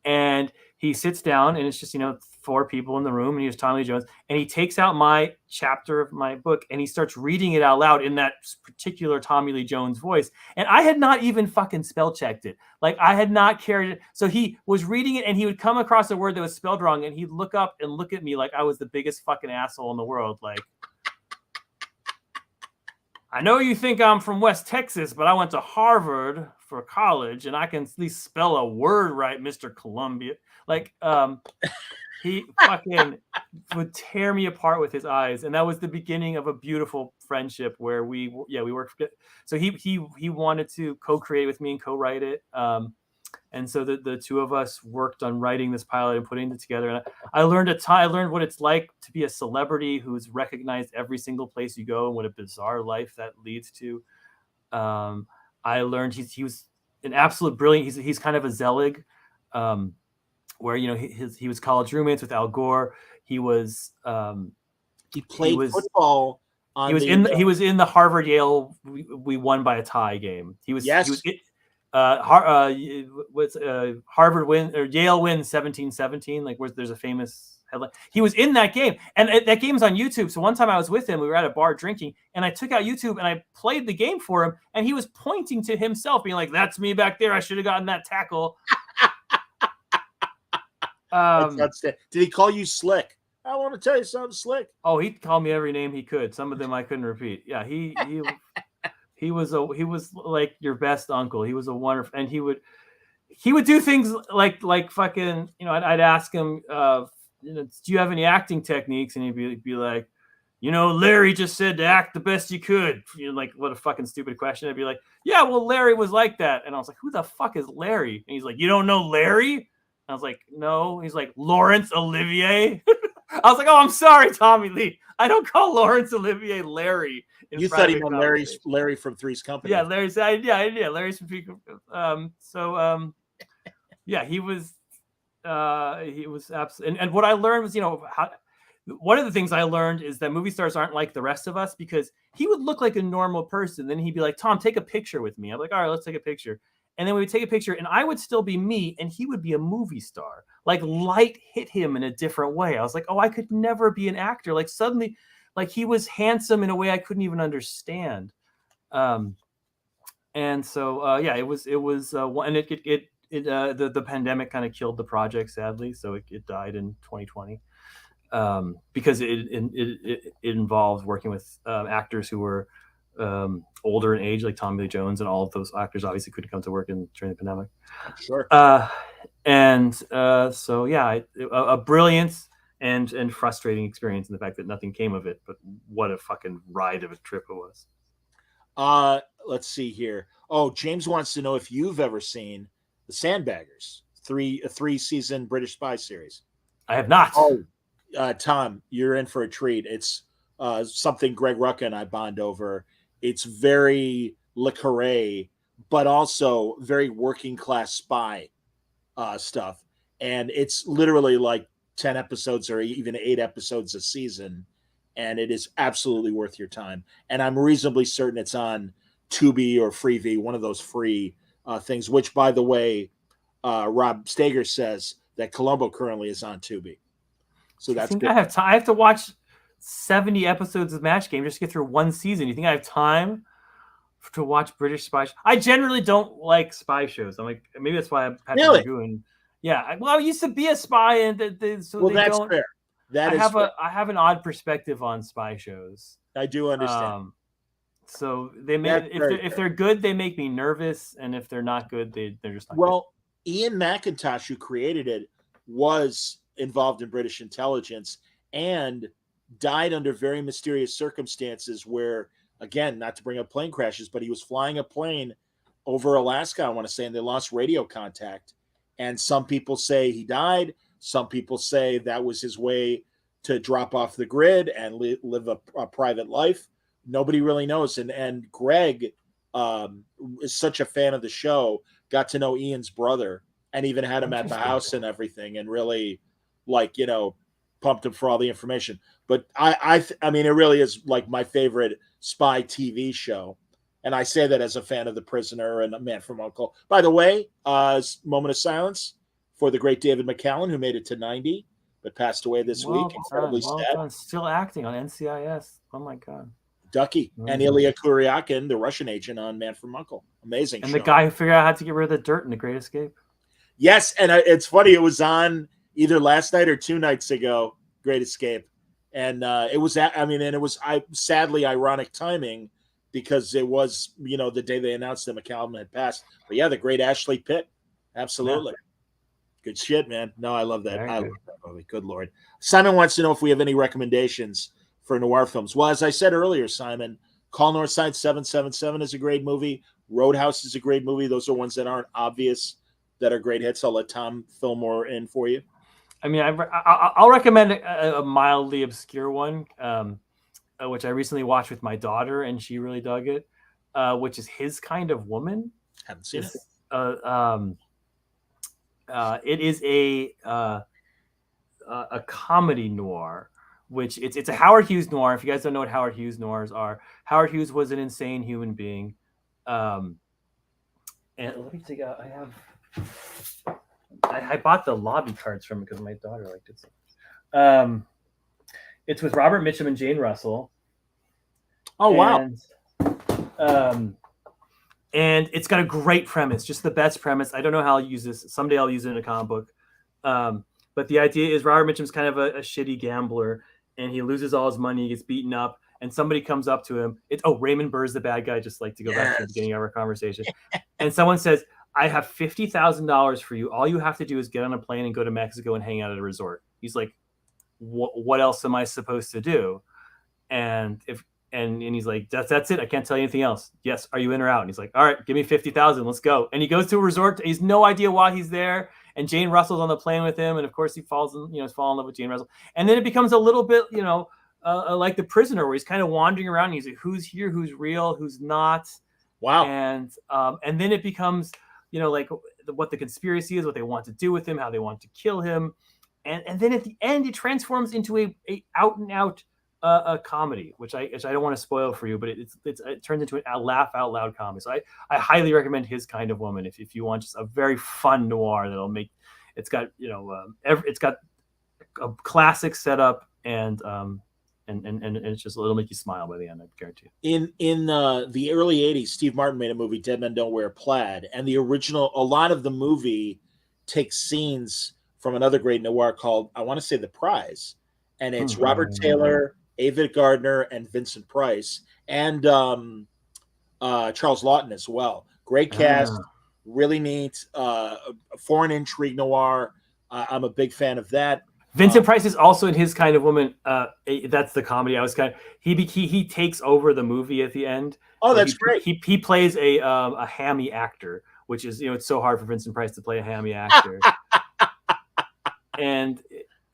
And he sits down, and it's just, you know, 4 people in the room, and he was Tommy Lee Jones, and he takes out my chapter of my book, and he starts reading it out loud in that particular Tommy Lee Jones voice. And I had not even fucking spell checked it. Like, I had not carried it. So he was reading it, and he would come across a word that was spelled wrong, and he'd look up and look at me like I was the biggest fucking asshole in the world. Like, I know you think I'm from West Texas, but I went to Harvard for college, and I can at least spell a word right, Mr. Columbia. Like, he fucking would tear me apart with his eyes, and that was the beginning of a beautiful friendship where we worked. So he wanted to co-create with me and co-write it, and so the two of us worked on writing this pilot and putting it together. And I learned I learned what it's like to be a celebrity who's recognized every single place you go, and what a bizarre life that leads to. I learned he was an absolute brilliant. He's kind of a Zelig. Where, you know, he was college roommates with Al Gore. He was he played football. He was in the Harvard Yale. We won by a tie game. He was Harvard win or Yale win 17-17. Like, where there's a famous headline. He was in that game, and that game's on YouTube. So one time I was with him. We were at a bar drinking, and I took out YouTube and I played the game for him, and he was pointing to himself, being like, "That's me back there. I should have gotten that tackle." Did he call you Slick? I want to tell you something, Slick. Oh, he called me every name he could. Some of them I couldn't repeat. Yeah, he was like your best uncle. He was a wonderful, and he would do things like fucking, you know, I'd ask him, you know, do you have any acting techniques? And he'd be like, you know, Larry just said to act the best you could. You know, like, what a fucking stupid question. I'd be like, yeah, well, Larry was like that. And I was like, who the fuck is Larry? And he's like, you don't know Larry? I was like, no. He's like, Laurence Olivier. I was like, oh, I'm sorry, Tommy Lee. I don't call Laurence Olivier Larry. You thought he meant Larry from Three's Company. Yeah, Larry's from yeah, he was absolutely. And what I learned was, you know, one of the things I learned is that movie stars aren't like the rest of us, because he would look like a normal person. Then he'd be like, Tom, take a picture with me. I'm like, all right, let's take a picture. And then we would take a picture, and I would still be me, and he would be a movie star. Like, light hit him in a different way. I was like, oh, I could never be an actor. Like, suddenly, like, he was handsome in a way I couldn't even understand. And so, yeah, it was, and the pandemic kind of killed the project, sadly. So it died in 2020, because it involved working with actors who were older in age, like Tommy Lee Jones, and all of those actors obviously couldn't come to work during the pandemic. Sure. So yeah, a brilliant and frustrating experience in the fact that nothing came of it, but what a fucking ride of a trip it was. Let's see here. Oh, James wants to know if you've ever seen The Sandbaggers, a 3-season British spy series. I have not. Oh, Tom, you're in for a treat. It's something Greg Rucka and I bond over. It's very Le Carré, but also very working class spy stuff. And it's literally like 10 episodes or even 8 episodes a season. And it is absolutely worth your time. And I'm reasonably certain it's on Tubi or Freevee, one of those free things, which, by the way, Rob Stager says that Columbo currently is on Tubi. So that's good. I have time. I have to watch 70 episodes of Match Game just to get through one season. You think I have time to watch British spy shows? I generally don't like spy shows. I'm like, maybe that's why I'm really? Doing. Yeah. I used to be a spy, and so that's fair. I have an odd perspective on spy shows. I do understand. So they make if they're good, they make me nervous, and if they're not good, they're just not good. Ian McIntosh, who created it, was involved in British intelligence and died under very mysterious circumstances where, again, not to bring up plane crashes, but he was flying a plane over Alaska, I want to say, and they lost radio contact. And some people say he died. Some people say that was his way to drop off the grid and live a private life. Nobody really knows. And Greg is such a fan of the show, got to know Ian's brother and even had him at the house and everything, and really, like, pumped him for all the information. But I mean, it really is like my favorite spy TV show. And I say that as a fan of The Prisoner and A Man from U.N.C.L.E. By the way, moment of silence for the great David McCallum, who made it to 90, but passed away this week. Incredibly sad. Still acting on NCIS. Oh, my God. Ducky. And Ilya Kuryakin, the Russian agent on Man from U.N.C.L.E. Amazing and show. The guy who figured out how to get rid of the dirt in The Great Escape. Yes, and it's funny. It was on either last night or 2 nights ago, Great Escape. And it was, sadly ironic timing, because it was, the day they announced that McCallum had passed. But yeah, the great Ashley Pitt. Absolutely. Yeah. Good shit, man. No, I love that. I love that movie. Good Lord. Simon wants to know if we have any recommendations for noir films. Well, as I said earlier, Simon, Call Northside 777 is a great movie. Roadhouse is a great movie. Those are ones that aren't obvious, that are great hits. I'll let Tom fill more in for you. I mean, I'll recommend a mildly obscure one, which I recently watched with my daughter, and she really dug it, which is His Kind of Woman. Haven't seen it. It is a comedy noir, which it's a Howard Hughes noir. If you guys don't know what Howard Hughes noirs are, Howard Hughes was an insane human being. And let me take out. I bought the lobby cards from it because my daughter liked it so much. It's with Robert Mitchum and Jane Russell. Oh, wow. And it's got a great premise, just the best premise. I don't know how I'll use this. Someday I'll use it in a comic book. But the idea is Robert Mitchum's kind of a shitty gambler, and he loses all his money. He gets beaten up, and somebody comes up to him. Raymond Burr's the bad guy, just like to go back to the beginning of our conversation. And someone says, I have $50,000 for you. All you have to do is get on a plane and go to Mexico and hang out at a resort. He's like, what else am I supposed to do? And he's like, that's it. I can't tell you anything else. Yes. Are you in or out? And he's like, all right, give me 50,000. Let's go. And he goes to a resort. He's no idea why he's there. And Jane Russell's on the plane with him. And of course he falls in love with Jane Russell. And then it becomes a little bit, like The Prisoner, where he's kind of wandering around. And he's like, who's here? Who's real? Who's not? Wow. And then it becomes, like what the conspiracy is, what they want to do with him, how they want to kill him. And then at the end, it transforms into a out and out a comedy, which I don't want to spoil for you, but it turns into a laugh out loud comedy. So I highly recommend His Kind of Woman if you want just a very fun noir that'll make. It's got it's got a classic setup and it'll make you smile by the end. I guarantee you. In the early '80s, Steve Martin made a movie, Dead Men Don't Wear Plaid, and a lot of the movie takes scenes from another great noir called, I want to say, The Prize, and it's Robert Taylor, Ava Gardner, and Vincent Price, and Charles Lawton as well. Great cast, really neat, foreign intrigue noir. I'm a big fan of that. Vincent Price is also in His Kind of Woman. That's the comedy. He takes over the movie at the end. Oh, that's great. He plays a hammy actor, which is it's so hard for Vincent Price to play a hammy actor. And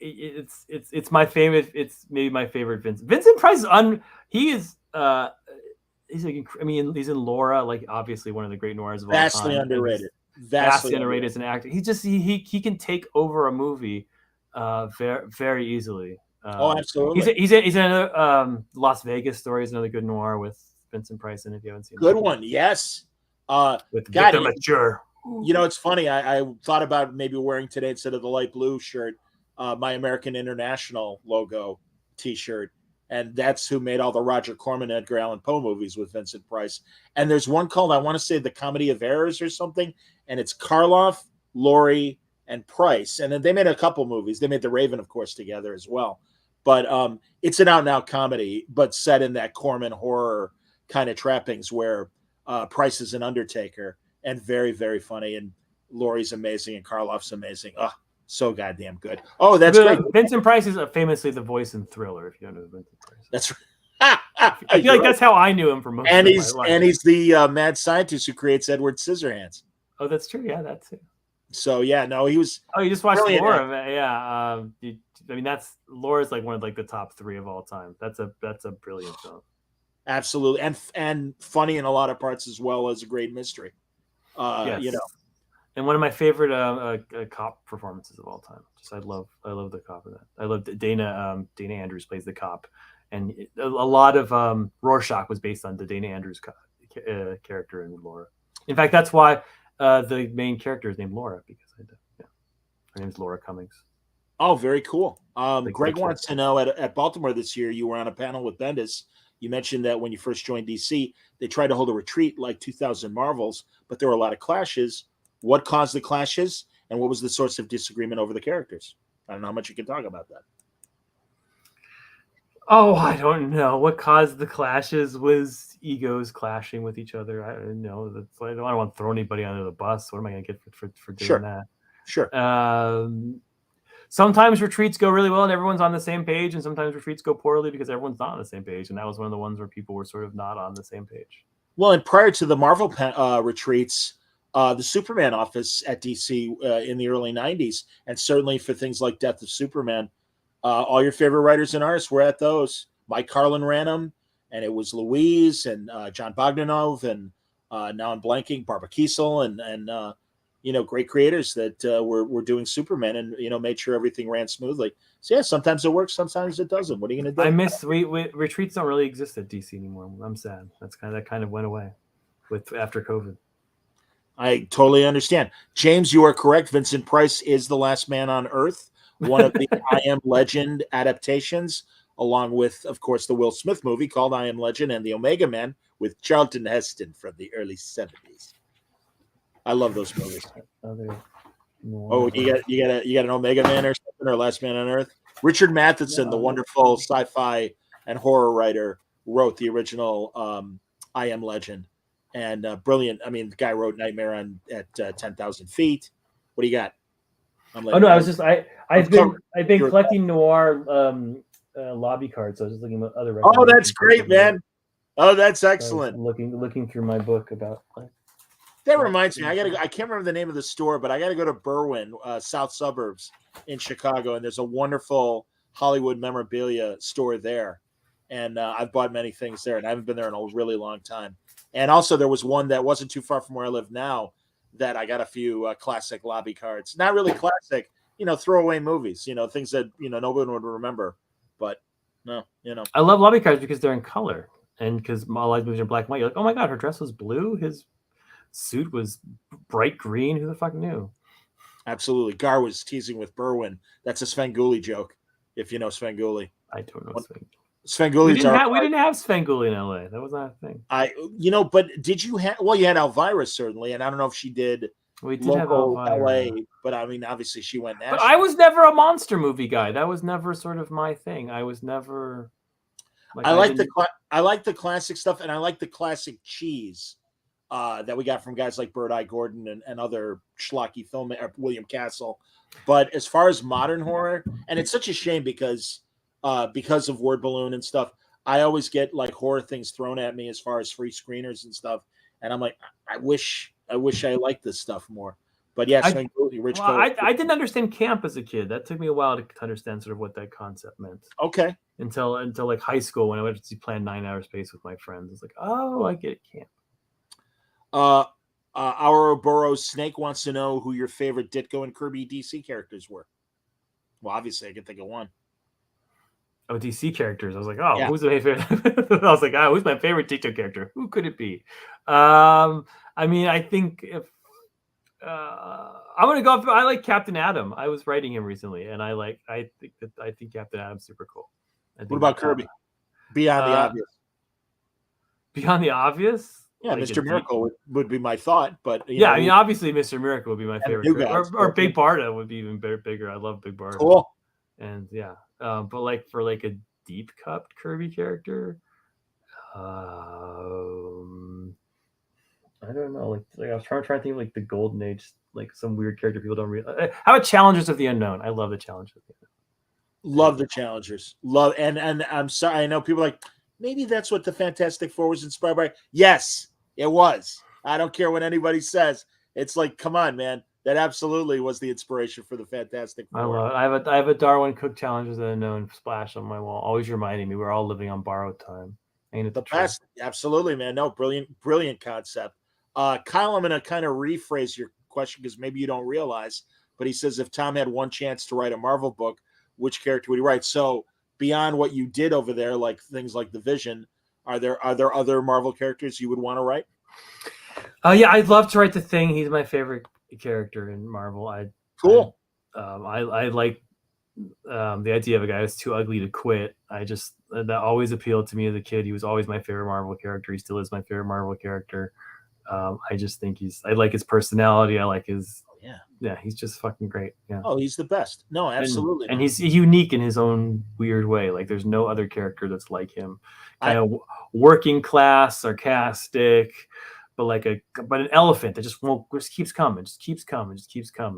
it's my favorite. It's maybe my favorite Vincent Price is he's in Laura, like obviously one of the great noirs of all time. Vastly underrated. Vastly underrated as an actor. He can take over a movie very, very easily. Absolutely. He's in another Las Vegas Story is another good noir with Vincent Price in it. If you haven't seen good one, yes. With Victor Mature. It's funny. I thought about maybe wearing today, instead of the light blue shirt, my American International logo T-shirt, and that's who made all the Roger Corman, Edgar Allan Poe movies with Vincent Price. And there's one called, I want to say, The Comedy of Errors or something, and it's Karloff, Laurie, and Price. And then they made a couple movies. They made The Raven, of course, together as well. But it's an out-and-out comedy, but set in that Corman horror kind of trappings, where Price is an undertaker, and very, very funny. And Laurie's amazing, and Karloff's amazing. Oh, so goddamn good. Oh, that's great. Vincent Price is famously the voice in Thriller, if you don't know Vincent Price. That's right. I feel like that's how I knew him for most of my life. And he's the mad scientist who creates Edward Scissorhands. Oh, that's true. Yeah, that's it. So yeah, no, he was. Oh, you just watched Laura? Yeah. That's Laura's like one of the top 3 of all time. That's a brilliant film. Absolutely, and funny in a lot of parts, as well as a great mystery. Yes. And one of my favorite cop performances of all time. Just I love the cop in that. I love Dana Andrews plays the cop, and a lot of Rorschach was based on the Dana Andrews character in Laura. In fact, that's why the main character is named Laura, because her name's Laura Cummings. Oh, very cool. Greg wants to know at Baltimore this year, you were on a panel with Bendis. You mentioned that when you first joined DC, they tried to hold a retreat like 2000 Marvels, but there were a lot of clashes. What caused the clashes, and what was the source of disagreement over the characters? I don't know how much you can talk about that. Oh, I don't know. What caused the clashes was egos clashing with each other. I don't know. I don't want to throw anybody under the bus. What am I going to get for doing that? Sure. Sometimes retreats go really well and everyone's on the same page, and sometimes retreats go poorly because everyone's not on the same page. And that was one of the ones where people were sort of not on the same page. Well, and prior to the Marvel retreats, the Superman office at DC in the early 90s, and certainly for things like Death of Superman, all your favorite writers and artists were at those. Mike Carlin ran them, and it was Louise and John Bogdanov, and now I'm blanking, Barbara Kiesel, and great creators that were doing Superman, and made sure everything ran smoothly. So yeah, sometimes it works, sometimes it doesn't. What are you going to do? I miss retreats don't really exist at DC anymore. I'm sad. That kind of went away after COVID. I totally understand. James, you are correct. Vincent Price is The Last Man on Earth, one of the I Am Legend adaptations, along with, of course, the Will Smith movie called I Am Legend and The Omega Man with Charlton Heston from the early 70s. I love those movies. Oh, you got an Omega Man or something, or Last Man on Earth? Richard Matheson, the wonderful sci-fi and horror writer, wrote the original I Am Legend. And brilliant. I mean, the guy wrote Nightmare at 10,000 Feet. What do you got? I've been collecting Noir lobby cards. So I was just looking at other. Oh, that's great, man. Oh, that's excellent. Looking through my book about. That reminds me, I can't remember the name of the store, but I got to go to Berwyn, South Suburbs in Chicago, and there's a wonderful Hollywood memorabilia store there. And I've bought many things there, and I haven't been there in a really long time. And also there was one that wasn't too far from where I live now that I got a few classic lobby cards. Not really classic, throwaway movies, things that, no one would remember. But no, I love lobby cards because they're in color. And because all these movies are black and white, you're like, oh my God, her dress was blue. His suit was bright green. Who the fuck knew? Absolutely. Gar was teasing with Berwyn. That's a Svengoolie joke, if you know Svengoolie. I don't know Svengoolie. Svengoolie. We didn't have Svengoolie in LA. That was not a thing. But did you have? Well, you had Elvira certainly, and I don't know if she did. We did have Elvira. LA, but I mean, obviously she went national. But I was never a monster movie guy. That was never sort of my thing. I was never. I like the classic stuff, and I like the classic cheese that we got from guys like Bird Eye Gordon and other schlocky filmmakers, William Castle. But as far as modern horror, and it's such a shame because of Word Balloon and stuff, I always get like horror things thrown at me as far as free screeners and stuff, and I'm like, I wish I liked this stuff more. But yeah, I didn't understand camp as a kid. That took me a while to understand sort of what that concept meant. Okay. Until like high school when I went to see Plan 9 Hour Space with my friends, it's like, oh, I get it, camp. Our Ouroboros Snake wants to know who your favorite Ditko and Kirby DC characters were. Well, obviously, I can think of one. Oh, DC characters. I was like, oh, yeah. Who's my favorite? I was like, who's my favorite Ditko character? Who could it be? I mean, I think if I'm gonna go. I like Captain Atom. I was writing him recently, and I think Captain Atom's super cool. What about Kirby? Beyond the obvious. Beyond the obvious. Yeah, like Mr. Miracle would be my thought, but I mean, obviously, Mr. Miracle would be my favorite, or Big Barda would be even bigger. I love Big Barda. Cool. And yeah, but like for like a deep cut Kirby character, I don't know. Like I was trying to think of like the Golden Age, like some weird character people don't realize. How about Challengers of the Unknown? I love the Challengers of the Unknown. Love the Challengers. And I'm sorry, I know people are like, maybe that's what the Fantastic Four was inspired by. Yes, it was. I don't care what anybody says. It's like, come on, man. That absolutely was the inspiration for the Fantastic Four. I love it. I have a Darwin Cook Challengers of the Unknown splash on my wall, always reminding me we're all living on borrowed time. Ain't it the best? Absolutely, man. No, brilliant concept. Kyle, I'm going to kind of rephrase your question because maybe you don't realize, but he says if Tom had one chance to write a Marvel book, which character would he write? So beyond what you did over there, like things like the Vision, are there other Marvel characters you would want to write? Yeah, I'd love to write the Thing. He's my favorite character in Marvel. Cool. I like the idea of a guy who's too ugly to quit. That always appealed to me as a kid. He was always my favorite Marvel character. He still is my favorite Marvel character. I just think I like his personality. I like his, he's just fucking great. Yeah. Oh, he's the best. No, absolutely. And he's unique in his own weird way. Like there's no other character that's like him. Kind of working class, sarcastic, but an elephant that just keeps coming,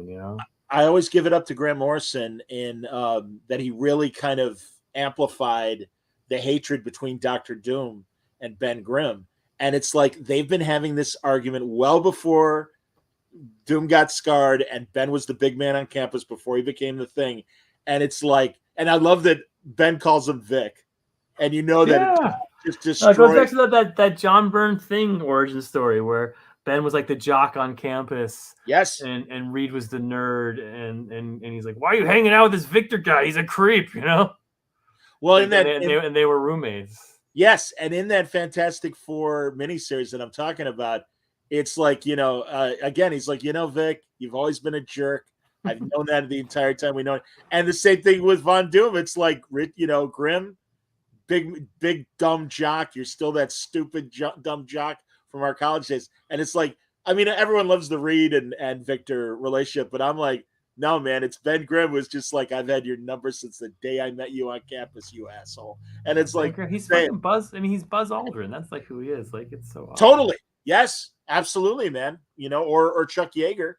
you know? I always give it up to Grant Morrison in that he really kind of amplified the hatred between Dr. Doom and Ben Grimm. And it's like they've been having this argument well before Doom got scarred and Ben was the big man on campus before he became the Thing. And it's like, and I love that Ben calls him Vic. And you know that it just destroys. It goes back to that John Byrne Thing origin story where Ben was like the jock on campus. Yes. And Reed was the nerd. And he's like, why are you hanging out with this Victor guy? He's a creep, you know? Well, and they were roommates. Yes. And in that Fantastic Four miniseries that I'm talking about, it's like, you know, again, he's like, you know, Vic, you've always been a jerk. I've known that the entire time we know it. And the same thing with Von Doom. It's like, you know, Grimm, big dumb jock. You're still that stupid dumb jock from our college days. And it's like, I mean, everyone loves the Reed and Victor relationship, but I'm like, no, man, it's Ben Grimm was just like, I've had your number since the day I met you on campus, you asshole. And it's like, he's fucking Buzz. I mean, he's Buzz Aldrin. That's like who he is. Like, it's so awesome. Totally. Yes, absolutely, man. You know, or Chuck Yeager.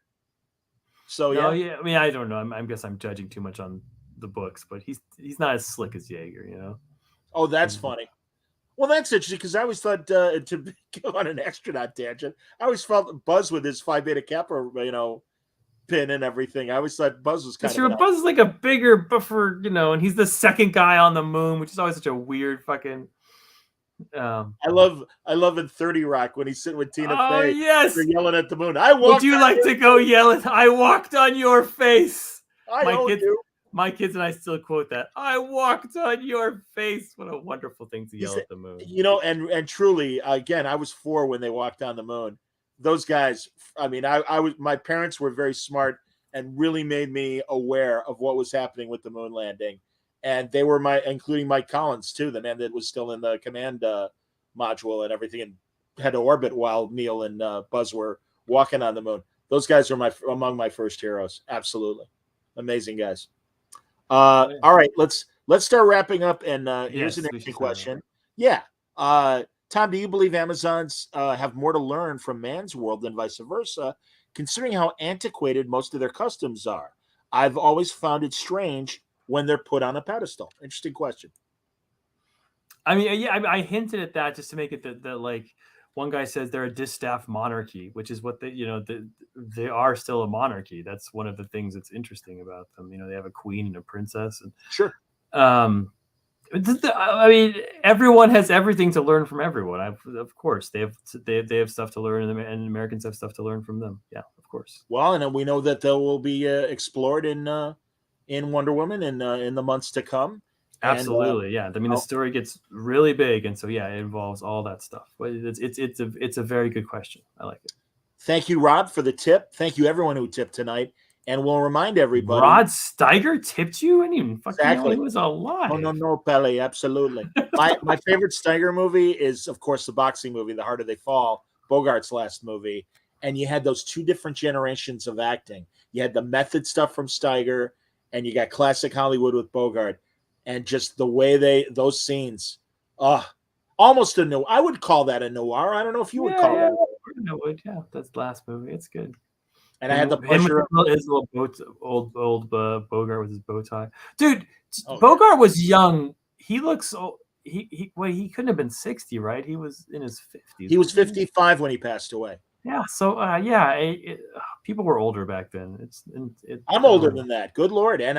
So I mean, I don't know. I guess I'm judging too much on the books, but he's not as slick as Yeager, you know. Oh, that's funny. Well, that's interesting because I always thought to go on an astronaut tangent, I always felt Buzz with his Phi Beta Kappa, you know, pin and everything. I always thought Buzz was kind of Buzz is like a bigger buffer, you know, and he's the second guy on the moon, which is always such a weird fucking. I love in 30 Rock when he's sitting with Tina Fey. Yes, they're yelling at the moon. Would you like to go yelling? I walked on your face. My kids and I still quote that. I walked on your face. What a wonderful thing to yell at the moon. You know, and truly, again, I was 4 when they walked on the moon. Those guys, I mean, my parents were very smart and really made me aware of what was happening with the moon landing. And they were including Mike Collins too, the man that was still in the command module and everything and had to orbit while Neil and Buzz were walking on the moon. Those guys are among my first heroes. Absolutely. Amazing guys. All right, let's start wrapping up. And here's an interesting question. Yeah. Tom, do you believe Amazons have more to learn from man's world than vice versa, considering how antiquated most of their customs are? I've always found it strange when they're put on a pedestal. Interesting question. I mean, I hinted at that just to make it that like one guy says they're a distaff monarchy, which is what they are still a monarchy. That's one of the things that's interesting about them. You know, they have a queen and a princess, and sure. I mean, everyone has everything to learn from everyone. Of course, they have stuff to learn, and Americans have stuff to learn from them. Yeah, of course. Well, and we know that they will be explored in Wonder Woman in the months to come. Absolutely, yeah. I mean, the story gets really big, and so yeah, it involves all that stuff. But it's a very good question. I like it. Thank you, Rob, for the tip. Thank you, everyone who tipped tonight. And we'll remind everybody. Rod Steiger tipped you? I didn't even fucking know he was alive. Oh, no, Pele, absolutely. My favorite Steiger movie is, of course, the boxing movie, The Harder They Fall, Bogart's last movie. And you had those two different generations of acting. You had the method stuff from Steiger, and you got classic Hollywood with Bogart. And just the way those scenes, almost I would call that a noir. I don't know if you would call it. I would, yeah. That's the last movie. It's good. And I had the pleasure of his little old Bogart with his bow tie. Dude, Bogart was young. He looks old. He couldn't have been 60, right? He was in his 50s. He was 55 when he passed away. Yeah. So people were older back then. I'm older than that. Good Lord. And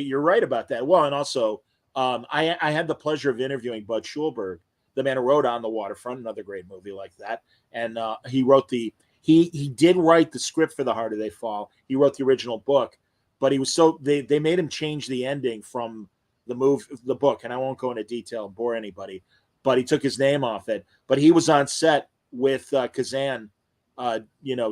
you're right about that. Well, and also I had the pleasure of interviewing Bud Schulberg, the man who wrote On the Waterfront, another great movie like that. And he wrote He did write the script for The Harder They Fall. He wrote the original book, but he was so they made him change the ending from the book, and I won't go into detail, bore anybody, but he took his name off it. But he was on set with Kazan,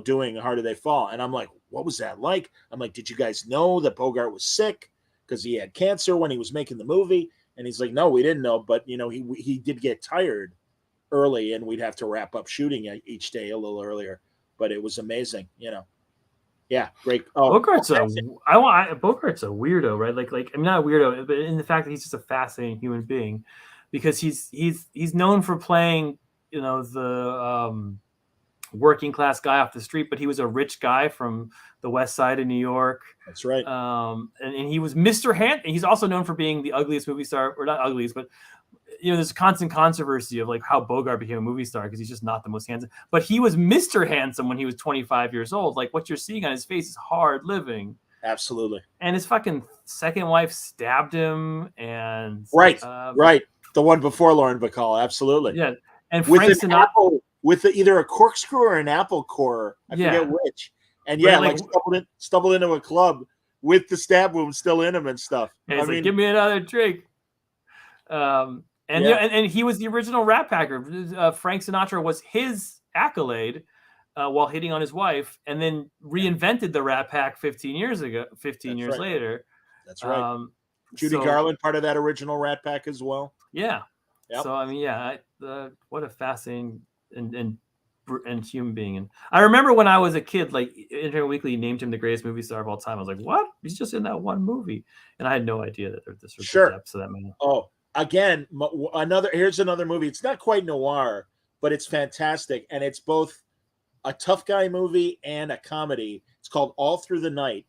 doing Harder They Fall, and I'm like, what was that like? I'm like, did you guys know that Bogart was sick because he had cancer when he was making the movie? And he's like, no, we didn't know, but he did get tired early, and we'd have to wrap up shooting each day a little earlier. But it was amazing, Yeah, great. Bogart's a weirdo, right? Like I'm not a weirdo, but in the fact that he's just a fascinating human being, because he's known for playing, the working class guy off the street, but he was a rich guy from the West Side of New York. That's right. And he was Mr. Handsome. He's also known for being the ugliest movie star, or not ugliest, but there's constant controversy of like how Bogart became a movie star because he's just not the most handsome. But he was Mr. Handsome when he was 25 years old. Like what you're seeing on his face is hard living. Absolutely. And his fucking second wife stabbed him, and right, the one before Lauren Bacall. Absolutely. Yeah, and Frank Sinatra with either a corkscrew or an apple core. I forget which. And stumbled into a club with the stab wound still in him and stuff. And he's like, give me another drink. And he was the original Rat Packer. Frank Sinatra was his accolade while hitting on his wife, and then reinvented the Rat Pack 15 years later. That's right. Judy Garland, part of that original Rat Pack as well. Yeah. Yep. So what a fascinating and human being. And I remember when I was a kid, like Entertainment Weekly named him the greatest movie star of all time. I was like, what? He's just in that one movie, and I had no idea that there was the depths of that man. Oh. Again, here's another movie. It's not quite noir, but it's fantastic, and it's both a tough guy movie and a comedy. It's called All Through the Night,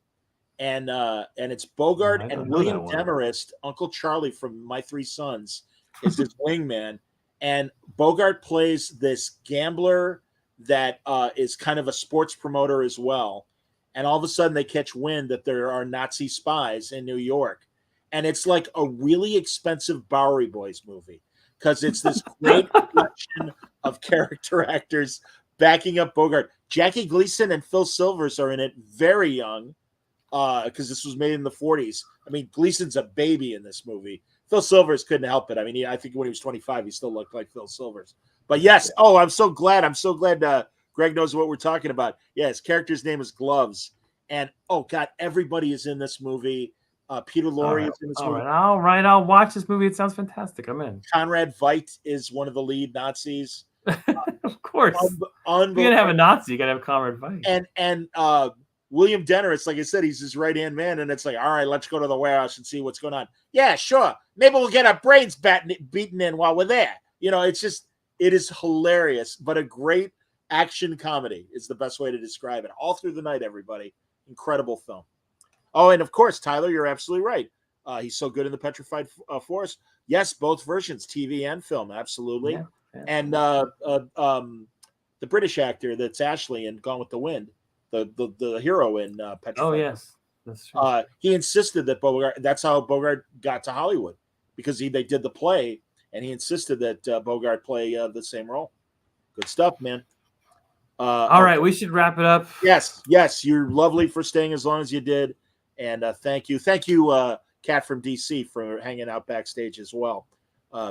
and it's Bogart and William Demarest, Uncle Charlie from My Three Sons, is his wingman, and Bogart plays this gambler that is kind of a sports promoter as well, and all of a sudden they catch wind that there are Nazi spies in New York. And it's like a really expensive Bowery Boys movie because it's this great collection of character actors backing up Bogart. Jackie Gleason and Phil Silvers are in it very young because this was made in the 40s. I mean, Gleason's a baby in this movie. Phil Silvers couldn't help it. I mean, I think when he was 25, he still looked like Phil Silvers. But yes, I'm so glad. I'm so glad Greg knows what we're talking about. Yeah, his character's name is Gloves. And, oh, God, everybody is in this movie. Peter Lorre is in this movie. All right. I'll watch this movie. It sounds fantastic. I'm in. Conrad Veidt is one of the lead Nazis. Of course. You're going to have a Nazi. You got to have Conrad Veidt. And William Demarest, like I said, he's his right-hand man. And it's like, all right, let's go to the warehouse and see what's going on. Yeah, sure. Maybe we'll get our brains beaten in while we're there. It is hilarious, but a great action comedy is the best way to describe it. All Through the Night, everybody. Incredible film. Oh, and of course, Tyler, you're absolutely right. He's so good in The Petrified Forest. Yes, both versions, TV and film, absolutely. Yeah. And the British actor that's Ashley in Gone with the Wind, the hero in Petrified. Oh, yes. That's true. He insisted that that's how Bogart got to Hollywood, because they did the play, and he insisted that Bogart play the same role. Good stuff, man. All right, we should wrap it up. Yes, you're lovely for staying as long as you did. And thank you, Kat from DC, for hanging out backstage as well,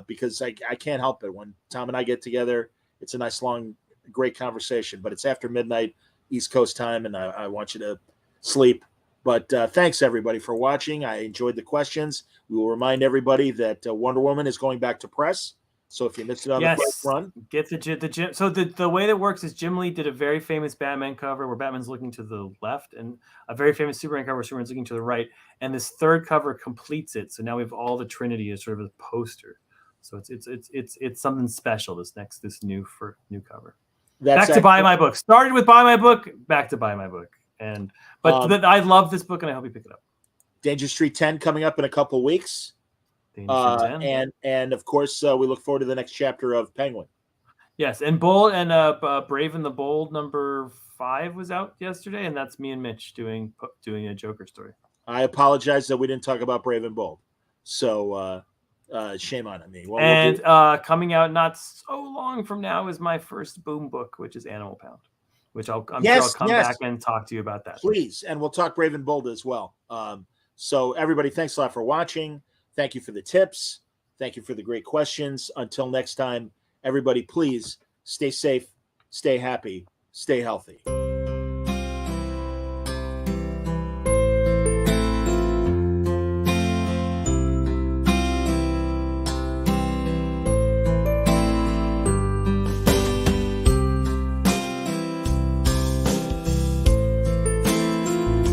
because I can't help it. When Tom and I get together, it's a nice, long, great conversation. But it's after midnight East Coast time, and I want you to sleep. But thanks, everybody, for watching. I enjoyed the questions. We will remind everybody that Wonder Woman is going back to press. So if you missed it on the first run, get the Jim. So the way that works is Jim Lee did a very famous Batman cover where Batman's looking to the left, and a very famous Superman cover where Superman's looking to the right. And this third cover completes it. So now we have all the Trinity as sort of a poster. So it's something special. This new cover. Back to buy my book. Started with buy my book. Back to buy my book. But I love this book, and I hope you pick it up. Danger Street 10 coming up in a couple of weeks. And of course, we look forward to the next chapter of Penguin. Yes, and Bold and Brave and the Bold number 5 was out yesterday, and that's me and Mitch doing a Joker story. I apologize that we didn't talk about Brave and Bold, so shame on me. Well, coming out not so long from now is my first Boom book, which is Animal Pound. which I'm sure I'll Yes, come yes. back and talk to you about that. Please, and we'll talk Brave and Bold as well. So everybody, thanks a lot for watching. Thank you for the tips. Thank you for the great questions. Until next time, everybody, please stay safe, stay happy, stay healthy.